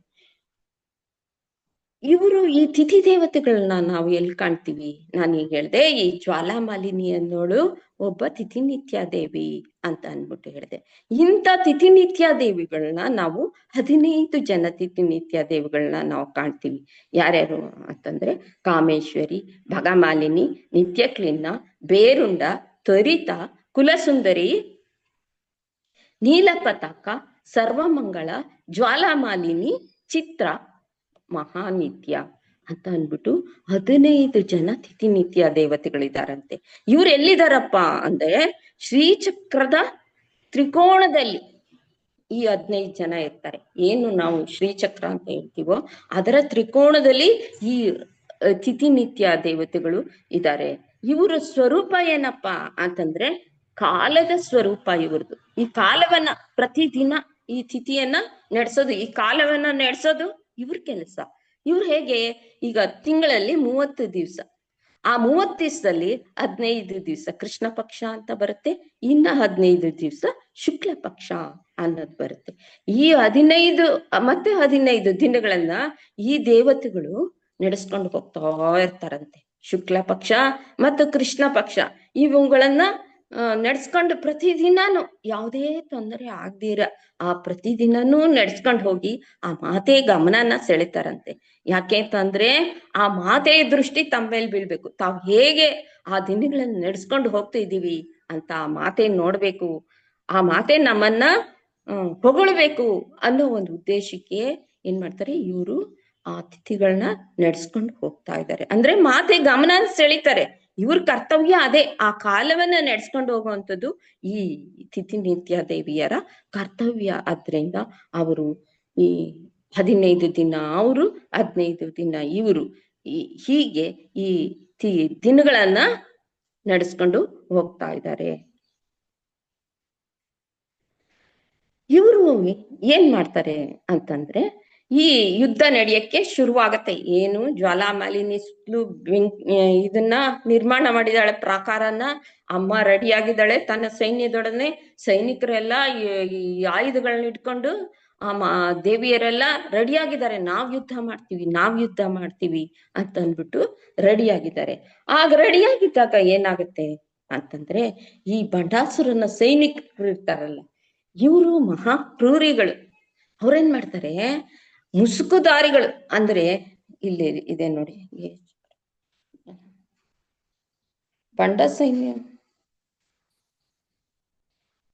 Speaker 1: ಇವರು ಈ ತಿಥಿ ದೇವತೆಗಳನ್ನ ನಾವು ಎಲ್ಲಿ ಕಾಣ್ತೀವಿ? ನಾನು ಈಗ ಹೇಳ್ದೆ, ಈ ಜ್ವಾಲಾಮಾಲಿನಿ ಅನ್ನೋಳು ಒಬ್ಬ ತಿಥಿನಿತ್ಯ ದೇವಿ ಅಂತ ಅನ್ಬಿಟ್ಟು ಹೇಳಿದೆ. ಇಂಥ ತಿಥಿನಿತ್ಯ ದೇವಿಗಳನ್ನ ನಾವು 15 ಜನ ತಿಥಿನಿತ್ಯ ದೇವಿಗಳನ್ನ ನಾವು ಕಾಣ್ತೀವಿ. ಯಾರ್ಯಾರು ಅಂತಂದ್ರೆ ಕಾಮೇಶ್ವರಿ, ಭಗಮಾಲಿನಿ, ನಿತ್ಯಕ್ಲಿನ್ನ, ಬೇರುಂಡ, ತ್ವರಿತ, ಕುಲಸುಂದರಿ, ನೀಲಪತಾಕ, ಸರ್ವಮಂಗಳ, ಜ್ವಾಲಾಮಾಲಿನಿ, ಚಿತ್ರ, ಮಹಾನಿತ್ಯ ಅಂತ ಅನ್ಬಿಟ್ಟು 15 ಜನ ತಿಥಿನಿತ್ಯ ದೇವತೆಗಳಿದಾರಂತೆ. ಇವ್ರು ಎಲ್ಲಿದಾರಪ್ಪ ಅಂದ್ರೆ ಶ್ರೀಚಕ್ರದ ತ್ರಿಕೋಣದಲ್ಲಿ ಈ 15 ಜನ ಇರ್ತಾರೆ. ಏನು ನಾವು ಶ್ರೀಚಕ್ರ ಅಂತ ಹೇಳ್ತೀವೋ ಅದರ ತ್ರಿಕೋಣದಲ್ಲಿ ಈ ತಿಥಿನಿತ್ಯ ದೇವತೆಗಳು ಇದ್ದಾರೆ. ಇವರ ಸ್ವರೂಪ ಏನಪ್ಪ ಅಂತಂದ್ರೆ ಕಾಲದ ಸ್ವರೂಪ ಇವ್ರದ್ದು. ಈ ಕಾಲವನ್ನ ಪ್ರತಿದಿನ ಈ ತಿಥಿಯನ್ನ ನಡೆಸೋದು, ಈ ಕಾಲವನ್ನ ನಡೆಸೋದು ಇವ್ರ ಕೆಲಸ. ಇವ್ರು ಹೇಗೆ? ಈಗ ತಿಂಗಳಲ್ಲಿ 30 ದಿವಸ, ಆ 30 ದಿವಸದಲ್ಲಿ 15 ದಿವಸ ಕೃಷ್ಣ ಪಕ್ಷ ಅಂತ ಬರುತ್ತೆ, ಇನ್ನ 15 ದಿವಸ ಶುಕ್ಲ ಪಕ್ಷ ಅನ್ನೋದು ಬರುತ್ತೆ. ಈ 15 ಮತ್ತೆ 15 ದಿನಗಳನ್ನ ಈ ದೇವತೆಗಳು ನಡೆಸ್ಕೊಂಡು ಹೋಗ್ತಾ ಇರ್ತಾರಂತೆ. ಶುಕ್ಲ ಪಕ್ಷ ಮತ್ತು ಕೃಷ್ಣ ಪಕ್ಷ ಇವುಗಳನ್ನ ನಡೆಸ್ಕೊಂಡು ಪ್ರತಿದಿನಾನು ಯಾವುದೇ ತೊಂದರೆ ಆಗ್ದಿರ ಆ ಪ್ರತಿದಿನನೂ ನಡ್ಸ್ಕೊಂಡು ಹೋಗಿ ಆ ಮಾತೆ ಗಮನನ ಸೆಳಿತಾರಂತೆ. ಯಾಕೆ ಅಂತಂದ್ರೆ ಆ ಮಾತೆಯ ದೃಷ್ಟಿ ತಮ್ಮ ಮೇಲೆ ಬೀಳ್ಬೇಕು. ತಾವ್ ಹೇಗೆ ಆ ದಿನಗಳನ್ನ ನಡೆಸ್ಕೊಂಡು ಹೋಗ್ತಾ ಇದೀವಿ ಅಂತ ಆ ಮಾತೆ ನೋಡ್ಬೇಕು, ಆ ಮಾತೆ ನಮ್ಮನ್ನ ಹೊಗಳ್ಬೇಕು ಅನ್ನೋ ಒಂದು ಉದ್ದೇಶಕ್ಕೆ ಏನ್ ಮಾಡ್ತಾರೆ ಇವರು ಆ ತಿಥಿಗಳನ್ನ ನಡೆಸ್ಕೊಂಡು ಹೋಗ್ತಾ ಇದ್ದಾರೆ. ಅಂದ್ರೆ ಮಾತೆ ಗಮನ ಸೆಳಿತಾರೆ. ಇವ್ರ ಕರ್ತವ್ಯ ಅದೇ, ಆ ಕಾಲವನ್ನ ನಡೆಸ್ಕೊಂಡು ಹೋಗುವಂಥದ್ದು ಈ ತಿಥಿನಿತ್ಯ ದೇವಿಯರ ಕರ್ತವ್ಯ. ಆದ್ರಿಂದ ಅವರು ಈ 15 ದಿನ ಅವರು, 15 ದಿನ ಇವರು, ಹೀಗೆ ಈ ದಿನಗಳನ್ನ ನಡೆಸ್ಕೊಂಡು ಹೋಗ್ತಾ ಇದ್ದಾರೆ. ಇವರು ಏನ್ ಮಾಡ್ತಾರೆ ಅಂತಂದ್ರೆ ಈ ಯುದ್ಧ ನಡೆಯಕ್ಕೆ ಶುರುವಾಗತ್ತೆ. ಏನು ಜ್ವಾಲಾಮಾಲಿನಿ ಸುತ್ತಲೂ ಇದನ್ನ ನಿರ್ಮಾಣ ಮಾಡಿದಾಳೆ, ಪ್ರಾಕಾರನ. ಅಮ್ಮ ರೆಡಿ ಆಗಿದ್ದಾಳೆ ತನ್ನ ಸೈನ್ಯದೊಡನೆ. ಸೈನಿಕರೆಲ್ಲ ಈ ಆಯುಧಗಳನ್ನ ಇಟ್ಕೊಂಡು ದೇವಿಯರೆಲ್ಲ ರೆಡಿ ಆಗಿದ್ದಾರೆ. ನಾವ್ ಯುದ್ಧ ಮಾಡ್ತೀವಿ ಅಂತ ಅಂದ್ಬಿಟ್ಟು ರೆಡಿ ಆಗಿದ್ದಾರೆ. ಆಗ ರೆಡಿ ಆಗಿದ್ದಾಗ ಏನಾಗುತ್ತೆ ಅಂತಂದ್ರೆ ಈ ಬಂಡಾಸುರನ ಸೈನಿಕರು ಇರ್ತಾರಲ್ಲ, ಇವರು ಮಹಾ ಕ್ರೂರಿಗಳು. ಅವ್ರೇನ್ ಮಾಡ್ತಾರೆ, ಮುಸುಕುದಾರಿಗಳು. ಅಂದ್ರೆ ಇಲ್ಲಿ ಇದೆ ನೋಡಿ, ಬಂಡ ಸೈನ್ಯ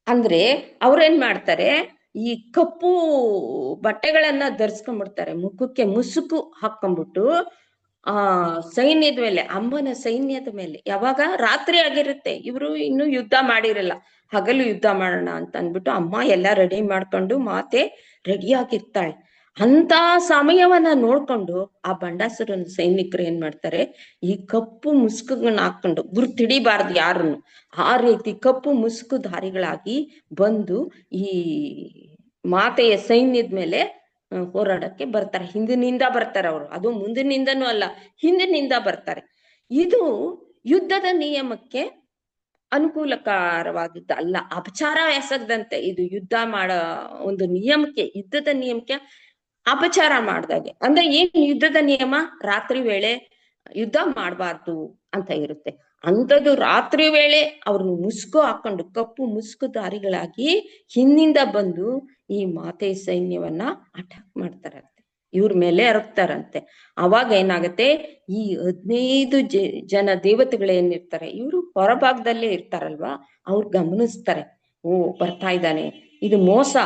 Speaker 1: ಅಂದ್ರೆ ಅವ್ರೇನ್ ಮಾಡ್ತಾರೆ, ಈ ಕಪ್ಪು ಬಟ್ಟೆಗಳನ್ನ ಧರಿಸ್ಕೊಂಡ್ಬಿಡ್ತಾರೆ, ಮುಖಕ್ಕೆ ಮುಸುಕು ಹಾಕೊಂಡ್ಬಿಟ್ಟು ಆ ಸೈನ್ಯದ ಮೇಲೆ, ಅಮ್ಮನ ಸೈನ್ಯದ ಮೇಲೆ, ಯಾವಾಗ ರಾತ್ರಿ ಆಗಿರುತ್ತೆ, ಇವರು ಇನ್ನು ಯುದ್ಧ ಮಾಡಿರಲ್ಲ, ಹಗಲು ಯುದ್ಧ ಮಾಡೋಣ ಅಂತ ಅಂದ್ಬಿಟ್ಟು ಅಮ್ಮ ಎಲ್ಲ ರೆಡಿ ಮಾಡ್ಕೊಂಡು ಮಾತೆ ರೆಡಿ ಆಗಿರ್ತಾಳೆ. ಅಂತ ಸಮಯವನ್ನ ನೋಡ್ಕೊಂಡು ಆ ಬಂಡಾಸುರನ ಸೈನಿಕರು ಏನ್ ಮಾಡ್ತಾರೆ, ಈ ಕಪ್ಪು ಮುಸುಕುಗಳನ್ನ ಹಾಕೊಂಡು ಗುರ್ತಿಡಿಬಾರ್ದು ಯಾರನ್ನು, ಆ ರೀತಿ ಕಪ್ಪು ಮುಸುಕುಧಾರಿಗಳಾಗಿ ಬಂದು ಈ ಮಾತೆಯ ಸೈನ್ಯದ ಮೇಲೆ ಹೋರಾಡಕ್ಕೆ ಬರ್ತಾರೆ. ಹಿಂದಿನಿಂದ ಬರ್ತಾರೆ ಅವರು, ಅದು ಮುಂದಿನಿಂದನೂ ಅಲ್ಲ, ಹಿಂದಿನಿಂದ ಬರ್ತಾರೆ. ಇದು ಯುದ್ಧದ ನಿಯಮಕ್ಕೆ ಅನುಕೂಲಕರವಾದದ್ದು ಅಲ್ಲ, ಅಪಚಾರ ಎಸಗದಂತೆ, ಇದು ಯುದ್ಧ ಮಾಡೋ ಒಂದು ನಿಯಮಕ್ಕೆ, ಯುದ್ಧದ ನಿಯಮಕ್ಕೆ ಅಪಚಾರ ಮಾಡ್ದಾಗೆ. ಅಂದ್ರೆ ಏನ್ ಯುದ್ಧದ ನಿಯಮ, ರಾತ್ರಿ ವೇಳೆ ಯುದ್ಧ ಮಾಡಬಾರ್ದು ಅಂತ ಇರುತ್ತೆ. ಅಂಥದ್ದು ರಾತ್ರಿ ವೇಳೆ ಅವ್ರನ್ನ ಮುಸುಕು ಹಾಕೊಂಡು ಕಪ್ಪು ಮುಸುಕುಧಾರಿಗಳಾಗಿ ಹಿಂದಿಂದ ಬಂದು ಈ ಮಾತೆ ಸೈನ್ಯವನ್ನ ಅಟ್ಯಾಕ್ ಮಾಡ್ತಾರಂತೆ, ಇವ್ರ ಮೇಲೆ ಎರಗ್ತಾರಂತೆ. ಅವಾಗ ಏನಾಗತ್ತೆ, ಈ 15 ಜನ ದೇವತೆಗಳೇನಿರ್ತಾರೆ, ಇವರು ಹೊರಭಾಗದಲ್ಲೇ ಇರ್ತಾರಲ್ವಾ, ಅವ್ರು ಗಮನಿಸ್ತಾರೆ, ಓ ಬರ್ತಾ ಇದ್ದಾನೆ, ಇದು ಮೋಸ,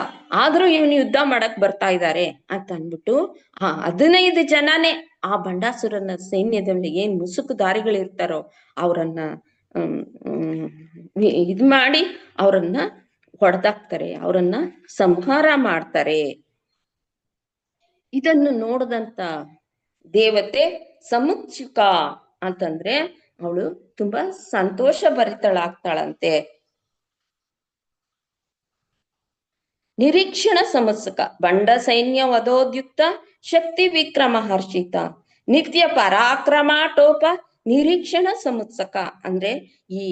Speaker 1: ಆದ್ರೂ ಇವನು ಯುದ್ಧ ಮಾಡಕ್ ಬರ್ತಾ ಇದ್ದಾರೆ ಅಂತ ಅಂದ್ಬಿಟ್ಟು 15 ಜನನೇ ಆ ಬಂಡಾಸುರನ ಸೈನ್ಯದ ಏನ್ ಮುಸುಕುಧಾರಿಗಳಿರ್ತಾರೋ ಅವರನ್ನ ಇದ್ ಮಾಡಿ ಅವರನ್ನ ಹೊಡೆದಾಕ್ತಾರೆ, ಅವರನ್ನ ಸಂಹಾರ ಮಾಡ್ತಾರೆ. ಇದನ್ನು ನೋಡಿದಂತ ದೇವತೆ ಸಮುಚ್ಚಿಕ ಅಂತಂದ್ರೆ ಅವಳು ತುಂಬಾ ಸಂತೋಷ ಭರಿತಳಾಗ್ತಾಳಂತೆ. ನಿರೀಕ್ಷಣ ಸಮತ್ಸಕ ಬಂಡ ಸೈನ್ಯ ವಧೋದ್ಯುಕ್ತ ಶಕ್ತಿ ವಿಕ್ರಮ ಹರ್ಷಿತ ನಿತ್ಯ ಪರಾಕ್ರಮಾಟೋಪ ನಿರೀಕ್ಷಣ ಸಮತ್ಸಕ. ಅಂದ್ರೆ ಈ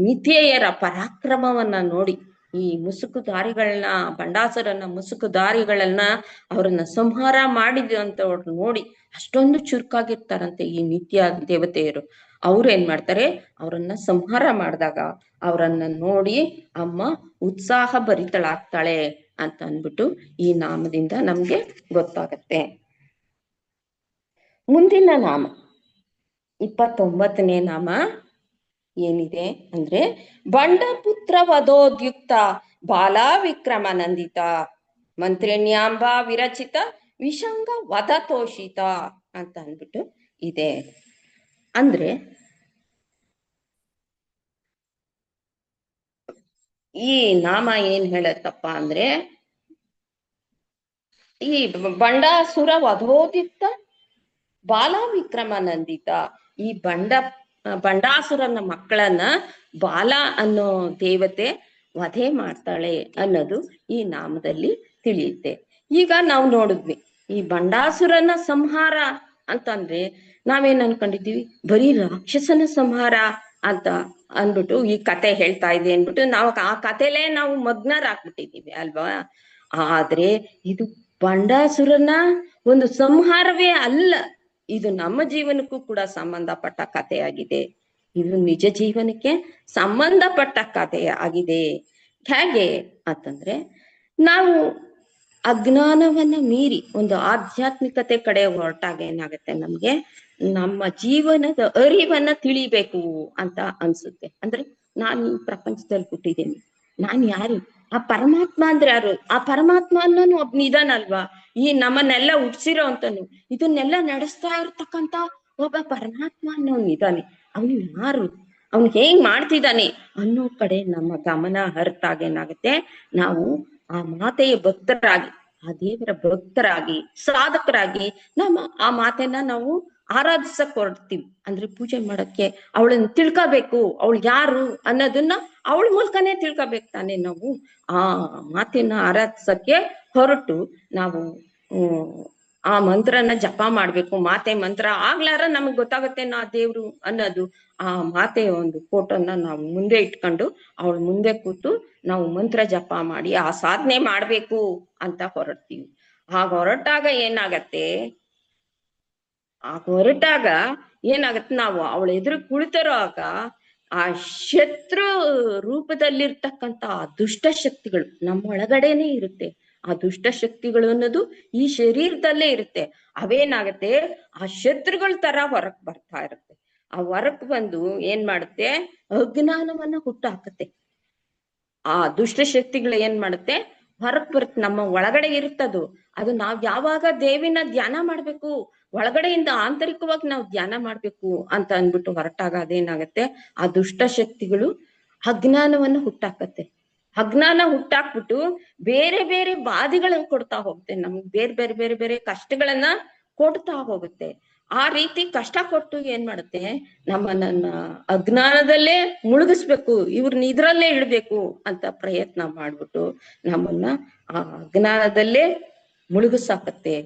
Speaker 1: ನಿತ್ಯೆಯರ ಪರಾಕ್ರಮವನ್ನ ನೋಡಿ, ಈ ಮುಸುಕುಧಾರಿಗಳನ್ನ, ಬಂಡಾಸುರನ ಮುಸುಕುಧಾರಿಗಳನ್ನ ಅವರನ್ನ ಸಂಹಾರ ಮಾಡಿದಂತವ್ರು ನೋಡಿ ಅಷ್ಟೊಂದು ಚುರುಕಾಗಿರ್ತಾರಂತೆ ಈ ನಿತ್ಯ ದೇವತೆಯರು. ಅವ್ರು ಏನ್ ಮಾಡ್ತಾರೆ, ಅವರನ್ನ ಸಂಹಾರ ಮಾಡಿದಾಗ ಅವರನ್ನ ನೋಡಿ ಅಮ್ಮ ಉತ್ಸಾಹ ಭರಿತಳಾಗ್ತಾಳೆ ಅಂತ ಅಂದ್ಬಿಟ್ಟು ಈ ನಾಮದಿಂದ ನಮ್ಗೆ ಗೊತ್ತಾಗತ್ತೆ. ಮುಂದಿನ ನಾಮ 29ನೇ ನಾಮ ಏನಿದೆ ಅಂದ್ರೆ ಬಂಡಪುತ್ರ ವಧೋದ್ಯುಕ್ತ ಬಾಲಾ ವಿಕ್ರಮ ನಂದಿತ ಮಂತ್ರಿಣ್ಯಾಂಬ ವಿರಚಿತ ವಿಷಂಗ ವಧ ತೋಷಿತ ಅಂತ ಅಂದ್ಬಿಟ್ಟು ಇದೆ. ಅಂದ್ರೆ ಈ ನಾಮ ಏನ್ ಹೇಳತ್ತಪ್ಪ ಅಂದ್ರೆ, ಈ ಬಂಡಾಸುರ ವಧೋದಿತ್ತ ಬಾಲ ವಿಕ್ರಮ ನಂದಿತ, ಈ ಬಂಡಾಸುರನ ಮಕ್ಕಳನ್ನ ಬಾಲ ಅನ್ನೋ ದೇವತೆ ವಧೆ ಮಾಡ್ತಾಳೆ ಅನ್ನೋದು ಈ ನಾಮದಲ್ಲಿ ತಿಳಿಯುತ್ತೆ. ಈಗ ನಾವು ನೋಡಿದ್ವಿ, ಈ ಬಂಡಾಸುರನ ಸಂಹಾರ ಅಂತಂದ್ರೆ ನಾವೇನ್ ಅನ್ಕೊಂಡಿದೀವಿ, ಬರೀ ರಾಕ್ಷಸನ ಸಂಹಾರ ಅಂತ ಅಂದ್ಬಿಟ್ಟು ಈ ಕತೆ ಹೇಳ್ತಾ ಇದೆ ಅಂದ್ಬಿಟ್ಟು ನಾವು ಆ ಕಥೆಲೇ ನಾವು ಮಗ್ನರಾಗ್ಬಿಟ್ಟಿದೀವಿ ಅಲ್ವಾ. ಆದ್ರೆ ಇದು ಬಂಡಾಸುರನ ಒಂದು ಸಂಹಾರವೇ ಅಲ್ಲ, ಇದು ನಮ್ಮ ಜೀವನಕ್ಕೂ ಕೂಡ ಸಂಬಂಧಪಟ್ಟ ಕಥೆಯಾಗಿದೆ, ಇದು ನಿಜ ಜೀವನಕ್ಕೆ ಸಂಬಂಧಪಟ್ಟ ಕಥೆ ಆಗಿದೆ. ಹೇಗೆ ಅಂತಂದ್ರೆ, ನಾವು ಅಜ್ಞಾನವನ್ನ ಮೀರಿ ಒಂದು ಆಧ್ಯಾತ್ಮಿಕತೆ ಕಡೆ ಹೊರಟಾಗ ಏನಾಗುತ್ತೆ, ನಮ್ಗೆ ನಮ್ಮ ಜೀವನದ ಅರಿವನ್ನ ತಿಳಿಬೇಕು ಅಂತ ಅನ್ಸುತ್ತೆ. ಅಂದ್ರೆ ನಾನು ಈ ಪ್ರಪಂಚದಲ್ಲಿ ಹುಟ್ಟಿದ್ದೀನಿ, ನಾನ್ ಯಾರು, ಆ ಪರಮಾತ್ಮ ಅಂದ್ರೆ ಯಾರು, ಆ ಪರಮಾತ್ಮ ಅನ್ನೋನು ಒಬ್ಬ ನಿಧಾನಲ್ವಾ, ಈ ನಮ್ಮನ್ನೆಲ್ಲ ಹುಟ್ಸಿರೋ ಅಂತನು ಇದನ್ನೆಲ್ಲ ನಡೆಸ್ತಾ ಇರ್ತಕ್ಕಂತ ಒಬ್ಬ ಪರಮಾತ್ಮ ಅನ್ನೋನ್ ಇದ್ದಾನೆ, ಅವನು ಯಾರು, ಅವನು ಹೇಗ್ ಮಾಡ್ತಿದ್ದಾನೆ ಅನ್ನೋ ಕಡೆ ನಮ್ಮ ಗಮನ ಹರಿತಾಗ ಏನಾಗುತ್ತೆ, ನಾವು ಆ ಮಾತೆಯ ಭಕ್ತರಾಗಿ, ಆ ದೇವರ ಭಕ್ತರಾಗಿ, ಸಾಧಕರಾಗಿ ನಮ್ಮ ಆ ಮಾತೆನ ನಾವು ಆರಾಧಿಸಕ್ ಹೊರಡ್ತೀವಿ. ಅಂದ್ರೆ ಪೂಜೆ ಮಾಡಕ್ಕೆ ಅವಳನ್ನ ತಿಳ್ಕೋಬೇಕು, ಅವಳು ಯಾರು ಅನ್ನೋದನ್ನ ಅವಳ ಮೂಲಕನೇ ತಿಳ್ಕೋಬೇಕು ತಾನೆ. ನಾವು ಆ ಮಾತೆನ ಆರಾಧಿಸಕ್ಕೆ ಹೊರಟು ನಾವು ಆ ಮಂತ್ರನ ಜಪ ಮಾಡ್ಬೇಕು, ಮಾತೆ ಮಂತ್ರ ಆಗ್ಲಾರ ನಮಗ್ ಗೊತ್ತಾಗುತ್ತೆ ನಾ ದೇವ್ರು ಅನ್ನೋದು. ಆ ಮಾತೆಯ ಒಂದು ಫೋಟೋನ ನಾವು ಮುಂದೆ ಇಟ್ಕೊಂಡು ಅವಳ ಮುಂದೆ ಕೂತು ನಾವು ಮಂತ್ರ ಜಪ ಮಾಡಿ ಆ ಸಾಧನೆ ಮಾಡ್ಬೇಕು ಅಂತ ಹೊರಡ್ತೀವಿ. ಆಗ ಹೊರಟಾಗ ಏನಾಗತ್ತೆ, ನಾವು ಅವಳ ಎದುರು ಕುಳಿತಿರುವಾಗ ಆ ಶತ್ರು ರೂಪದಲ್ಲಿರ್ತಕ್ಕಂಥ ದುಷ್ಟ ಶಕ್ತಿಗಳು ನಮ್ಮ ಒಳಗಡೆನೆ ಇರುತ್ತೆ. ಆ ದುಷ್ಟ ಶಕ್ತಿಗಳು ಅನ್ನೋದು ಈ ಶರೀರದಲ್ಲೇ ಇರುತ್ತೆ. ಅವೇನಾಗತ್ತೆ, ಆ ಶತ್ರುಗಳ ತರ ಹೊರಕ್ ಬರ್ತಾ ಇರುತ್ತೆ. ಆ ಹೊರಕ್ ಬಂದು ಏನ್ ಮಾಡುತ್ತೆ, ಅಜ್ಞಾನವನ್ನ ಹುಟ್ಟು ಹಾಕತ್ತೆ. ಆ ದುಷ್ಟ ಶಕ್ತಿಗಳು ಏನ್ ಮಾಡುತ್ತೆ, ಹೊರಗ್ ಬರುತ್ತೆ, ನಮ್ಮ ಒಳಗಡೆ ಇರುತ್ತದು. ಅದು ನಾವ್ ಯಾವಾಗ ದೇವಿನ ಧ್ಯಾನ ಮಾಡ್ಬೇಕು, ಒಳಗಡೆಯಿಂದ ಆಂತರಿಕವಾಗಿ ನಾವು ಧ್ಯಾನ ಮಾಡ್ಬೇಕು ಅಂತ ಅಂದ್ಬಿಟ್ಟು ಹೊರಟಾಗ ಅದೇನಾಗತ್ತೆ, ಆ ದುಷ್ಟ ಶಕ್ತಿಗಳು ಅಜ್ಞಾನವನ್ನು ಹುಟ್ಟಾಕತ್ತೆ. ಅಜ್ಞಾನ ಹುಟ್ಟಾಕ್ಬಿಟ್ಟು ಬೇರೆ ಬೇರೆ ಬಾಧೆಗಳನ್ನ ಕೊಡ್ತಾ ಹೋಗುತ್ತೆ, ನಮ್ಗೆ ಬೇರೆ ಬೇರೆ ಬೇರೆ ಬೇರೆ ಕಷ್ಟಗಳನ್ನ ಕೊಡ್ತಾ ಹೋಗುತ್ತೆ. ಆ ರೀತಿ ಕಷ್ಟ ಕೊಟ್ಟು ಏನ್ ಮಾಡುತ್ತೆ, ನಮ್ಮನ್ನ ಅಜ್ಞಾನದಲ್ಲೇ ಮುಳುಗಿಸ್ಬೇಕು, ಇವ್ರನ್ನ ಇದ್ರಲ್ಲೇ ಇಡ್ಬೇಕು ಅಂತ ಪ್ರಯತ್ನ ಮಾಡ್ಬಿಟ್ಟು ನಮ್ಮನ್ನ ಆ ಅಜ್ಞಾನದಲ್ಲೇ ಮುಳುಗಿಸಾಕತ್ತೆ.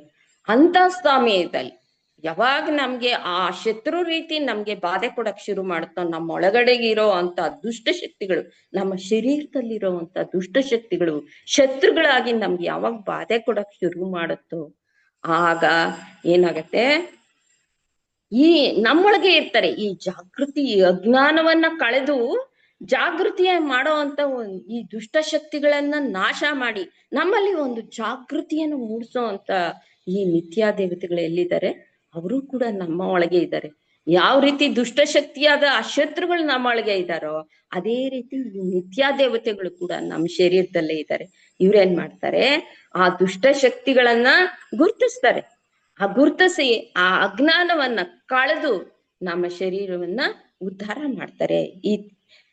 Speaker 1: ಅಂತ ಸಮಯದಲ್ಲಿ ಯಾವಾಗ ನಮ್ಗೆ ಆ ಶತ್ರು ರೀತಿ ನಮ್ಗೆ ಬಾಧೆ ಕೊಡಕ್ ಶುರು ಮಾಡುತ್ತೋ, ನಮ್ಮ ಒಳಗಡೆಗೆ ಇರೋ ಅಂತ ದುಷ್ಟ ಶಕ್ತಿಗಳು, ನಮ್ಮ ಶರೀರದಲ್ಲಿರೋ ಅಂತ ದುಷ್ಟ ಶಕ್ತಿಗಳು ಶತ್ರುಗಳಾಗಿ ನಮ್ಗೆ ಯಾವಾಗ ಬಾಧೆ ಕೊಡಕ್ ಶುರು ಮಾಡುತ್ತೋ, ಆಗ ಏನಾಗತ್ತೆ, ಈ ನಮ್ಮೊಳಗೆ ಇರ್ತಾರೆ ಈ ಜಾಗೃತಿ, ಈ ಅಜ್ಞಾನವನ್ನ ಕಳೆದು ಜಾಗೃತಿಯ ಮಾಡೋ ಅಂತ ಈ ದುಷ್ಟ ಶಕ್ತಿಗಳನ್ನ ನಾಶ ಮಾಡಿ ನಮ್ಮಲ್ಲಿ ಒಂದು ಜಾಗೃತಿಯನ್ನು ಮೂಡಿಸೋ ಅಂತ ಈ ನಿತ್ಯ ದೇವತೆಗಳು ಎಲ್ಲಿದ್ದಾರೆ, ಅವರು ಕೂಡ ನಮ್ಮ ಒಳಗೆ ಇದ್ದಾರೆ. ಯಾವ ರೀತಿ ದುಷ್ಟ ಶಕ್ತಿಯಾದ ಆ ಶತ್ರುಗಳು ನಮ್ಮ ಒಳಗೆ ಇದ್ದಾರೋ, ಅದೇ ರೀತಿ ಈ ನಿತ್ಯ ದೇವತೆಗಳು ಕೂಡ ನಮ್ಮ ಶರೀರದಲ್ಲೇ ಇದ್ದಾರೆ. ಇವ್ರೇನ್ ಮಾಡ್ತಾರೆ, ಆ ದುಷ್ಟ ಶಕ್ತಿಗಳನ್ನ ಗುರ್ತಿಸ್ತಾರೆ. ಆ ಗುರ್ತಿಸಿ ಆ ಅಜ್ಞಾನವನ್ನ ಕಳೆದು ನಮ್ಮ ಶರೀರವನ್ನ ಉದ್ಧಾರ ಮಾಡ್ತಾರೆ.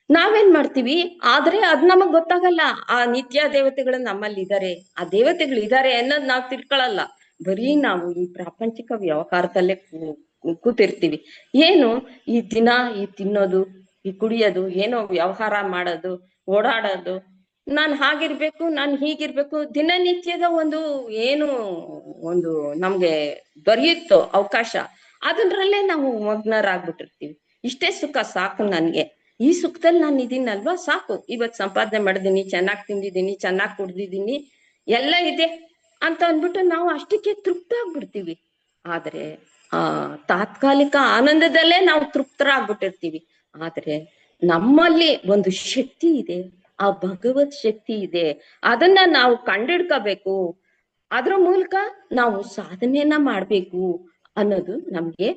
Speaker 1: ನಾವೇನ್ ಮಾಡ್ತೀವಿ, ಆದ್ರೆ ಅದ್ ನಮಗ್ ಗೊತ್ತಾಗಲ್ಲ, ಆ ನಿತ್ಯ ದೇವತೆಗಳು ನಮ್ಮಲ್ಲಿ ಇದ್ದಾರೆ, ಆ ದೇವತೆಗಳು ಇದ್ದಾರೆ ಅನ್ನೋದ್ ನಾವ್ ತಿಳ್ಕೊಳಲ್ಲ. ಬರೀ ನಾವು ಈ ಪ್ರಾಪಂಚಿಕ ವ್ಯವಹಾರದಲ್ಲೇ ಕೂತಿರ್ತೀವಿ. ಏನು ಈ ದಿನ ಈ ತಿನ್ನೋದು, ಈ ಕುಡಿಯೋದು, ಏನೋ ವ್ಯವಹಾರ ಮಾಡೋದು, ಓಡಾಡೋದು, ನಾನ್ ಹಾಗಿರ್ಬೇಕು, ನಾನ್ ಹೀಗಿರ್ಬೇಕು, ದಿನನಿತ್ಯದ ಏನು ಒಂದು ನಮ್ಗೆ ದೊರೆಯುತ್ತೋ ಅವಕಾಶ, ಅದರಲ್ಲೇ ನಾವು ಮಗ್ನರಾಗ್ಬಿಟ್ಟಿರ್ತೀವಿ. ಇಷ್ಟೇ ಸುಖ ಸಾಕು ನನ್ಗೆ, ಈ ಸುಖದಲ್ಲಿ ನಾನು ಇದೀನಲ್ವಾ ಸಾಕು, ಇವತ್ ಸಂಪಾದನೆ ಮಾಡಿದೀನಿ, ಚೆನ್ನಾಗ್ ತಿಂದಿದ್ದೀನಿ, ಚೆನ್ನಾಗ್ ಕುಡ್ದಿದ್ದೀನಿ, ಎಲ್ಲ ಇದೆ ಅಂತ ಅಂದ್ಬಿಟ್ಟು ನಾವು ಅಷ್ಟಕ್ಕೆ ತೃಪ್ತ ಆಗ್ಬಿಡ್ತೀವಿ. ಆದ್ರೆ ಆ ತಾತ್ಕಾಲಿಕ ಆನಂದದಲ್ಲೇ ನಾವು ತೃಪ್ತರಾಗ್ಬಿಟ್ಟಿರ್ತೀವಿ. ಆದ್ರೆ ನಮ್ಮಲ್ಲಿ ಒಂದು ಶಕ್ತಿ ಇದೆ, ಆ ಭಗವತ್ ಶಕ್ತಿ ಇದೆ, ಅದನ್ನ ನಾವು ಕಂಡಿಡ್ಕೋಬೇಕು, ಅದ್ರ ಮೂಲಕ ನಾವು ಸಾಧನೆಯನ್ನ ಮಾಡ್ಬೇಕು ಅನ್ನೋದು ನಮ್ಗೆ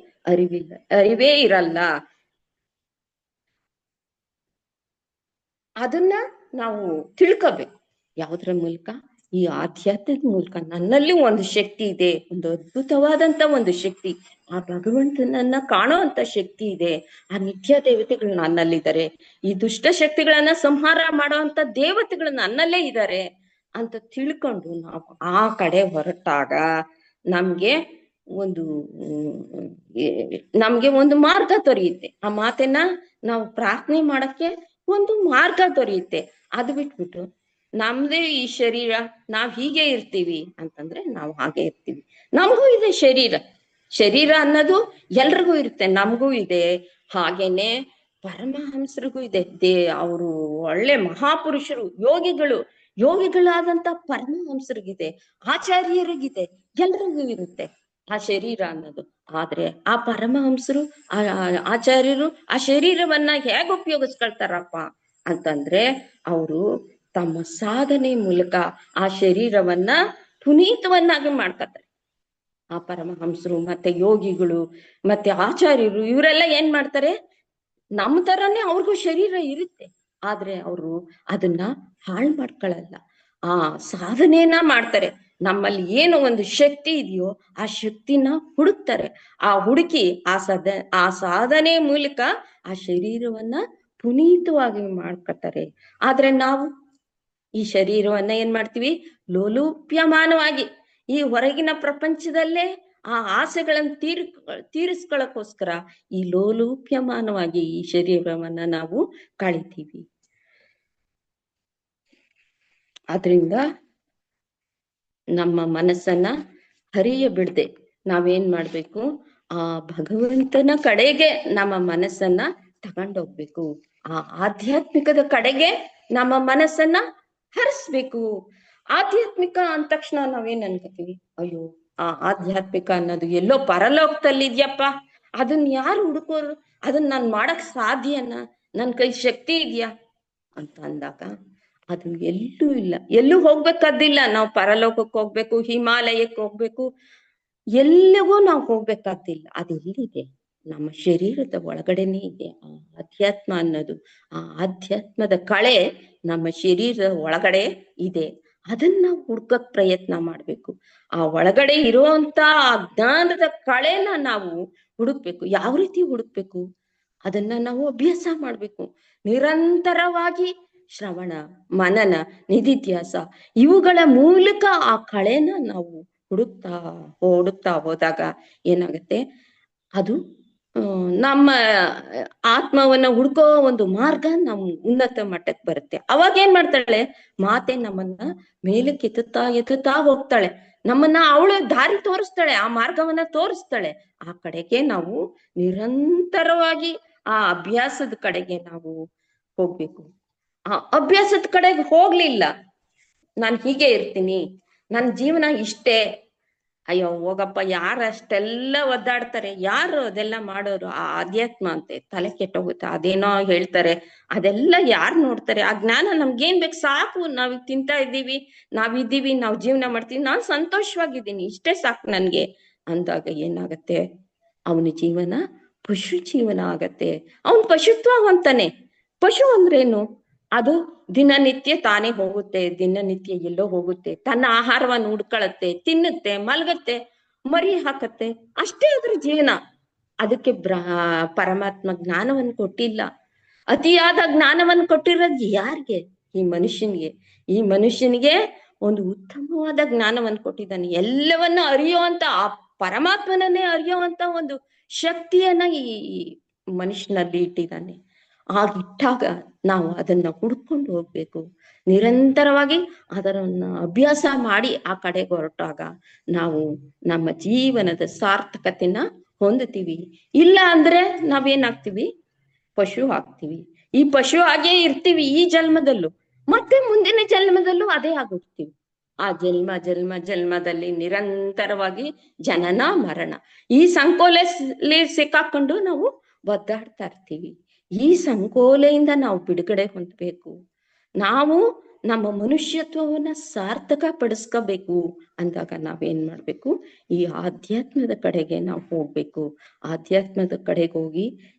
Speaker 1: ಅರಿವೇ ಇರಲ್ಲ. ಅದನ್ನ ನಾವು ತಿಳ್ಕೋಬೇಕು. ಯಾವುದ್ರ ಮೂಲಕ, ಈ ಆಧ್ಯಾತ್ಮದ ಮೂಲಕ. ನನ್ನಲ್ಲಿ ಒಂದು ಶಕ್ತಿ ಇದೆ, ಒಂದು ಅದ್ಭುತವಾದಂತ ಒಂದು ಶಕ್ತಿ, ಆ ಭಗವಂತನನ್ನ ಕಾಣೋ ಅಂತ ಶಕ್ತಿ ಇದೆ, ಆ ನಿತ್ಯ ದೇವತೆಗಳು ನನ್ನಲ್ಲಿದ್ದಾರೆ, ಈ ದುಷ್ಟ ಶಕ್ತಿಗಳನ್ನ ಸಂಹಾರ ಮಾಡೋ ಅಂತ ದೇವತೆಗಳು ನನ್ನಲ್ಲೇ ಇದ್ದಾರೆ ಅಂತ ತಿಳ್ಕೊಂಡು ನಾವು ಆ ಕಡೆ ಹೊರಟಾಗ ನಮ್ಗೆ ಒಂದು ಮಾರ್ಗ ದೊರೆಯುತ್ತೆ. ಆ ಮಾತನ್ನ ನಾವು ಪ್ರಾರ್ಥನೆ ಮಾಡಕ್ಕೆ ಒಂದು ಮಾರ್ಗ ದೊರೆಯುತ್ತೆ. ಅದು ಬಿಟ್ಬಿಟ್ಟು ನಮ್ದೇ ಈ ಶರೀರ, ನಾವ್ ಹೀಗೆ ಇರ್ತೀವಿ ಅಂತಂದ್ರೆ ನಾವು ಹಾಗೆ ಇರ್ತೀವಿ. ನಮಗೂ ಇದೆ ಶರೀರ ಅನ್ನೋದು ಎಲ್ರಿಗೂ ಇರುತ್ತೆ, ನಮಗೂ ಇದೆ. ಹಾಗೇನೆ ಪರಮಹಂಸರಿಗೂ ಇದೆ. ಅವರು ಒಳ್ಳೆ ಮಹಾಪುರುಷರು, ಯೋಗಿಗಳಾದಂತ ಪರಮಹಂಸರಿಗಿದೆ, ಆಚಾರ್ಯರಿಗಿದೆ, ಎಲ್ರಿಗೂ ಇರುತ್ತೆ ಆ ಶರೀರ ಅನ್ನೋದು. ಆದ್ರೆ ಆ ಪರಮಹಂಸರು, ಆಚಾರ್ಯರು ಆ ಶರೀರವನ್ನ ಹೇಗೆ ಉಪಯೋಗಿಸ್ಕೊಳ್ತಾರಪ್ಪ ಅಂತಂದ್ರೆ, ಅವರು ತಮ್ಮ ಸಾಧನೆ ಮೂಲಕ ಆ ಶರೀರವನ್ನ ಪುನೀತವನ್ನಾಗಿ ಮಾಡ್ಕೊತಾರೆ. ಆ ಪರಮಹಂಸರು ಮತ್ತೆ ಯೋಗಿಗಳು ಮತ್ತೆ ಆಚಾರ್ಯರು ಇವರೆಲ್ಲ ಏನ್ ಮಾಡ್ತಾರೆ, ನಮ್ಮ ತರನೇ ಅವ್ರಿಗೂ ಶರೀರ ಇರುತ್ತೆ, ಆದ್ರೆ ಅವರು ಅದನ್ನ ಹಾಳು ಮಾಡ್ಕೊಳಲ್ಲ, ಆ ಸಾಧನೆಯನ್ನ ಮಾಡ್ತಾರೆ. ನಮ್ಮಲ್ಲಿ ಏನು ಒಂದು ಶಕ್ತಿ ಇದೆಯೋ ಆ ಶಕ್ತಿನ ಹುಡುಕ್ತಾರೆ. ಆ ಹುಡುಕಿ ಆ ಸಾಧನೆ ಮೂಲಕ ಆ ಶರೀರವನ್ನ ಪುನೀತವಾಗಿ ಮಾಡ್ಕೊತಾರೆ. ಆದ್ರೆ ನಾವು ಈ ಶರೀರವನ್ನ ಏನ್ ಮಾಡ್ತೀವಿ, ಲೋಲೂಪ್ಯಮಾನವಾಗಿ ಈ ಹೊರಗಿನ ಪ್ರಪಂಚದಲ್ಲೇ ಆ ಆಸೆಗಳನ್ನ ತೀರಿಸ್ಕೊಳ್ಳೋಕೋಸ್ಕರ ಈ ಲೋಲೂಪ್ಯಮಾನವಾಗಿ ಈ ಶರೀರವನ್ನ ನಾವು ಕಳಿತೀವಿ. ಆದ್ರಿಂದ ನಮ್ಮ ಮನಸ್ಸನ್ನ ಹರಿಯ ಬಿಡದೆ ನಾವೇನ್ ಮಾಡ್ಬೇಕು, ಆ ಭಗವಂತನ ಕಡೆಗೆ ನಮ್ಮ ಮನಸ್ಸನ್ನ ತಗೊಂಡೋಗ್ಬೇಕು, ಆ ಆಧ್ಯಾತ್ಮಿಕದ ಕಡೆಗೆ ನಮ್ಮ ಮನಸ್ಸನ್ನ ಹರಿಸ್ಬೇಕು. ಆಧ್ಯಾತ್ಮಿಕ ಅಂದ ತಕ್ಷಣ ನಾವೇನ್ ಅನ್ಕೋತೀವಿ, ಅಯ್ಯೋ ಆ ಆಧ್ಯಾತ್ಮಿಕ ಅನ್ನೋದು ಎಲ್ಲೋ ಪರಲೋಕದಲ್ಲಿ ಇದ್ಯಪ್ಪ, ಅದನ್ನ ಯಾರು ಹುಡುಕೋರು, ಅದನ್ನ ನಾನ್ ಮಾಡಕ್ ಸಾಧ್ಯನಾ, ನನ್ ಕೈ ಶಕ್ತಿ ಇದೆಯಾ ಅಂತ ಅಂದಾಗ ಅದು ಎಲ್ಲೂ ಇಲ್ಲ. ಎಲ್ಲೂ ಹೋಗ್ಬೇಕಾದಿಲ್ಲ, ನಾವು ಪರಲೋಕಕ್ಕೆ ಹೋಗ್ಬೇಕು, ಹಿಮಾಲಯಕ್ಕೆ ಹೋಗ್ಬೇಕು, ಎಲ್ಲಿಗೂ ನಾವು ಹೋಗ್ಬೇಕಾದಿಲ್ಲ. ಅದು ಎಲ್ಲಿದೆ, ನಮ್ಮ ಶರೀರದ ಒಳಗಡೆನೇ ಇದೆ ಆ ಅಧ್ಯಾತ್ಮ ಅನ್ನೋದು. ಆ ಅಧ್ಯಾತ್ಮದ ಕಳೆ ನಮ್ಮ ಶರೀರದ ಒಳಗಡೆ ಇದೆ. ಅದನ್ನ ನಾವು ಹುಡ್ಕಕ್ ಪ್ರಯತ್ನ ಮಾಡ್ಬೇಕು. ಆ ಒಳಗಡೆ ಇರುವಂತ ಆ ಜ್ಞಾನದ ಕಳೆನ ನಾವು ಹುಡುಕ್ಬೇಕು. ಯಾವ ರೀತಿ ಹುಡುಕ್ಬೇಕು? ಅದನ್ನ ನಾವು ಅಭ್ಯಾಸ ಮಾಡ್ಬೇಕು. ನಿರಂತರವಾಗಿ ಶ್ರವಣ, ಮನನ, ನಿಧಿಧ್ಯಾಸ ಇವುಗಳ ಮೂಲಕ ಆ ಕಳೆನ ನಾವು ಹುಡುಕ್ತಾ ಹೋದಾಗ ಏನಾಗುತ್ತೆ, ಅದು ನಮ್ಮ ಆತ್ಮವನ್ನ ಹುಡ್ಕೋ ಒಂದು ಮಾರ್ಗ ನಮ್ ಉನ್ನತ ಮಟ್ಟಕ್ಕೆ ಬರುತ್ತೆ. ಅವಾಗ ಏನ್ ಮಾಡ್ತಾಳೆ ಮಾತೆ, ನಮ್ಮನ್ನ ಮೇಲಕ್ಕೆ ಎತ್ತುತ್ತಾ ಹೋಗ್ತಾಳೆ. ನಮ್ಮನ್ನ ಅವಳು ದಾರಿ ತೋರಿಸ್ತಾಳೆ, ಆ ಮಾರ್ಗವನ್ನ ತೋರಿಸ್ತಾಳೆ. ಆ ಕಡೆಗೆ ನಾವು ನಿರಂತರವಾಗಿ ಆ ಅಭ್ಯಾಸದ ಕಡೆಗೆ ನಾವು ಹೋಗ್ಬೇಕು. ಆ ಅಭ್ಯಾಸದ ಕಡೆಗೆ ಹೋಗ್ಲಿಲ್ಲ, ನಾನು ಹೀಗೆ ಇರ್ತೀನಿ, ನನ್ನ ಜೀವನ ಇಷ್ಟೇ, ಅಯ್ಯೋ ಹೋಗಪ್ಪ, ಯಾರು ಅಷ್ಟೆಲ್ಲ ಒದ್ದಾಡ್ತಾರೆ, ಯಾರು ಅದೆಲ್ಲ ಮಾಡೋರು? ಆ ಅಧ್ಯಾತ್ಮ ಅಂತೆ ತಲೆ ಕೆಟ್ಟೋಗುತ್ತೆ. ಅದೇನೋ ಹೇಳ್ತಾರೆ, ಅದೆಲ್ಲ ಯಾರು ನೋಡ್ತಾರೆ? ಆ ಜ್ಞಾನ ನಮ್ಗೇನ್ ಬೇಕು? ಸಾಕು, ನಾವ್ ತಿಂತಾ ಇದ್ದೀವಿ, ನಾವಿದ್ದೀವಿ, ನಾವ್ ಜೀವನ ಮಾಡ್ತೀವಿ, ನಾನ್ ಸಂತೋಷವಾಗಿದ್ದೀನಿ, ಇಷ್ಟೇ ಸಾಕು ನನ್ಗೆ ಅಂದಾಗ ಏನಾಗತ್ತೆ, ಅವನ ಜೀವನ ಪಶು ಜೀವನ ಆಗತ್ತೆ. ಅವನ್ ಪಶುತ್ವ ಹೊಂತಾನೆ. ಪಶು ಅಂದ್ರೇನು? ಅದು ದಿನನಿತ್ಯ ತಾನೇ ಹೋಗುತ್ತೆ, ದಿನನಿತ್ಯ ಎಲ್ಲೋ ಹೋಗುತ್ತೆ, ತನ್ನ ಆಹಾರವನ್ನು ಹುಡ್ಕೊಳತ್ತೆ, ತಿನ್ನುತ್ತೆ, ಮಲಗತ್ತೆ, ಮರಿ ಹಾಕತ್ತೆ, ಅಷ್ಟೇ ಅದ್ರ ಜೀವನ. ಅದಕ್ಕೆ ಪರಮಾತ್ಮ ಜ್ಞಾನವನ್ನು ಕೊಟ್ಟಿಲ್ಲ. ಅತಿಯಾದ ಜ್ಞಾನವನ್ನು ಕೊಟ್ಟಿರೋದು ಯಾರಿಗೆ? ಈ ಮನುಷ್ಯನಿಗೆ. ಈ ಮನುಷ್ಯನಿಗೆ ಒಂದು ಉತ್ತಮವಾದ ಜ್ಞಾನವನ್ನು ಕೊಟ್ಟಿದ್ದಾನೆ. ಎಲ್ಲವನ್ನ ಅರಿಯುವಂತ ಆ ಪರಮಾತ್ಮನನ್ನೇ ಅರಿಯುವಂತ ಒಂದು ಶಕ್ತಿಯನ್ನ ಈ ಮನುಷ್ಯನಲ್ಲಿ ಇಟ್ಟಿದ್ದಾನೆ. ಆಗಿಟ್ಟಾಗ ನಾವು ಅದನ್ನ ಹುಡ್ಕೊಂಡು ಹೋಗ್ಬೇಕು. ನಿರಂತರವಾಗಿ ಅದರನ್ನ ಅಭ್ಯಾಸ ಮಾಡಿ ಆ ಕಡೆಗೆ ಹೊರಟಾಗ ನಾವು ನಮ್ಮ ಜೀವನದ ಸಾರ್ಥಕತೆನ ಹೊಂದುತ್ತೀವಿ. ಇಲ್ಲ ಅಂದ್ರೆ ನಾವೇನಾಗ್ತೀವಿ? ಪಶು ಆಗ್ತೀವಿ. ಈ ಪಶು ಆಗೇ ಇರ್ತೀವಿ ಈ ಜನ್ಮದಲ್ಲೂ, ಮತ್ತೆ ಮುಂದಿನ ಜನ್ಮದಲ್ಲೂ ಅದೇ ಆಗೋಗ್ತೀವಿ. ಆ ಜನ್ಮದಲ್ಲಿ ನಿರಂತರವಾಗಿ ಜನನ ಮರಣ ಈ ಸಂಕೋಲೆಯಲ್ಲಿ ಸಿಕ್ಕಾಕೊಂಡು ನಾವು ಒದ್ದಾಡ್ತಾ ಇರ್ತೀವಿ. ಈ ಸಂಕೋಲೆಯಿಂದ ನಾವು ಬಿಡುಗಡೆ ಹೊಂದಬೇಕು. ನಾವು ನಮ್ಮ ಮನುಷ್ಯತ್ವವನ್ನ ಸಾರ್ಥಕ ಪಡಿಸ್ಕೋಬೇಕು ಅಂದಾಗ ನಾವೇನ್ ಮಾಡ್ಬೇಕು? ಈ ಆಧ್ಯಾತ್ಮದ ಕಡೆಗೆ ನಾವು ಹೋಗ್ಬೇಕು. ಆಧ್ಯಾತ್ಮದ ಕಡೆಗೆ ಹೋಗಿ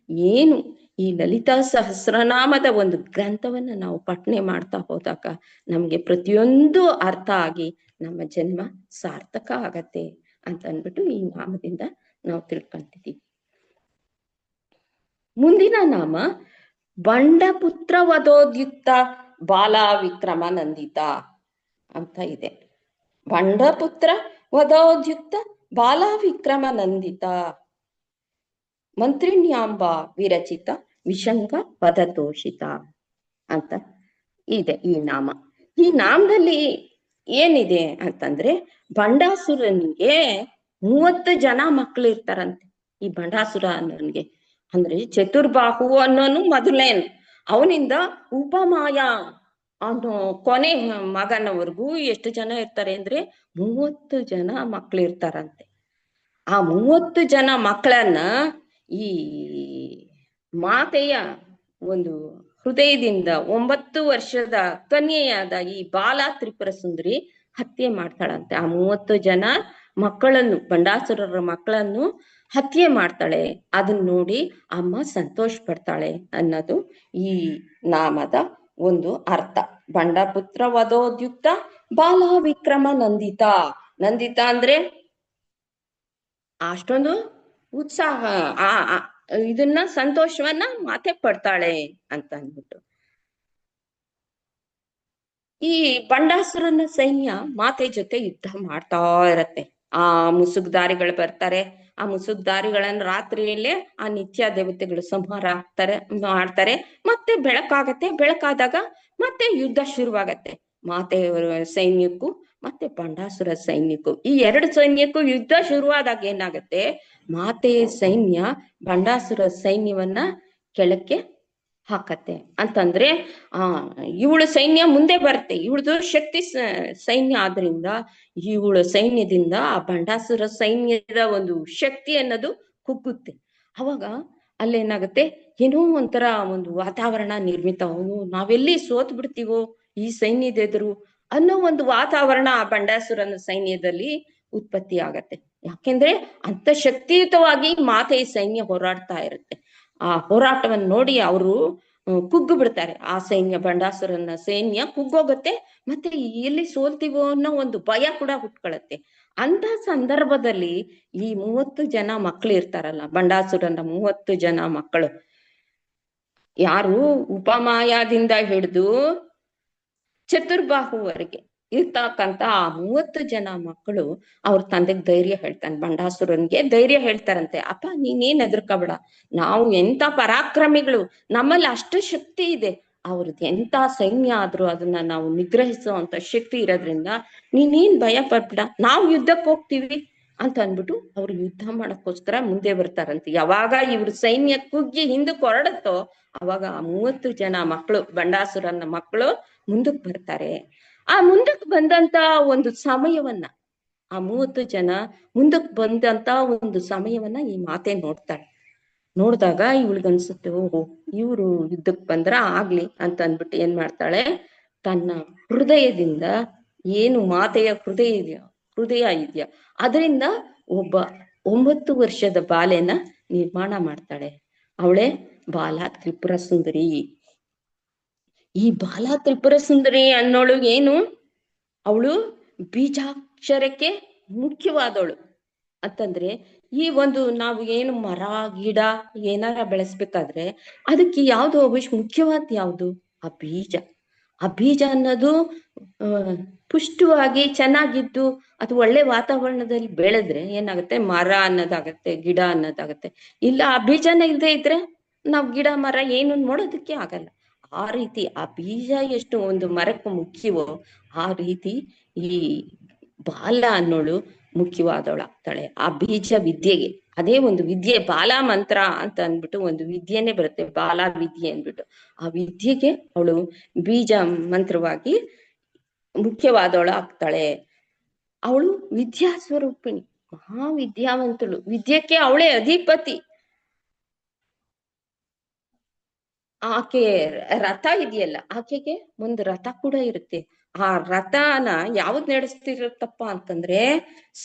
Speaker 1: ಏನು ಈ ಲಲಿತಾ ಸಹಸ್ರನಾಮದ ಒಂದು ಗ್ರಂಥವನ್ನ ನಾವು ಪಠನೆ ಮಾಡ್ತಾ ಹೋದಾಗ ನಮ್ಗೆ ಪ್ರತಿಯೊಂದು ಅರ್ಥ ಆಗಿ ನಮ್ಮ ಜನ್ಮ ಸಾರ್ಥಕ ಆಗತ್ತೆ ಅಂತ ಅಂದ್ಬಿಟ್ಟು ಈ ನಾಮದಿಂದ ನಾವು ತಿಳ್ಕೊಂತಿದ್ದೀವಿ. ಮುಂದಿನ ನಾಮ ಬಂಡಪುತ್ರ ವಧೋದ್ಯುಕ್ತ ಬಾಲಾ ವಿಕ್ರಮ ನಂದಿತ ಅಂತ ಇದೆ. ಬಂಡಪುತ್ರ ವಧೋದ್ಯುಕ್ತ ಬಾಲಾ ವಿಕ್ರಮ ನಂದಿತ ಮಂತ್ರಿಣ್ಯಾಂಬ ವಿರಚಿತ ವಿಶಂಕ ಪದತೋಷಿತ ಅಂತ ಇದೆ ಈ ನಾಮ. ಈ ನಾಮದಲ್ಲಿ ಏನಿದೆ ಅಂತಂದ್ರೆ, ಬಂಡಾಸುರನಿಗೆ 30 ಜನ ಮಕ್ಕಳು ಇರ್ತಾರಂತೆ. ಈ ಬಂಡಾಸುರ ಅನ್ನೋನ್ಗೆ ಅಂದ್ರೆ ಚತುರ್ಬಾಹು ಅನ್ನೋನು ಮೊದಲೇನು, ಅವನಿಂದ ಉಪಮಾಯ ಅವನು ಕೊನೆ ಮಗನವರೆಗೂ ಎಷ್ಟು ಜನ ಇರ್ತಾರೆ ಅಂದ್ರೆ 30 ಜನ ಮಕ್ಕಳು ಇರ್ತಾರಂತೆ. ಆ 30 ಜನ ಮಕ್ಕಳನ್ನ ಈ ಮಾತೆಯ ಒಂದು ಹೃದಯದಿಂದ 9 ವರ್ಷದ ಕನ್ಯೆಯಾದ ಈ ಬಾಲ ತ್ರಿಪುರ ಸುಂದರಿ ಹತ್ಯೆ ಮಾಡ್ತಾಳಂತೆ. ಆ 30 ಜನ ಮಕ್ಕಳನ್ನು, ಬಂಡಾಸುರರ ಮಕ್ಕಳನ್ನು ಹತ್ಯೆ ಮಾಡ್ತಾಳೆ. ಅದನ್ನ ನೋಡಿ ಅಮ್ಮ ಸಂತೋಷ ಪಡ್ತಾಳೆ ಅನ್ನೋದು ಈ ನಾಮದ ಒಂದು ಅರ್ಥ. ಬಂಡಪುತ್ರ ವಧೋದ್ಯುಕ್ತ ಬಾಲ ವಿಕ್ರಮ ನಂದಿತ. ನಂದಿತ ಅಂದ್ರೆ ಅಷ್ಟೊಂದು ಉತ್ಸಾಹ, ಇದನ್ನ ಸಂತೋಷವನ್ನ ಮಾತೆ ಪಡ್ತಾಳೆ ಅಂತ ಅಂದ್ಬಿಟ್ಟು. ಈ ಬಂಡಾಸುರನ ಸೈನ್ಯ ಮಾತೆ ಜೊತೆ ಯುದ್ಧ ಮಾಡ್ತಾ ಇರತ್ತೆ. ಆ ಮುಸುಗ್ದಾರಿಗಳು ಬರ್ತಾರೆ. ಆ ಮುಸುಗ್ದಾರಿಗಳನ್ನ ರಾತ್ರಿಯಲ್ಲೇ ಆ ನಿತ್ಯ ದೇವತೆಗಳು ಸಂಹಾರ ಮಾಡ್ತಾರೆ. ಮತ್ತೆ ಬೆಳಕಾಗತ್ತೆ. ಬೆಳಕಾದಾಗ ಮತ್ತೆ ಯುದ್ಧ ಶುರುವಾಗತ್ತೆ. ಮಾತೆಯವರ ಸೈನ್ಯಕ್ಕೂ ಮತ್ತೆ ಬಂಡಾಸುರ ಸೈನ್ಯಕ್ಕೂ, ಈ 2 ಸೈನ್ಯಕ್ಕೂ ಯುದ್ಧ ಶುರುವಾದಾಗ ಏನಾಗತ್ತೆ, ಮಾತೆಯ ಸೈನ್ಯ ಬಂಡಾಸುರ ಸೈನ್ಯವನ್ನ ಕೆಳಕ್ಕೆ ಹಾಕತ್ತೆ. ಅಂತಂದ್ರೆ ಇವಳು ಸೈನ್ಯ ಮುಂದೆ ಬರುತ್ತೆ. ಇವಳದು ಶಕ್ತಿ ಸೈನ್ಯ ಆದ್ರಿಂದ ಇವಳ ಸೈನ್ಯದಿಂದ ಆ ಬಂಡಾಸುರ ಸೈನ್ಯದ ಒಂದು ಶಕ್ತಿ ಅನ್ನೋದು ಕುಗ್ಗುತ್ತೆ. ಅವಾಗ ಅಲ್ಲೇನಾಗುತ್ತೆ, ಏನೋ ಒಂಥರ ಒಂದು ವಾತಾವರಣ ನಿರ್ಮಿತ, ನಾವೆಲ್ಲಿ ಸೋತ್ ಬಿಡ್ತೀವೋ ಈ ಸೈನ್ಯದ ಎದುರು ಅನ್ನೋ ಒಂದು ವಾತಾವರಣ ಆ ಬಂಡಾಸುರನ ಸೈನ್ಯದಲ್ಲಿ ಉತ್ಪತ್ತಿ ಆಗತ್ತೆ. ಯಾಕೆಂದ್ರೆ ಅಂತ ಶಕ್ತಿಯುತವಾಗಿ ಮಾತೆಯ ಸೈನ್ಯ ಹೋರಾಡ್ತಾ ಇರುತ್ತೆ. ಆ ಹೋರಾಟವನ್ನು ನೋಡಿ ಅವರು ಕುಗ್ಗು ಬಿಡ್ತಾರೆ. ಆ ಸೈನ್ಯ, ಬಂಡಾಸುರನ ಸೈನ್ಯ ಕುಗ್ಗೋಗತ್ತೆ. ಮತ್ತೆ ಎಲ್ಲಿ ಸೋಲ್ತೀವೋ ಅನ್ನೋ ಒಂದು ಭಯ ಕೂಡ ಹುಟ್ಕೊಳತ್ತೆ. ಅಂತ ಸಂದರ್ಭದಲ್ಲಿ ಈ 30 ಜನ ಮಕ್ಕಳು ಇರ್ತಾರಲ್ಲ, ಬಂಡಾಸುರನ 30 ಜನ ಮಕ್ಕಳು, ಯಾರು ಉಪಮಾಯದಿಂದ ಹಿಡಿದು ಚತುರ್ಬಾಹುವರೆಗೆ ಇರ್ತಕ್ಕಂತ ಆ 30 ಜನ ಮಕ್ಕಳು ಅವ್ರ ತಂದೆಗೆ ಧೈರ್ಯ ಹೇಳ್ತಾನೆ. ಬಂಡಾಸುರನ್ಗೆ ಧೈರ್ಯ ಹೇಳ್ತಾರಂತೆ, ಅಪ್ಪ ನೀನೇನ್ ಹೆದರ್ಕೋಬೇಡ, ನಾವು ಎಂತ ಪರಾಕ್ರಮಿಗಳು, ನಮ್ಮಲ್ಲಿ ಅಷ್ಟು ಶಕ್ತಿ ಇದೆ, ಅವ್ರದ್ದು ಎಂತ ಸೈನ್ಯ ಆದ್ರೂ ಅದನ್ನ ನಾವು ನಿಗ್ರಹಿಸುವಂತ ಶಕ್ತಿ ಇರೋದ್ರಿಂದ ನೀನೇನ್ ಭಯ ಪಡ್ಬೇಡ, ನಾವು ಯುದ್ಧಕ್ಕೆ ಹೋಗ್ತೀವಿ ಅಂತ ಅಂದ್ಬಿಟ್ಟು ಅವ್ರು ಯುದ್ಧ ಮಾಡಕ್ಕೋಸ್ಕರ ಮುಂದೆ ಬರ್ತಾರಂತೆ. ಯಾವಾಗ ಇವ್ರ ಸೈನ್ಯ ಕುಗ್ಗಿ ಹಿಂದಕ್ಕೆ ಹೊರಡುತ್ತೋ ಅವಾಗ ಆ 30 ಜನ ಮಕ್ಕಳು, ಬಂಡಾಸುರನ ಮಕ್ಕಳು ಮುಂದಕ್ಕೆ ಬರ್ತಾರೆ. ಆ ಮುಂದಕ್ಕೆ ಬಂದಂತ ಒಂದು ಸಮಯವನ್ನ, ಆ 30 ಜನ ಮುಂದಕ್ಕೆ ಬಂದಂತ ಒಂದು ಸಮಯವನ್ನ ಈ ಮಾತೆ ನೋಡ್ತಾಳೆ. ನೋಡಿದಾಗ ಇವಳಿಗನ್ಸುತ್ತೆ, ಓಹೋ ಇವ್ರು ಯುದ್ಧಕ್ಕೆ ಬಂದ್ರ ಆಗ್ಲಿ ಅಂತ ಅಂದ್ಬಿಟ್ಟು ಏನ್ ಮಾಡ್ತಾಳೆ, ತನ್ನ ಹೃದಯದಿಂದ, ಏನು ಮಾತೆಯ ಹೃದಯ ಇದೆಯಾ ಅದರಿಂದ ಒಬ್ಬ 9 ವರ್ಷದ ಬಾಲೆನ ನಿರ್ಮಾಣ ಮಾಡ್ತಾಳೆ. ಅವಳೇ ಬಾಲ ತ್ರಿಪುರ ಸುಂದರಿ. ಈ ಬಾಲ ತ್ರಿಪುರ ಸುಂದರಿ ಅನ್ನೋಳು ಏನು, ಅವಳು ಬೀಜಾಕ್ಷರಕ್ಕೆ ಮುಖ್ಯವಾದವಳು. ಅಂತಂದ್ರೆ ಈ ಒಂದು ನಾವು ಏನು ಮರ ಗಿಡ ಏನಾರ ಬೆಳೆಸ್ಬೇಕಾದ್ರೆ ಅದಕ್ಕೆ ಯಾವ್ದು ಮುಖ್ಯವಾದ ಯಾವುದು, ಆ ಬೀಜ. ಆ ಬೀಜ ಅನ್ನೋದು ಪುಷ್ಟವಾಗಿ ಚೆನ್ನಾಗಿದ್ದು ಅದು ಒಳ್ಳೆ ವಾತಾವರಣದಲ್ಲಿ ಬೆಳೆದ್ರೆ ಏನಾಗುತ್ತೆ, ಮರ ಅನ್ನೋದಾಗತ್ತೆ, ಗಿಡ ಅನ್ನೋದಾಗತ್ತೆ. ಇಲ್ಲ ಆ ಬೀಜನ ಇಲ್ಲದೆ ಇದ್ರೆ ನಾವು ಗಿಡ ಮರ ಏನು ನೋಡೋದಕ್ಕೆ ಆಗಲ್ಲ. ಆ ರೀತಿ ಆ ಬೀಜ ಎಷ್ಟು ಒಂದು ಮರಕ್ಕೆ ಮುಖ್ಯವೋ ಆ ರೀತಿ ಈ ಬಾಲ ಅನ್ನೋಳು ಮುಖ್ಯವಾದವಳಾಗ್ತಾಳೆ ಆ ಬೀಜ ವಿದ್ಯೆಗೆ. ಅದೇ ಒಂದು ವಿದ್ಯೆ, ಬಾಲ ಮಂತ್ರ ಅಂತ ಅಂದ್ಬಿಟ್ಟು ಒಂದು ವಿದ್ಯೆನೆ ಬರುತ್ತೆ, ಬಾಲ ವಿದ್ಯೆ ಅಂದ್ಬಿಟ್ಟು. ಆ ವಿದ್ಯೆಗೆ ಅವಳು ಬೀಜ ಮಂತ್ರವಾಗಿ ಮುಖ್ಯವಾದವಳು ಆಗ್ತಾಳೆ. ಅವಳು ವಿದ್ಯಾ ಸ್ವರೂಪಿಣಿ, ಮಹಾವಿದ್ಯಾವಂತಳು, ವಿದ್ಯಕ್ಕೆ ಅವಳೇ ಅಧಿಪತಿ. ಆಕೆ ರಥ ಇದೆಯಲ್ಲ, ಆಕೆಗೆ ಒಂದು ರಥ ಕೂಡ ಇರುತ್ತೆ. ಆ ರಥನ ಯಾವ್ದ್ ನಡೆಸ್ತಿರುತ್ತಪ್ಪ ಅಂತಂದ್ರೆ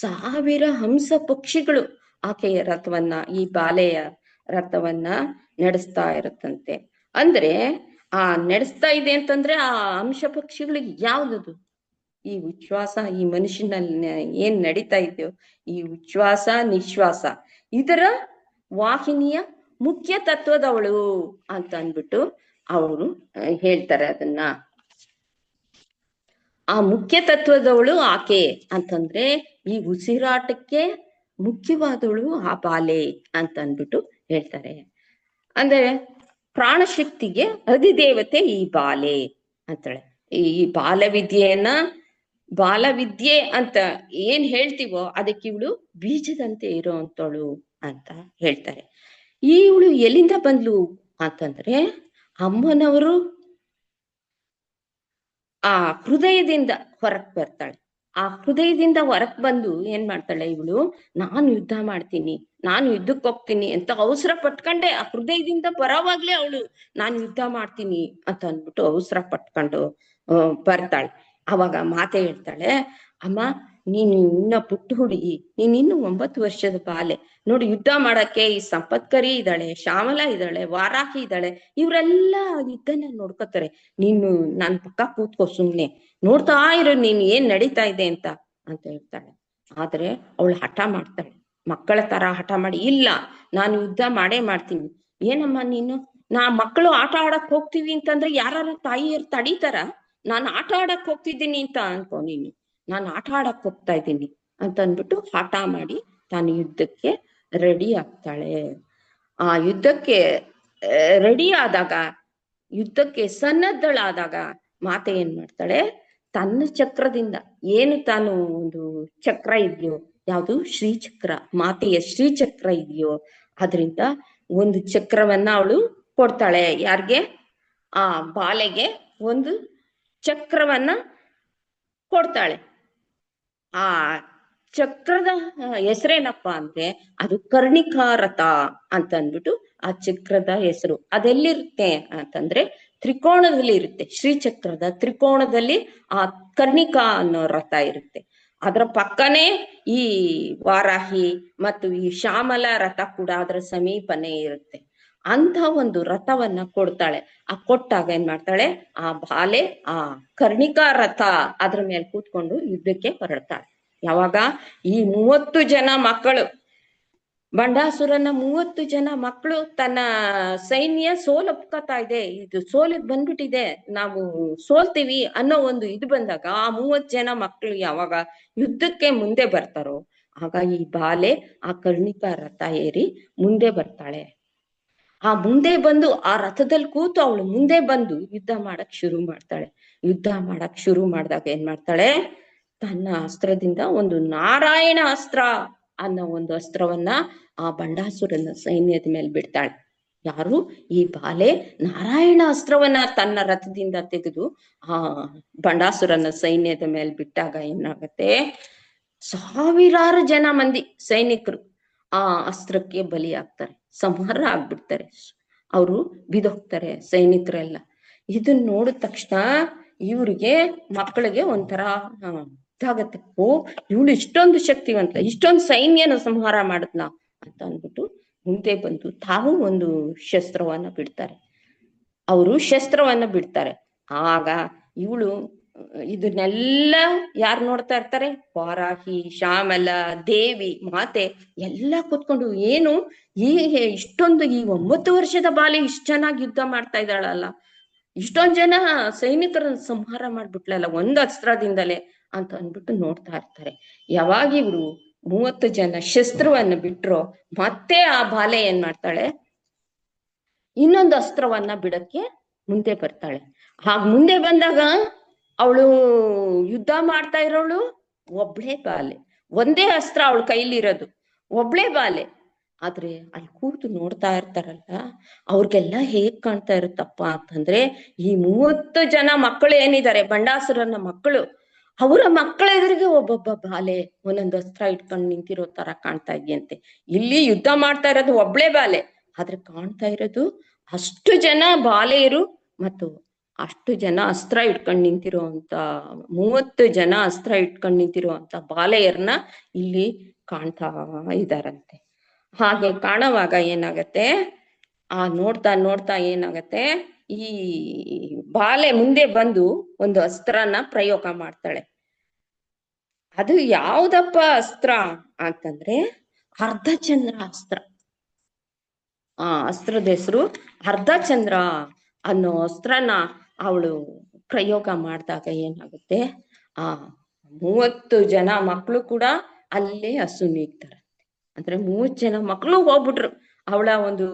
Speaker 1: 1000 ಹಂಸ ಪಕ್ಷಿಗಳು ಆಕೆಯ ರಥವನ್ನ, ಈ ಬಾಲೆಯ ರಥವನ್ನ ನಡೆಸ್ತಾ ಇರುತ್ತಂತೆ. ಅಂದ್ರೆ ಆ ನಡೆಸ್ತಾ ಇದೆ ಅಂತಂದ್ರೆ ಆ ಹಂಸ ಪಕ್ಷಿಗಳಿಗೆ ಯಾವ್ದದು, ಈ ಉಚ್ಛ್ವಾಸ, ಈ ಮನುಷ್ಯನಲ್ಲಿ ಏನ್ ನಡೀತಾ ಇದೆಯೋ ಈ ಉಚ್ಛ್ವಾಸ ನಿಶ್ವಾಸ, ಇದರ ವಾಹಿನಿಯ ಮುಖ್ಯ ತತ್ವದವಳು ಅಂತ ಅಂದ್ಬಿಟ್ಟು ಅವರು ಹೇಳ್ತಾರೆ ಅದನ್ನ. ಆ ಮುಖ್ಯ ತತ್ವದವಳು ಆಕೆ ಅಂತಂದ್ರೆ ಈ ಉಸಿರಾಟಕ್ಕೆ ಮುಖ್ಯವಾದವಳು ಆ ಬಾಲೆ ಅಂತ ಅಂದ್ಬಿಟ್ಟು ಹೇಳ್ತಾರೆ. ಅಂದ್ರೆ ಪ್ರಾಣಶಕ್ತಿಗೆ ಅಧಿದೇವತೆ ಈ ಬಾಲೆ ಅಂತಾಳೆ. ಈ ಬಾಲವಿದ್ಯೆ ಅಂತ ಏನ್ ಹೇಳ್ತೀವೋ ಅದಕ್ಕೆ ಇವಳು ಬೀಜದಂತೆ ಇರೋಂತವಳು ಅಂತ ಹೇಳ್ತಾರೆ. ಇವಳು ಎಲ್ಲಿಂದ ಬಂದ್ಲು ಅಂತಂದ್ರೆ ಅಮ್ಮನವರು ಆ ಹೃದಯದಿಂದ ಹೊರಕ್ ಬರ್ತಾಳೆ. ಆ ಹೃದಯದಿಂದ ಹೊರಕ್ ಬಂದು ಏನ್ ಮಾಡ್ತಾಳೆ ಇವಳು, ನಾನು ಯುದ್ಧ ಮಾಡ್ತೀನಿ, ನಾನು ಯುದ್ಧಕ್ಕೆ ಹೋಗ್ತೀನಿ ಅಂತ ಅವಸರ ಪಟ್ಕೊಂಡೆ ಆ ಹೃದಯದಿಂದ ಬರೋವಾಗ್ಲೇ ಅವಳು ನಾನು ಯುದ್ಧ ಮಾಡ್ತೀನಿ ಅಂತ ಅಂದ್ಬಿಟ್ಟು ಅವಸರ ಪಟ್ಕೊಂಡು ಬರ್ತಾಳೆ. ಅವಾಗ ಮಾತೆ ಹೇಳ್ತಾಳೆ, ಅಮ್ಮ ನೀನು ಇನ್ನ ಪುಟ್ಟ ಹುಡುಗಿ, ನೀನಿನ್ನು 9 ವರ್ಷದ ಬಾಲೆ, ನೋಡಿ ಯುದ್ಧ ಮಾಡಕ್ಕೆ ಈ ಸಂಪತ್ಕರಿ ಇದ್ದಾಳೆ, ಶ್ಯಾಮಲ ಇದ್ದಾಳೆ, ವಾರಾಹಿ ಇದ್ದಾಳೆ, ಇವರೆಲ್ಲ ಯುದ್ಧನ ನೋಡ್ಕೋತಾರೆ, ನೀನು ನನ್ ಪಕ್ಕ ಕೂತ್ಕೋ, ಸುಮ್ನೆ ನೋಡ್ತಾ ಇರು ನೀನ್ ಏನ್ ನಡೀತಾ ಇದೆ ಅಂತ ಹೇಳ್ತಾಳೆ. ಆದ್ರೆ ಅವಳು ಹಠ ಮಾಡ್ತಾಳೆ, ಮಕ್ಕಳ ತರ ಹಠ ಮಾಡಿ, ಇಲ್ಲ ನಾನು ಯುದ್ಧ ಮಾಡೇ ಮಾಡ್ತೀನಿ. ಏನಮ್ಮ ನೀನು, ಮಕ್ಕಳು ಆಟ ಆಡಕ್ ಹೋಗ್ತೀವಿ ಅಂತಂದ್ರೆ ಯಾರ ತಾಯಿಯರು ತಡೀತಾರ, ನಾನು ಆಟ ಆಡಕ್ ಹೋಗ್ತಿದ್ದೀನಿ ಅಂತ ಅನ್ಕೋ ನೀನು, ನಾನು ಆಟ ಆಡಕ್ ಹೋಗ್ತಾ ಇದ್ದೀನಿ ಅಂತ ಅಂದ್ಬಿಟ್ಟು ಹಠ ಮಾಡಿ ತಾನು ಯುದ್ಧಕ್ಕೆ ರೆಡಿ ಆಗ್ತಾಳೆ. ಆ ಯುದ್ಧಕ್ಕೆ ರೆಡಿ ಆದಾಗ, ಯುದ್ಧಕ್ಕೆ ಸನ್ನದ್ಧಳಾದಾಗ ಮಾತೆ ಏನ್ ಮಾಡ್ತಾಳೆ, ತನ್ನ ಚಕ್ರದಿಂದ, ಏನು ತಾನು ಒಂದು ಚಕ್ರ ಇದೆಯೋ, ಯಾವುದು ಶ್ರೀಚಕ್ರ, ಮಾತೆಯ ಶ್ರೀಚಕ್ರ ಇದೆಯೋ ಅದರಿಂದ ಒಂದು ಚಕ್ರವನ್ನ ಅವಳು ಕೊಡ್ತಾಳೆ. ಯಾರಿಗೆ, ಆ ಬಾಲೆಗೆ ಒಂದು ಚಕ್ರವನ್ನ ಕೊಡ್ತಾಳೆ. ಆ ಚಕ್ರದ ಹೆಸರೇನಪ್ಪಾ ಅಂದ್ರೆ ಅದು ಕರ್ಣಿಕಾರಥ ಅಂತ ಅಂದ್ಬಿಟ್ಟು ಆ ಚಕ್ರದ ಹೆಸರು. ಅದೆಲ್ಲಿರುತ್ತೆ ಅಂತಂದ್ರೆ ತ್ರಿಕೋಣದಲ್ಲಿ ಇರುತ್ತೆ. ಶ್ರೀಚಕ್ರದ ತ್ರಿಕೋಣದಲ್ಲಿ ಆ ಕರ್ಣಿಕಾ ಅನ್ನೋ ರಥ ಇರುತ್ತೆ. ಅದರ ಪಕ್ಕನೇ ಈ ವಾರಾಹಿ ಮತ್ತು ಈ ಶ್ಯಾಮಲ ರಥ ಕೂಡ ಅದರ ಸಮೀಪನೇ ಇರುತ್ತೆ. ಅಂತ ಒಂದು ರಥವನ್ನ ಕೊಡ್ತಾಳೆ. ಆ ಕೊಟ್ಟಾಗ ಏನ್ ಮಾಡ್ತಾಳೆ, ಆ ಬಾಲೆ ಆ ಕರ್ಣಿಕಾ ರಥ ಅದ್ರ ಮೇಲೆ ಕೂತ್ಕೊಂಡು ಯುದ್ಧಕ್ಕೆ ಹೊರಡ್ತಾಳೆ. ಯಾವಾಗ ಈ 30 ಜನ ಮಕ್ಕಳು, ಬಂಡಾಸುರನ 30 ಜನ ಮಕ್ಕಳು ತನ್ನ ಸೈನ್ಯ ಸೋಲಪ್ಕೋತಾ ಇದೆ, ಇದು ಸೋಲಿಗೆ ಬಂದ್ಬಿಟ್ಟಿದೆ, ನಾವು ಸೋಲ್ತೀವಿ ಅನ್ನೋ ಒಂದು ಇದು ಬಂದಾಗ ಆ 30 ಜನ ಮಕ್ಕಳು ಯಾವಾಗ ಯುದ್ಧಕ್ಕೆ ಮುಂದೆ ಬರ್ತಾರೋ ಆಗ ಈ ಬಾಲೆ ಆ ಕರ್ಣಿಕಾ ರಥ ಏರಿ ಮುಂದೆ ಬರ್ತಾಳೆ. ಆ ಮುಂದೆ ಬಂದು ಆ ರಥದಲ್ಲಿ ಕೂತು ಅವಳು ಮುಂದೆ ಬಂದು ಯುದ್ಧ ಮಾಡಕ್ ಶುರು ಮಾಡ್ತಾಳೆ. ಯುದ್ಧ ಮಾಡಕ್ ಶುರು ಮಾಡಿದಾಗ ಏನ್ ಮಾಡ್ತಾಳೆ, ತನ್ನ ಅಸ್ತ್ರದಿಂದ ಒಂದು ನಾರಾಯಣ ಅಸ್ತ್ರ ಅನ್ನೋ ಒಂದು ಅಸ್ತ್ರವನ್ನ ಆ ಬಂಡಾಸುರನ ಸೈನ್ಯದ ಮೇಲೆ ಬಿಡ್ತಾಳೆ. ಯಾರು, ಈ ಬಾಲೆ ನಾರಾಯಣ ಅಸ್ತ್ರವನ್ನ ತನ್ನ ರಥದಿಂದ ತೆಗೆದು ಆ ಬಂಡಾಸುರನ ಸೈನ್ಯದ ಮೇಲೆ ಬಿಟ್ಟಾಗ ಏನಾಗತ್ತೆ, ಸಾವಿರಾರು ಜನ ಮಂದಿ ಸೈನಿಕರು ಆ ಅಸ್ತ್ರಕ್ಕೆ ಬಲಿಯಾಗ್ತಾರೆ, ಸಂಹಾರ ಆಗ್ಬಿಡ್ತಾರೆ, ಅವರು ಬಿದೋಗ್ತಾರೆ ಸೈನಿಕರೆಲ್ಲ. ಇದನ್ನ ನೋಡಿದ ತಕ್ಷಣ ಇವ್ರಿಗೆ ಮಕ್ಕಳಿಗೆ ಒಂಥರ ಇದಾಗತ್ತೆ, ಓ ಇವಳು ಇಷ್ಟೊಂದು ಶಕ್ತಿವಂತ, ಇಷ್ಟೊಂದು ಸೈನ್ಯನ ಸಂಹಾರ ಮಾಡದ್ನ ಅಂತ ಅಂದ್ಬಿಟ್ಟು ಮುಂದೆ ಬಂದು ತಾವು ಒಂದು ಶಸ್ತ್ರವನ್ನ ಬಿಡ್ತಾರೆ. ಅವರು ಶಸ್ತ್ರವನ್ನ ಬಿಡ್ತಾರೆ. ಆಗ ಇವಳು ಇದನ್ನೆಲ್ಲ ಯಾರು ನೋಡ್ತಾ ಇರ್ತಾರೆ, ವಾರಾಹಿ, ಶ್ಯಾಮಲ, ದೇವಿ, ಮಾತೆ ಎಲ್ಲ ಕೂತ್ಕೊಂಡು ಏನು ಈ ಇಷ್ಟೊಂದು ಈ 9 ವರ್ಷದ ಬಾಲೆ ಇಷ್ಟ ಚೆನ್ನಾಗಿ ಯುದ್ಧ ಮಾಡ್ತಾ ಇದ್ದಾಳಲ್ಲ, ಇಷ್ಟೊಂದ್ ಜನ ಸೈನಿಕರನ್ನ ಸಂಹಾರ ಮಾಡ್ಬಿಟ್ಲಲ್ಲ ಒಂದು ಅಸ್ತ್ರದಿಂದಲೇ ಅಂತ ಅಂದ್ಬಿಟ್ಟು ನೋಡ್ತಾ ಇರ್ತಾರೆ. ಯಾವಾಗ ಇವ್ರು 30 ಜನ ಶಸ್ತ್ರವನ್ನ ಬಿಟ್ರೋ ಮತ್ತೆ ಆ ಬಾಲೆ ಏನ್ ಮಾಡ್ತಾಳೆ, ಇನ್ನೊಂದು ಅಸ್ತ್ರವನ್ನ ಬಿಡಕ್ಕೆ ಮುಂದೆ ಬರ್ತಾಳೆ. ಹಾಗ ಮುಂದೆ ಬಂದಾಗ ಅವಳು ಯುದ್ಧ ಮಾಡ್ತಾ ಇರೋಳು ಒಬ್ಳೇ ಬಾಲೆ, ಒಂದೇ ಅಸ್ತ್ರ ಅವಳ ಕೈಲಿರೋದು, ಒಬ್ಳೇ ಬಾಲೆ. ಆದ್ರೆ ಅಲ್ಲಿ ಕೂತು ನೋಡ್ತಾ ಇರ್ತಾರಲ್ಲ ಅವ್ರಿಗೆಲ್ಲ ಹೇಗ್ ಕಾಣ್ತಾ ಇರುತ್ತಪ್ಪ ಅಂತಂದ್ರೆ, ಈ 30 ಜನ ಮಕ್ಕಳು ಏನಿದ್ದಾರೆ ಬಂಡಾಸುರನ ಮಕ್ಕಳು, ಅವರ ಮಕ್ಕಳ ಎದುರಿಗೆ ಒಬ್ಬೊಬ್ಬ ಬಾಲೆ ಒಂದೊಂದು ಅಸ್ತ್ರ ಇಟ್ಕೊಂಡು ನಿಂತಿರೋ ತರ ಕಾಣ್ತಾ ಇದೆಯಂತೆ. ಇಲ್ಲಿ ಯುದ್ಧ ಮಾಡ್ತಾ ಇರೋದು ಒಬ್ಳೇ ಬಾಲೆ, ಆದ್ರೆ ಕಾಣ್ತಾ ಇರೋದು ಅಷ್ಟು ಜನ ಬಾಲೆಯರು ಮತ್ತು ಅಷ್ಟು ಜನ ಅಸ್ತ್ರ ಇಟ್ಕೊಂಡು ನಿಂತಿರೋ ಅಂತ 30 ಜನ ಅಸ್ತ್ರ ಇಟ್ಕೊಂಡು ನಿಂತಿರೋ ಅಂತ ಬಾಲೆಯರ್ನ ಇಲ್ಲಿ ಕಾಣ್ತಾ ಇದಾರಂತೆ. ಹಾಗೆ ಕಾಣುವಾಗ ಏನಾಗತ್ತೆ, ಆ ನೋಡ್ತಾ ನೋಡ್ತಾ ಏನಾಗತ್ತೆ, ಈ ಬಾಲೆ ಮುಂದೆ ಬಂದು ಒಂದು ಅಸ್ತ್ರನ ಪ್ರಯೋಗ ಮಾಡ್ತಾಳೆ. ಅದು ಯಾವ್ದಪ್ಪ ಅಸ್ತ್ರ ಅಂತಂದ್ರೆ ಅರ್ಧಚಂದ್ರ ಅಸ್ತ್ರ. ಆ ಅಸ್ತ್ರದ ಹೆಸರು ಅರ್ಧಚಂದ್ರ ಅನ್ನೋ ಅಸ್ತ್ರನ ಅವಳು ಪ್ರಯೋಗ ಮಾಡಿದಾಗ ಏನಾಗುತ್ತೆ, ಆ 30 ಜನ ಮಕ್ಕಳು ಕೂಡ ಅಲ್ಲೇ ನೀಗ್ತಾರೆ. ಅಂದ್ರೆ 30 ಜನ ಮಕ್ಕಳು ಹೋಗ್ಬಿಟ್ರು ಅವಳ ಒಂದು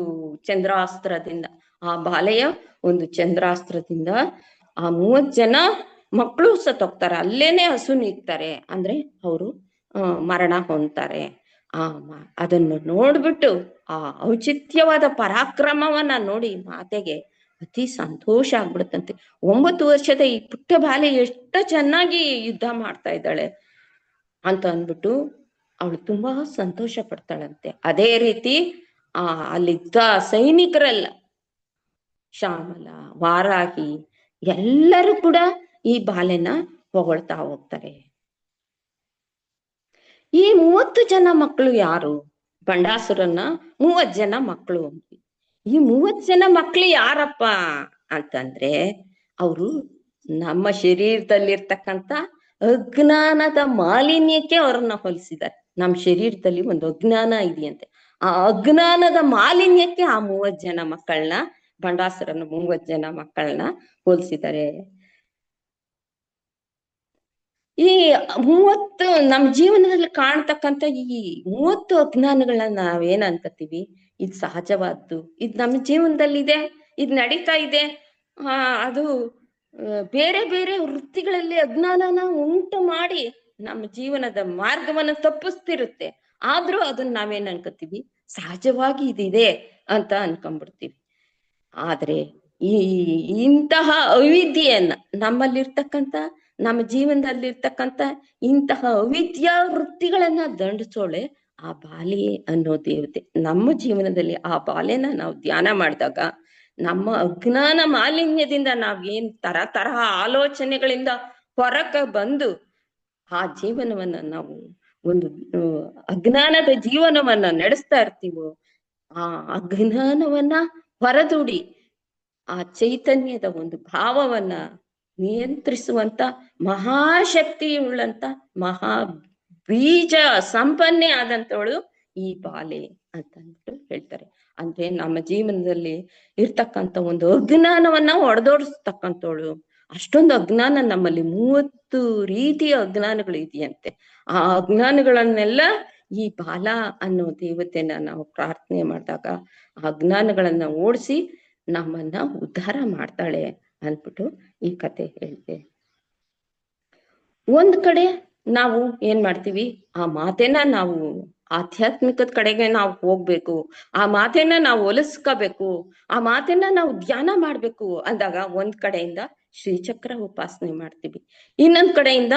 Speaker 1: ಚಂದ್ರಾಸ್ತ್ರದಿಂದ, ಆ ಬಾಲೆಯ ಒಂದು ಚಂದ್ರಾಸ್ತ್ರದಿಂದ ಆ 30 ಜನ ಮಕ್ಕಳು ಸತ್ತೋಗ್ತಾರೆ, ಅಲ್ಲೇನೆ ನೀಗ್ತಾರೆ. ಅಂದ್ರೆ ಅವರು ಮರಣ ಹೊಂದ್ತಾರೆ. ಅದನ್ನು ನೋಡ್ಬಿಟ್ಟು ಆ ಔಚಿತ್ಯವಾದ ಪರಾಕ್ರಮವನ್ನ ನೋಡಿ ಮಾತೆಗೆ ಅತಿ ಸಂತೋಷ ಆಗ್ಬಿಡುತ್ತಂತೆ. 9 ವರ್ಷದ ಈ ಪುಟ್ಟ ಬಾಲೆ ಎಷ್ಟು ಚೆನ್ನಾಗಿ ಯುದ್ಧ ಮಾಡ್ತಾ ಇದ್ದಾಳೆ ಅಂತ ಅಂದ್ಬಿಟ್ಟು ಅವಳು ತುಂಬಾ ಸಂತೋಷ ಪಡ್ತಾಳಂತೆ. ಅದೇ ರೀತಿ ಅಲ್ಲಿದ್ದ ಸೈನಿಕರೆಲ್ಲ, ಶ್ಯಾಮಲ, ವಾರಾಹಿ ಎಲ್ಲರೂ ಕೂಡ ಈ ಬಾಲೆನ ಹೊಗಳ್ತಾ ಹೋಗ್ತಾರೆ. ಈ 30 ಜನ ಮಕ್ಕಳು ಯಾರು, ಬಂಡಾಸುರನ 30 ಜನ ಮಕ್ಕಳು. ಈ 30 ಜನ ಮಕ್ಕಳು ಯಾರಪ್ಪ ಅಂತಂದ್ರೆ ಅವರು ನಮ್ಮ ಶರೀರದಲ್ಲಿರ್ತಕ್ಕಂಥ ಅಜ್ಞಾನದ ಮಾಲಿನ್ಯಕ್ಕೆ ಅವ್ರನ್ನ ಹೋಲಿಸಿದ್ದಾರೆ. ನಮ್ಮ ಶರೀರದಲ್ಲಿ ಒಂದು ಅಜ್ಞಾನ ಇದೆಯಂತೆ, ಆ ಅಜ್ಞಾನದ ಮಾಲಿನ್ಯಕ್ಕೆ ಆ 30 ಜನ ಮಕ್ಕಳನ್ನ, ಬಂಡಾಸುರನ 30 ಜನ ಮಕ್ಕಳನ್ನ ಹೋಲಿಸಿದ್ದಾರೆ. ಈ 30 ನಮ್ಮ ಜೀವನದಲ್ಲಿ ಕಾಣ್ತಕ್ಕಂಥ ಈ 30 ಅಜ್ಞಾನಗಳನ್ನ ನಾವೇನ್ ಅನ್ಕೋತೀವಿ, ಇದು ಸಹಜವಾದ್ದು, ಇದು ನಮ್ಮ ಜೀವನದಲ್ಲಿದೆ, ಇದು ನಡೀತಾ ಇದೆ. ಅದು ಬೇರೆ ಬೇರೆ ವೃತ್ತಿಗಳಲ್ಲಿ ಅಜ್ಞಾನನ ಉಂಟು ಮಾಡಿ ನಮ್ಮ ಜೀವನದ ಮಾರ್ಗವನ್ನ ತಪ್ಪಿಸ್ತಿರುತ್ತೆ. ಆದ್ರೂ ಅದನ್ನ ನಾವೇನ್ ಅನ್ಕೋತೀವಿ, ಸಹಜವಾಗಿ ಇದಿದೆ ಅಂತ ಅನ್ಕೊಂಡ್ಬಿಡ್ತೀವಿ. ಆದ್ರೆ ಇಂತಹ ಅವಿದ್ಯೆಯನ್ನ, ನಮ್ಮಲ್ಲಿರ್ತಕ್ಕಂಥ ನಮ್ಮ ಜೀವನದಲ್ಲಿರ್ತಕ್ಕಂಥ ಇಂತಹ ಅವಿದ್ಯಾ ವೃತ್ತಿಗಳನ್ನ ದಂಡಿಸೋಳೆ ಆ ಬಾಲೆ ಅನ್ನೋ ದೇವತೆ. ನಮ್ಮ ಜೀವನದಲ್ಲಿ ಆ ಬಾಲೆನ ನಾವು ಧ್ಯಾನ ಮಾಡಿದಾಗ ನಮ್ಮ ಅಜ್ಞಾನ ಮಾಲಿನ್ಯದಿಂದ ನಾವೇನ್ ತರಹ ಆಲೋಚನೆಗಳಿಂದ ಹೊರಕ ಬಂದು ಆ ಜೀವನವನ್ನ ನಾವು ಒಂದು ಅಜ್ಞಾನದ ಜೀವನವನ್ನ ನಡೆಸ್ತಾ ಇರ್ತೀವೋ, ಆ ಅಜ್ಞಾನವನ್ನ ಹೊರದೂಡಿ ಆ ಚೈತನ್ಯದ ಒಂದು ಭಾವವನ್ನ ನಿಯಂತ್ರಿಸುವಂತ ಮಹಾಶಕ್ತಿಯುಳ್ಳಂತ ಮಹಾ ಬೀಜ ಸಂಪನ್ನೆ ಆದಂತವಳು ಈ ಬಾಲೆ ಅಂತ ಅಂದ್ಬಿಟ್ಟು ಹೇಳ್ತಾರೆ. ಅಂದ್ರೆ ನಮ್ಮ ಜೀವನದಲ್ಲಿ ಇರ್ತಕ್ಕಂಥ ಒಂದು ಅಜ್ಞಾನವನ್ನ ಒಡೆದೋಡಿಸ್ತಕ್ಕಂಥವಳು. ಅಷ್ಟೊಂದು ಅಜ್ಞಾನ ನಮ್ಮಲ್ಲಿ 30 ರೀತಿಯ ಅಜ್ಞಾನಗಳು ಇದೆಯಂತೆ. ಆ ಅಜ್ಞಾನಗಳನ್ನೆಲ್ಲ ಈ ಬಾಲ ಅನ್ನೋ ದೇವತೆನ ನಾವು ಪ್ರಾರ್ಥನೆ ಮಾಡಿದಾಗ ಆ ಅಜ್ಞಾನಗಳನ್ನ ಓಡಿಸಿ ನಮ್ಮನ್ನ ಉದ್ಧಾರ ಮಾಡ್ತಾಳೆ ಅಂದ್ಬಿಟ್ಟು ಈ ಕತೆ ಹೇಳ್ತೆ. ಒಂದ್ ಕಡೆ ನಾವು ಏನ್ ಮಾಡ್ತೀವಿ, ಆ ಮಾತೆನ ನಾವು ಆಧ್ಯಾತ್ಮಿಕದ ಕಡೆಗೆ ನಾವು ಹೋಗ್ಬೇಕು, ಆ ಮಾತೆನ ನಾವು ಒಲಿಸ್ಕೋಬೇಕು, ಆ ಮಾತೆನ ನಾವು ಧ್ಯಾನ ಮಾಡ್ಬೇಕು ಅಂದಾಗ ಒಂದ್ ಕಡೆಯಿಂದ ಶ್ರೀಚಕ್ರ ಉಪಾಸನೆ ಮಾಡ್ತೀವಿ, ಇನ್ನೊಂದ್ ಕಡೆಯಿಂದ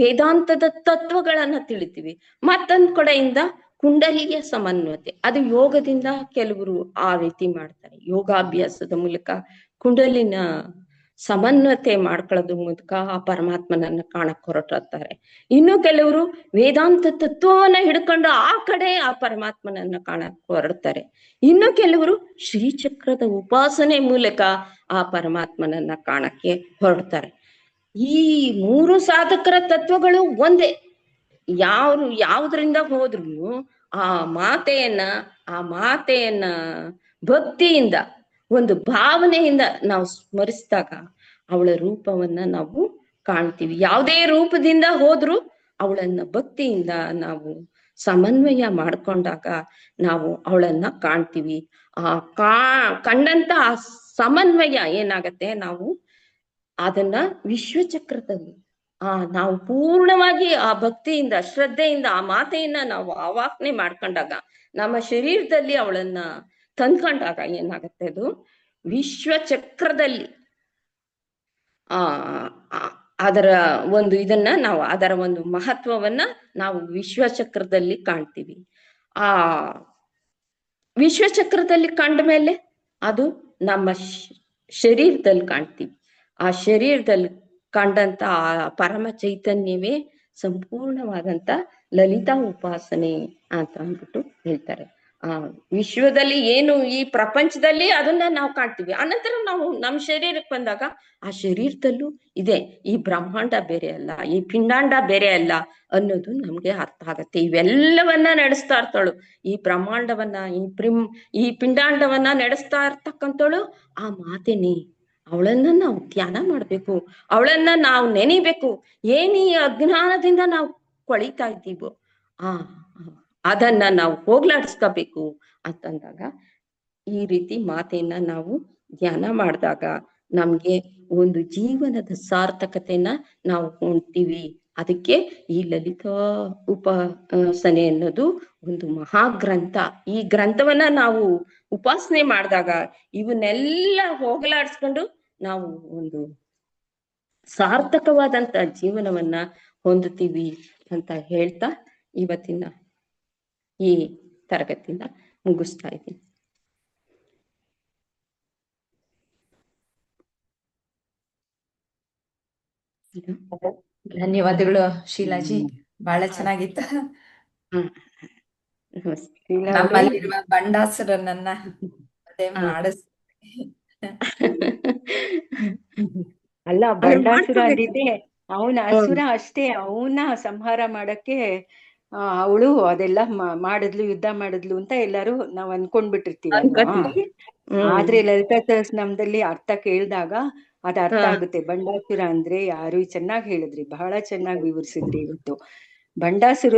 Speaker 1: ವೇದಾಂತದ ತತ್ವಗಳನ್ನ ತಿಳಿತೀವಿ, ಮತ್ತೊಂದ್ ಕಡೆಯಿಂದ ಕುಂಡಲಿಯ ಸಮನ್ವಯತೆ, ಅದು ಯೋಗದಿಂದ ಕೆಲವರು ಆ ರೀತಿ ಮಾಡ್ತಾರೆ. ಯೋಗಾಭ್ಯಾಸದ ಮೂಲಕ ಕುಂಡಲಿನ ಸಮನ್ವಯತೆ ಮಾಡ್ಕೊಳ್ಳೋದ್ರ ಮೂಲಕ ಆ ಪರಮಾತ್ಮನನ್ನ ಕಾಣಕ್ ಹೊರಟಿರ್ತಾರೆ. ಇನ್ನು ಕೆಲವರು ವೇದಾಂತ ತತ್ವವನ್ನ ಹಿಡ್ಕೊಂಡು ಆ ಕಡೆ ಆ ಪರಮಾತ್ಮನನ್ನ ಕಾಣಕ್ ಹೊರಡ್ತಾರೆ. ಇನ್ನು ಕೆಲವರು ಶ್ರೀಚಕ್ರದ ಉಪಾಸನೆ ಮೂಲಕ ಆ ಪರಮಾತ್ಮನನ್ನ ಕಾಣಕ್ಕೆ ಹೊರಡ್ತಾರೆ. ಈ 3 ಸಾಧಕರ ತತ್ವಗಳು ಒಂದೇ. ಯಾವ್ದ್ರಿಂದ ಹೋದ್ರು ಆ ಮಾತೆಯನ್ನ ಭಕ್ತಿಯಿಂದ ಒಂದು ಭಾವನೆಯಿಂದ ನಾವು ಸ್ಮರಿಸಿದಾಗ ಅವಳ ರೂಪವನ್ನ ನಾವು ಕಾಣ್ತೀವಿ. ಯಾವುದೇ ರೂಪದಿಂದ ಹೋದ್ರು ಅವಳನ್ನ ಭಕ್ತಿಯಿಂದ ನಾವು ಸಮನ್ವಯ ಮಾಡ್ಕೊಂಡಾಗ ನಾವು ಅವಳನ್ನ ಕಾಣ್ತೀವಿ. ಕಂಡಂತ ಆ ಸಮನ್ವಯ ಏನಾಗತ್ತೆ, ನಾವು ಅದನ್ನ ವಿಶ್ವಚಕ್ರದಲ್ಲಿ ನಾವು ಪೂರ್ಣವಾಗಿ ಆ ಭಕ್ತಿಯಿಂದ ಶ್ರದ್ಧೆಯಿಂದ ಆ ಮಾತೆಯನ್ನ ನಾವು ಆವಾಹನೆ ಮಾಡ್ಕೊಂಡಾಗ, ನಮ್ಮ ಶರೀರದಲ್ಲಿ ಅವಳನ್ನ ತಂದ್ಕೊಂಡಾಗ ಏನಾಗತ್ತೆ, ಅದು ವಿಶ್ವಚಕ್ರದಲ್ಲಿ ಅದರ ಒಂದು ಅದರ ಒಂದು ಮಹತ್ವವನ್ನ ನಾವು ವಿಶ್ವಚಕ್ರದಲ್ಲಿ ಕಾಣ್ತೀವಿ. ಆ ವಿಶ್ವಚಕ್ರದಲ್ಲಿ ಕಂಡ ಮೇಲೆ ಅದು ನಮ್ಮ ಶರೀರದಲ್ಲಿ ಕಾಣ್ತೀವಿ. ಆ ಶರೀರದಲ್ಲಿ ಕಂಡಂತ ಆ ಪರಮ ಚೈತನ್ಯವೇ ಸಂಪೂರ್ಣವಾದಂತ ಲಲಿತಾ ಉಪಾಸನೆ ಅಂತ ಅಂದ್ಬಿಟ್ಟು ಹೇಳ್ತಾರೆ. ವಿಶ್ವದಲ್ಲಿ ಏನು ಈ ಪ್ರಪಂಚದಲ್ಲಿ ಅದನ್ನ ನಾವು ಕಾಣ್ತೀವಿ. ಅನಂತರ ನಾವು ನಮ್ಮ ಶರೀರಕ್ಕೆ ಬಂದಾಗ ಆ ಶರೀರದಲ್ಲೂ ಇದೆ, ಈ ಬ್ರಹ್ಮಾಂಡ ಬೇರೆ ಅಲ್ಲ, ಈ ಪಿಂಡಾಂಡ ಬೇರೆ ಅಲ್ಲ ಅನ್ನೋದು ನಮ್ಗೆ ಅರ್ಥ ಆಗತ್ತೆ. ಇವೆಲ್ಲವನ್ನ ನಡೆಸ್ತಾ ಇರ್ತಾಳು ಈ ಬ್ರಹ್ಮಾಂಡವನ್ನ, ಈ ಪಿಂಡಾಂಡವನ್ನ ನಡೆಸ್ತಾ ಇರ್ತಕ್ಕಂಥವಳು ಆ ಮಾತೆನೇ. ಅವಳನ್ನ ನಾವು ಧ್ಯಾನ ಮಾಡ್ಬೇಕು, ಅವಳನ್ನ ನಾವು ನೆನಿಬೇಕು. ಈ ಅಜ್ಞಾನದಿಂದ ನಾವು ಕೊಳಿತಾ ಇದ್ದೀವೋ ಅದನ್ನ ನಾವು ಹೋಗ್ಲಾಡಿಸ್ಕೋಬೇಕು ಅಂತಂದಾಗ ಈ ರೀತಿ ಮಾತೆಯನ್ನ ನಾವು ಧ್ಯಾನ ಮಾಡಿದಾಗ ನಮ್ಗೆ ಒಂದು ಜೀವನದ ಸಾರ್ಥಕತೆಯನ್ನ ನಾವು ಹೊಂದ್ತೀವಿ. ಅದಕ್ಕೆ ಈ ಲಲಿತಾ ಉಪಾಸನೆ ಅನ್ನೋದು ಒಂದು ಮಹಾಗ್ರಂಥ. ಈ ಗ್ರಂಥವನ್ನ ನಾವು ಉಪಾಸನೆ ಮಾಡಿದಾಗ ಇವನ್ನೆಲ್ಲ ಹೋಗಲಾಡಿಸ್ಕೊಂಡು ನಾವು ಒಂದು ಸಾರ್ಥಕವಾದಂತ ಜೀವನವನ್ನ ಹೊಂದುತ್ತೀವಿ ಅಂತ ಹೇಳ್ತಾ ಇವತ್ತಿನ ಈ ತರಗತಿನ ಮುಗಿಸ್ತಾ ಇದ್ದೀನಿ.
Speaker 2: ಧನ್ಯವಾದಗಳು ಶೀಲಾಜಿ, ಬಹಳ ಚೆನ್ನಾಗಿತ್ತು. ನಮ್ಮಲ್ಲಿರುವ ಬಂಡಾಸುರನನ್ನ ಮತ್ತೆ ಮಾಡಿಸ್
Speaker 3: ಅಲ್ಲ, ಬಂಡಾಸುರ ಅಂದಿದ್ದೆ ಅವನ ಅಸುರ ಅಷ್ಟೇ. ಅವನ ಸಂಹಾರ ಮಾಡಕ್ಕೆ ಅವಳು ಅದೆಲ್ಲ ಮಾಡಿದ್ಲು, ಯುದ್ಧ ಮಾಡಿದ್ಲು ಅಂತ ಎಲ್ಲಾರು ನಾವ್ ಅನ್ಕೊಂಡ್ಬಿಟ್ಟಿರ್ತೀವಿ. ಆದ್ರೆ ಲಲಿತಾ ಸಹಸ್ರನಾಮದಲ್ಲಿ ಅರ್ಥ ಕೇಳಿದಾಗ ಅದ್ ಅರ್ಥ ಆಗುತ್ತೆ. ಬಂಡಾಸುರ ಅಂದ್ರೆ ಯಾರು ಚೆನ್ನಾಗಿ ಹೇಳಿದ್ರಿ, ಬಹಳ ಚೆನ್ನಾಗಿ ವಿವರಿಸಿದ್ರಿ ಇವತ್ತು. ಬಂಡಾಸುರ